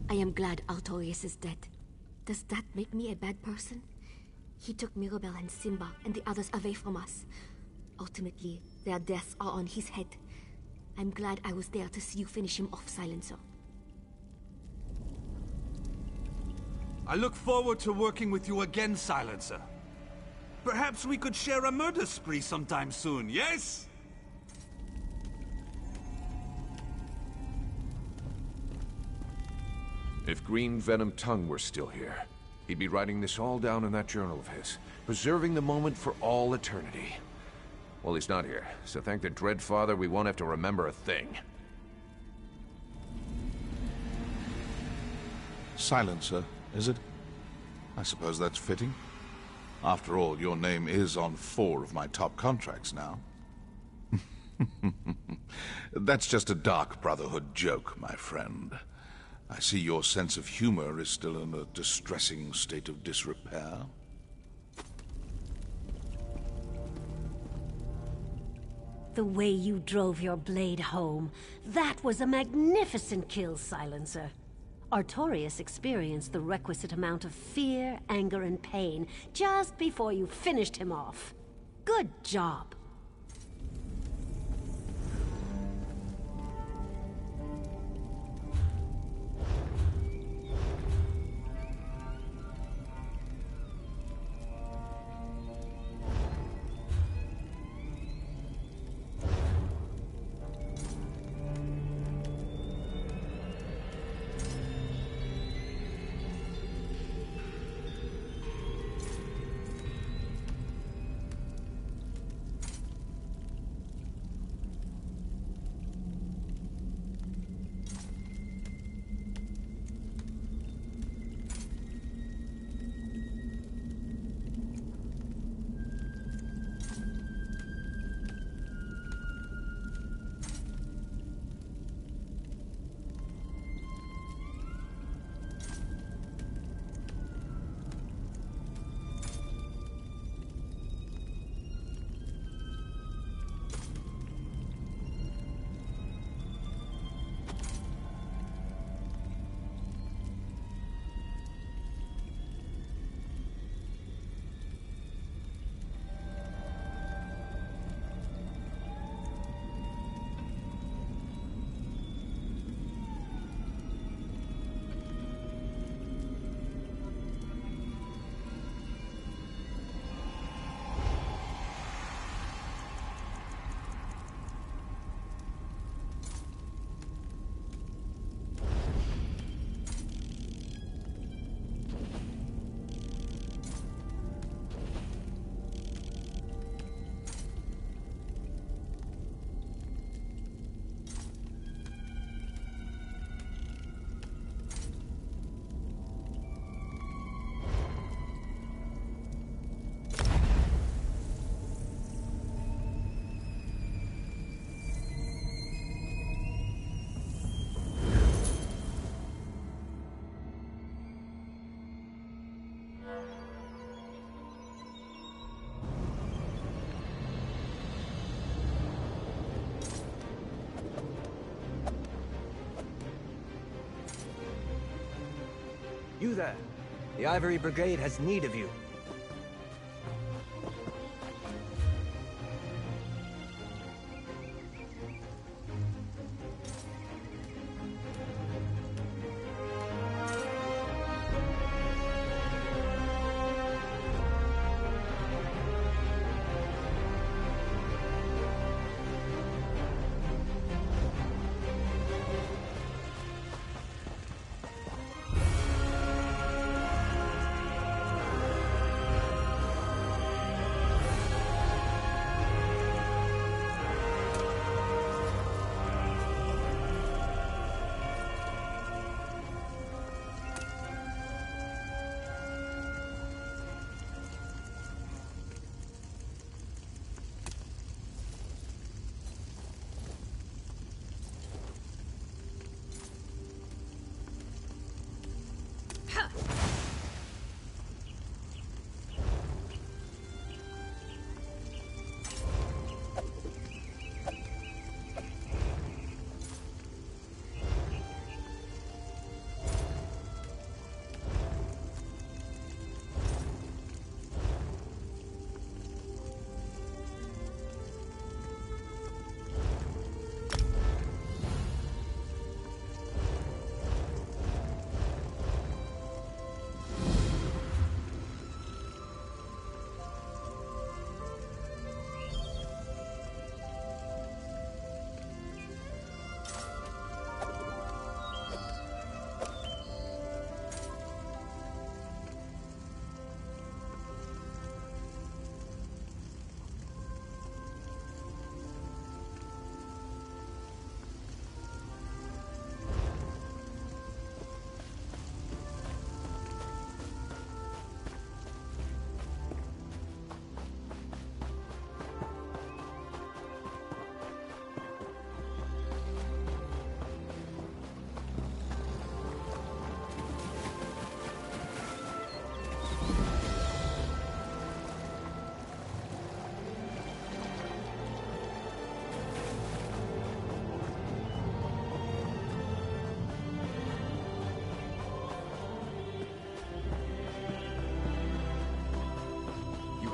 [SPEAKER 15] I am glad Artorius is dead. Does that make me a bad person? He took Mirabelle and Simba and the others away from us. Ultimately, their deaths are on his head. I'm glad I was there to see you finish him off, Silencer.
[SPEAKER 12] I look forward to working with you again, Silencer. Perhaps we could share a murder spree sometime soon, yes?
[SPEAKER 10] If Green Venom Tongue were still here, he'd be writing this all down in that journal of his, preserving the moment for all eternity. Well, he's not here, so thank the Dread Father we won't have to remember a thing.
[SPEAKER 11] Silencer, is it? I suppose that's fitting. After all, your name is on 4 of my top contracts now. That's just a dark Brotherhood joke, my friend. I see your sense of humor is still in a distressing state of disrepair.
[SPEAKER 9] The way you drove your blade home, that was a magnificent kill, Silencer. Artorius experienced the requisite amount of fear, anger, and pain just before you finished him off. Good job.
[SPEAKER 13] You there. The Ivory Brigade has need of you.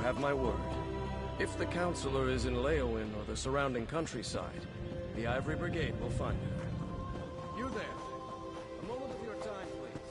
[SPEAKER 17] Have my word. If the Counselor is in Leowin or the surrounding countryside, the Ivory Brigade will find her. You there. A moment of your time, please.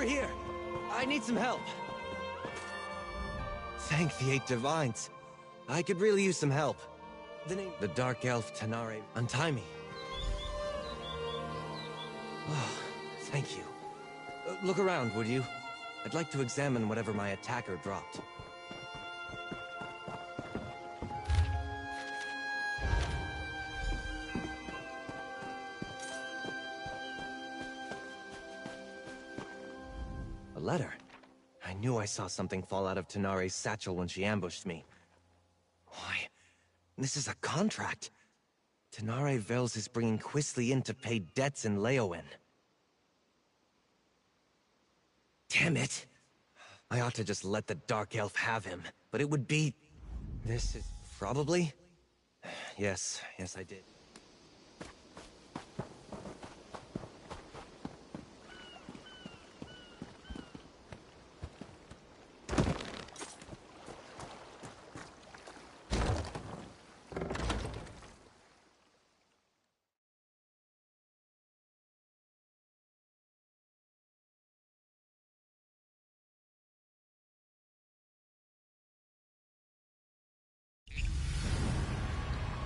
[SPEAKER 13] over here! I need some help. Thank the 8 Divines. I could really use some help. The Dark Elf Tanare. Untie me. Oh, thank you. Look around, would you? I'd like to examine whatever my attacker dropped. A letter. I knew I saw something fall out of Tanare's satchel when she ambushed me. Why, this is a contract. Tanare Vels is bringing Quisly in to pay debts in Leowen. Damn it! I ought to just let the Dark Elf have him, but it would be... This is... probably? Yes, I did.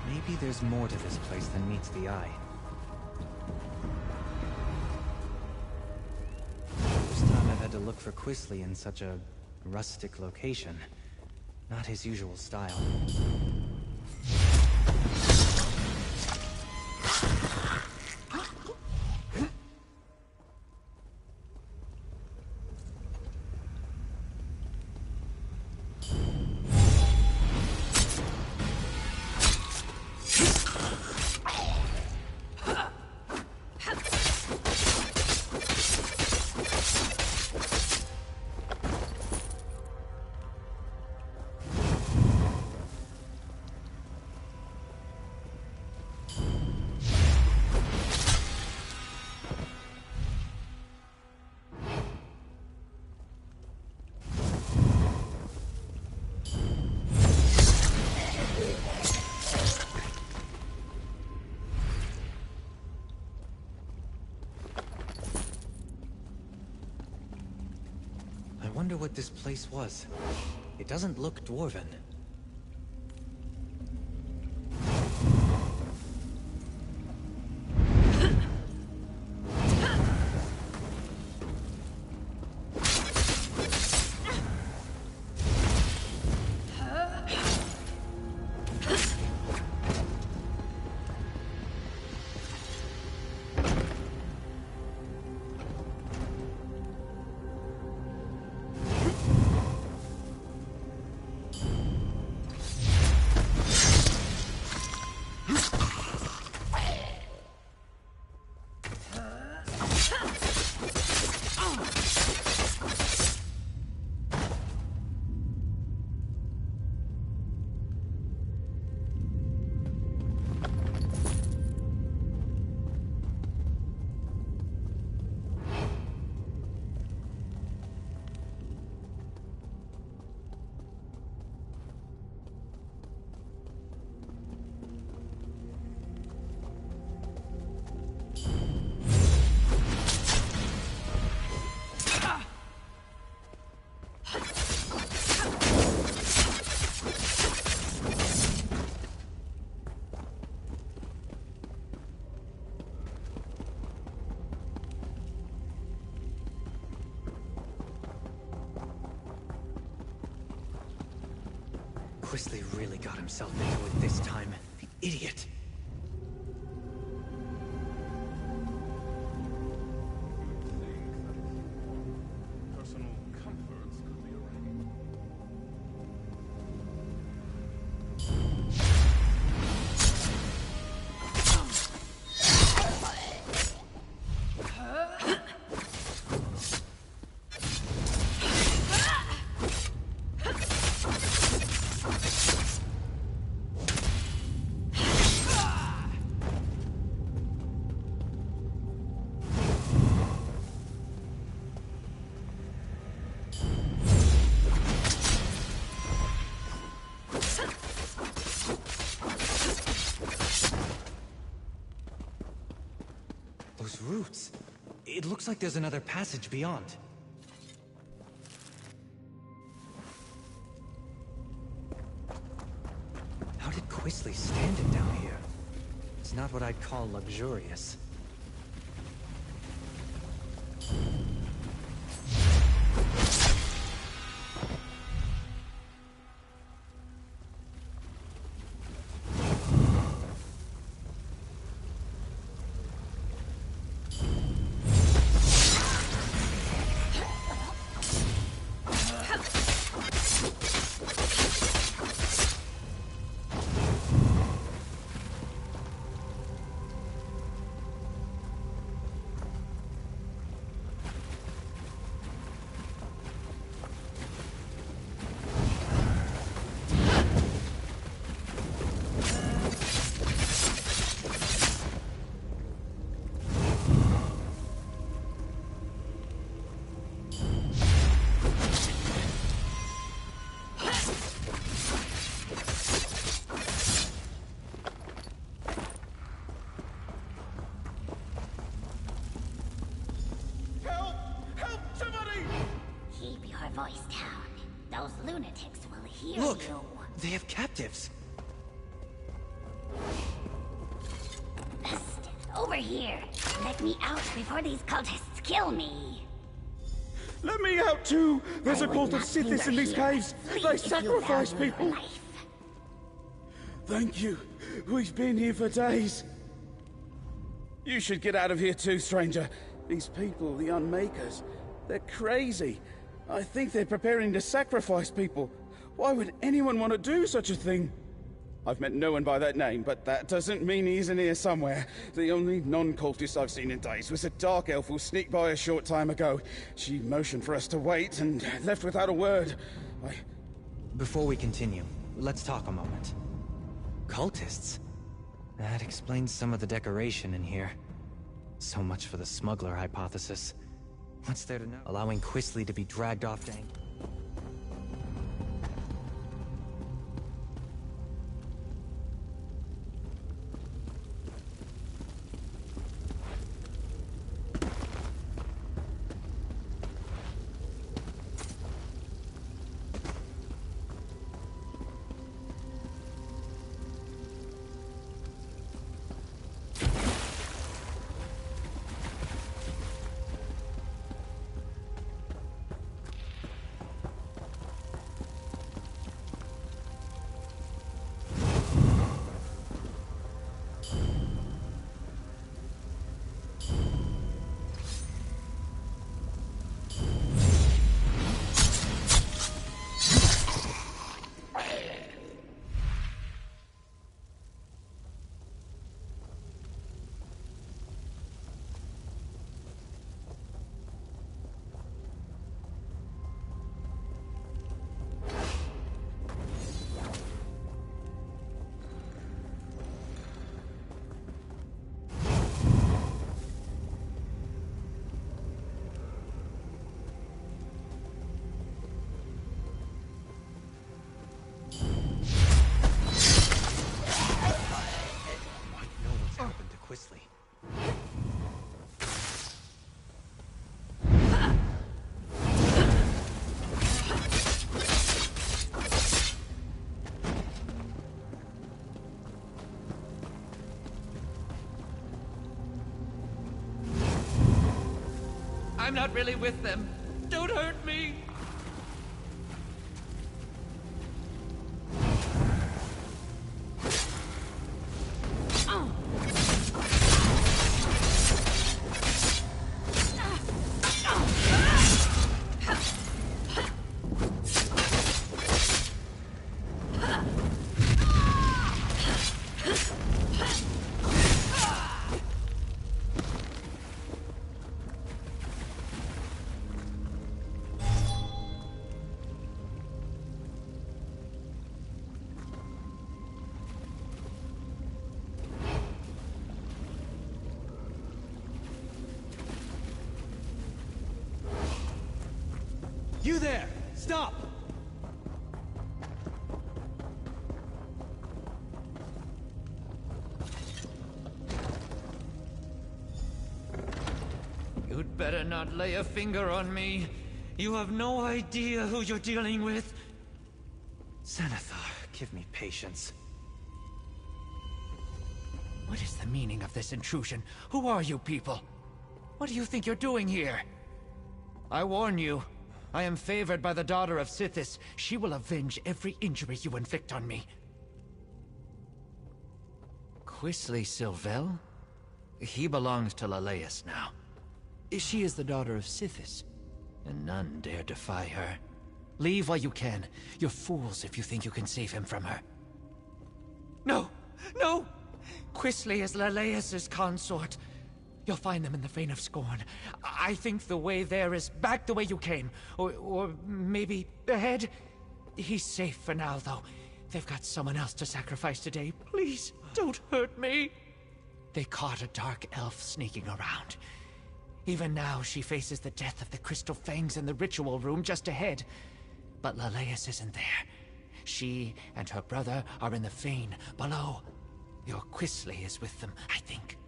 [SPEAKER 13] Maybe there's more to this place than meets the eye. First time I've had to look for Quisly in such a rustic location. Not his usual style. I wonder what this place was. It doesn't look dwarven. Quisly really got himself into it this time. The idiot!
[SPEAKER 12] Personal comforts could be arranged.
[SPEAKER 13] Those roots. It looks like there's another passage beyond. Quisly standing down here? It's not what I'd call luxurious.
[SPEAKER 19] Voice down. Those lunatics will hear
[SPEAKER 13] Look!
[SPEAKER 19] you.
[SPEAKER 13] They have captives!
[SPEAKER 19] Best, over here. Let me out before these cultists kill me.
[SPEAKER 12] Let me out too! There's a cult of Sithis in these caves! They sacrifice people! Thank you. We've been here for days. You should get out of here too, stranger. These people, the Unmakers, they're crazy. I think they're preparing to sacrifice people. Why would anyone want to do such a thing? I've met no one by that name, but that doesn't mean he isn't here somewhere. The only non-cultist I've seen in days was a dark elf who sneaked by a short time ago. She motioned for us to wait and left without a word.
[SPEAKER 13] Before we continue, let's talk a moment. Cultists? That explains some of the decoration in here. So much for the smuggler hypothesis. What's there to know? Allowing Quisly to be dragged off dang.
[SPEAKER 20] I'm not really with them. Don't hurt me!
[SPEAKER 12] You there! Stop!
[SPEAKER 20] You'd better not lay a finger on me. You have no idea who you're dealing with.
[SPEAKER 13] Xanathar, give me patience.
[SPEAKER 20] meaning of this intrusion. Who are you people? What do you think you're doing here? I warn you, I am favored by the daughter of Sithis. She will avenge every injury you inflict on me. Quisley Sylvel? He belongs to Leleus now. She is the daughter of Sithis, and none dare defy her. Leave while you can. You're fools if you think you can save him from her. No! No! Quisley is Leleus' consort. You'll find them in the Vein of Scorn. I think the way there is back the way you came. Or maybe ahead. He's safe for now, though. They've got someone else to sacrifice today. Please, don't hurt me. They caught a dark elf sneaking around. Even now, she faces the death of the Crystal Fangs in the ritual room just ahead. But Leleus isn't there. She and her brother are in the Vein below. Your Quisley is with them, I think.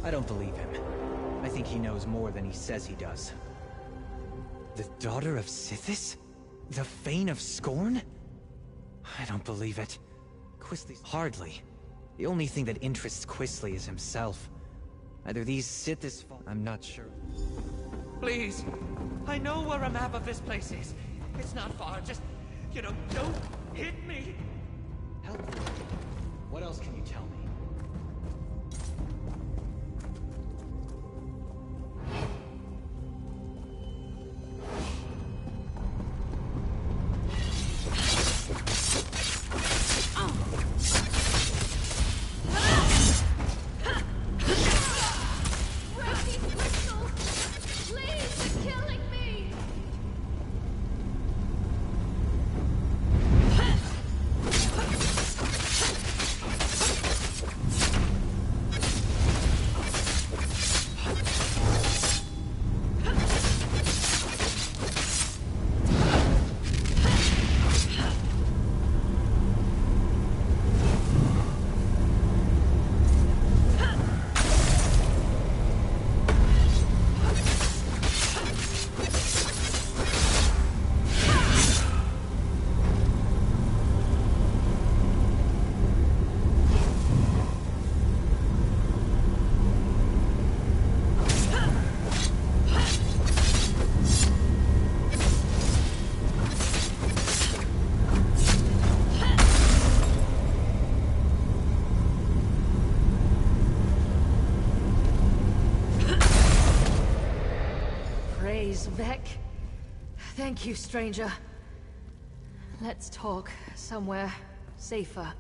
[SPEAKER 13] I don't believe him. I think he knows more than he says he does. The daughter of Sithis? The Vein of Scorn? I don't believe it. Quisley's hardly. The only thing that interests Quisley is himself. Either these Sithis... I'm not sure.
[SPEAKER 20] Please! I know where a map of this place is. It's not far, just... don't hit me!
[SPEAKER 13] Help me. What else can you tell me?
[SPEAKER 2] Vec. Thank you, stranger. Let's talk somewhere safer.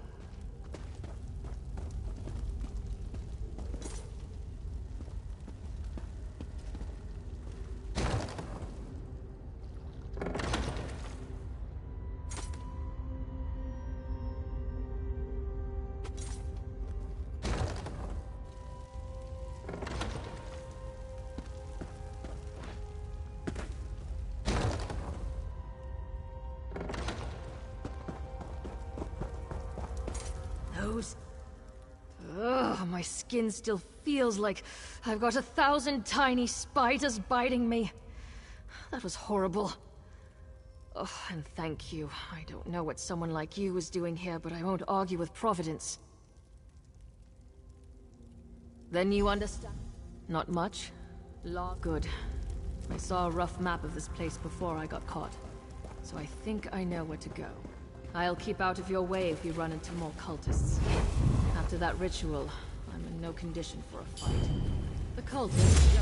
[SPEAKER 2] Ugh, my skin still feels like I've got 1,000 tiny spiders biting me. That was horrible. Oh, and thank you. I don't know what someone like you is doing here, but I won't argue with Providence. Then you understand? Not much? Good. I saw a rough map of this place before I got caught, so I think I know where to go. I'll keep out of your way if you run into more cultists. After that ritual, I'm in no condition for a fight. The cultists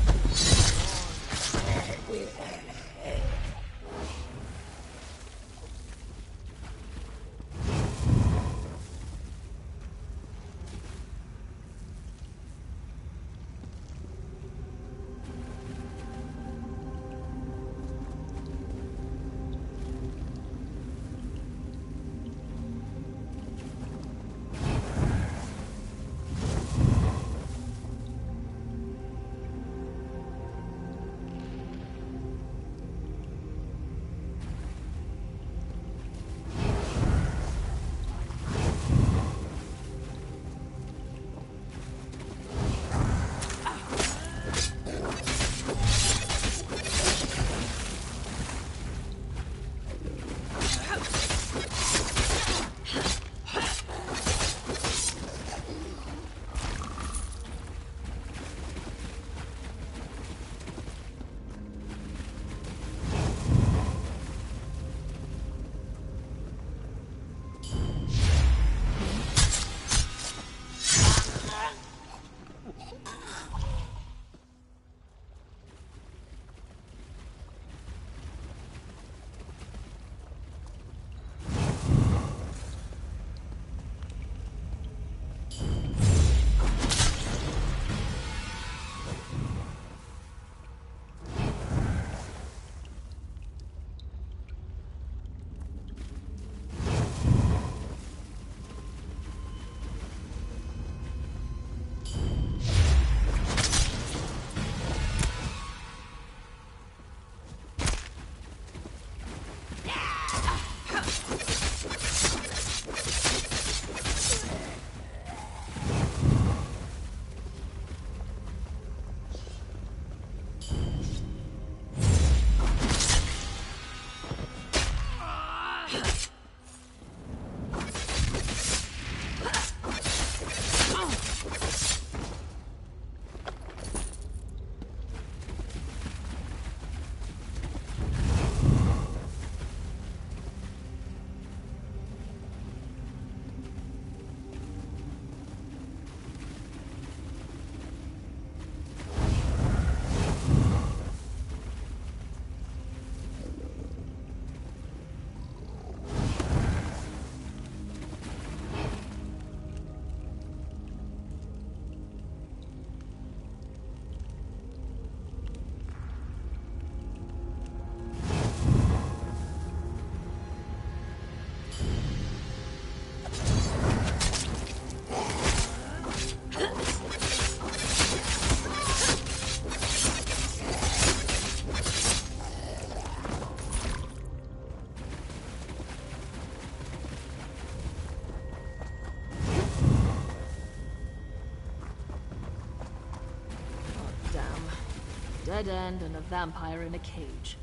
[SPEAKER 2] dead end and a vampire in a cage.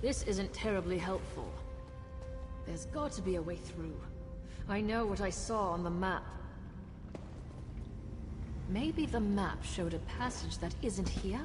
[SPEAKER 2] This isn't terribly helpful. There's got to be a way through. I know what I saw on the map. Maybe the map showed a passage that isn't here?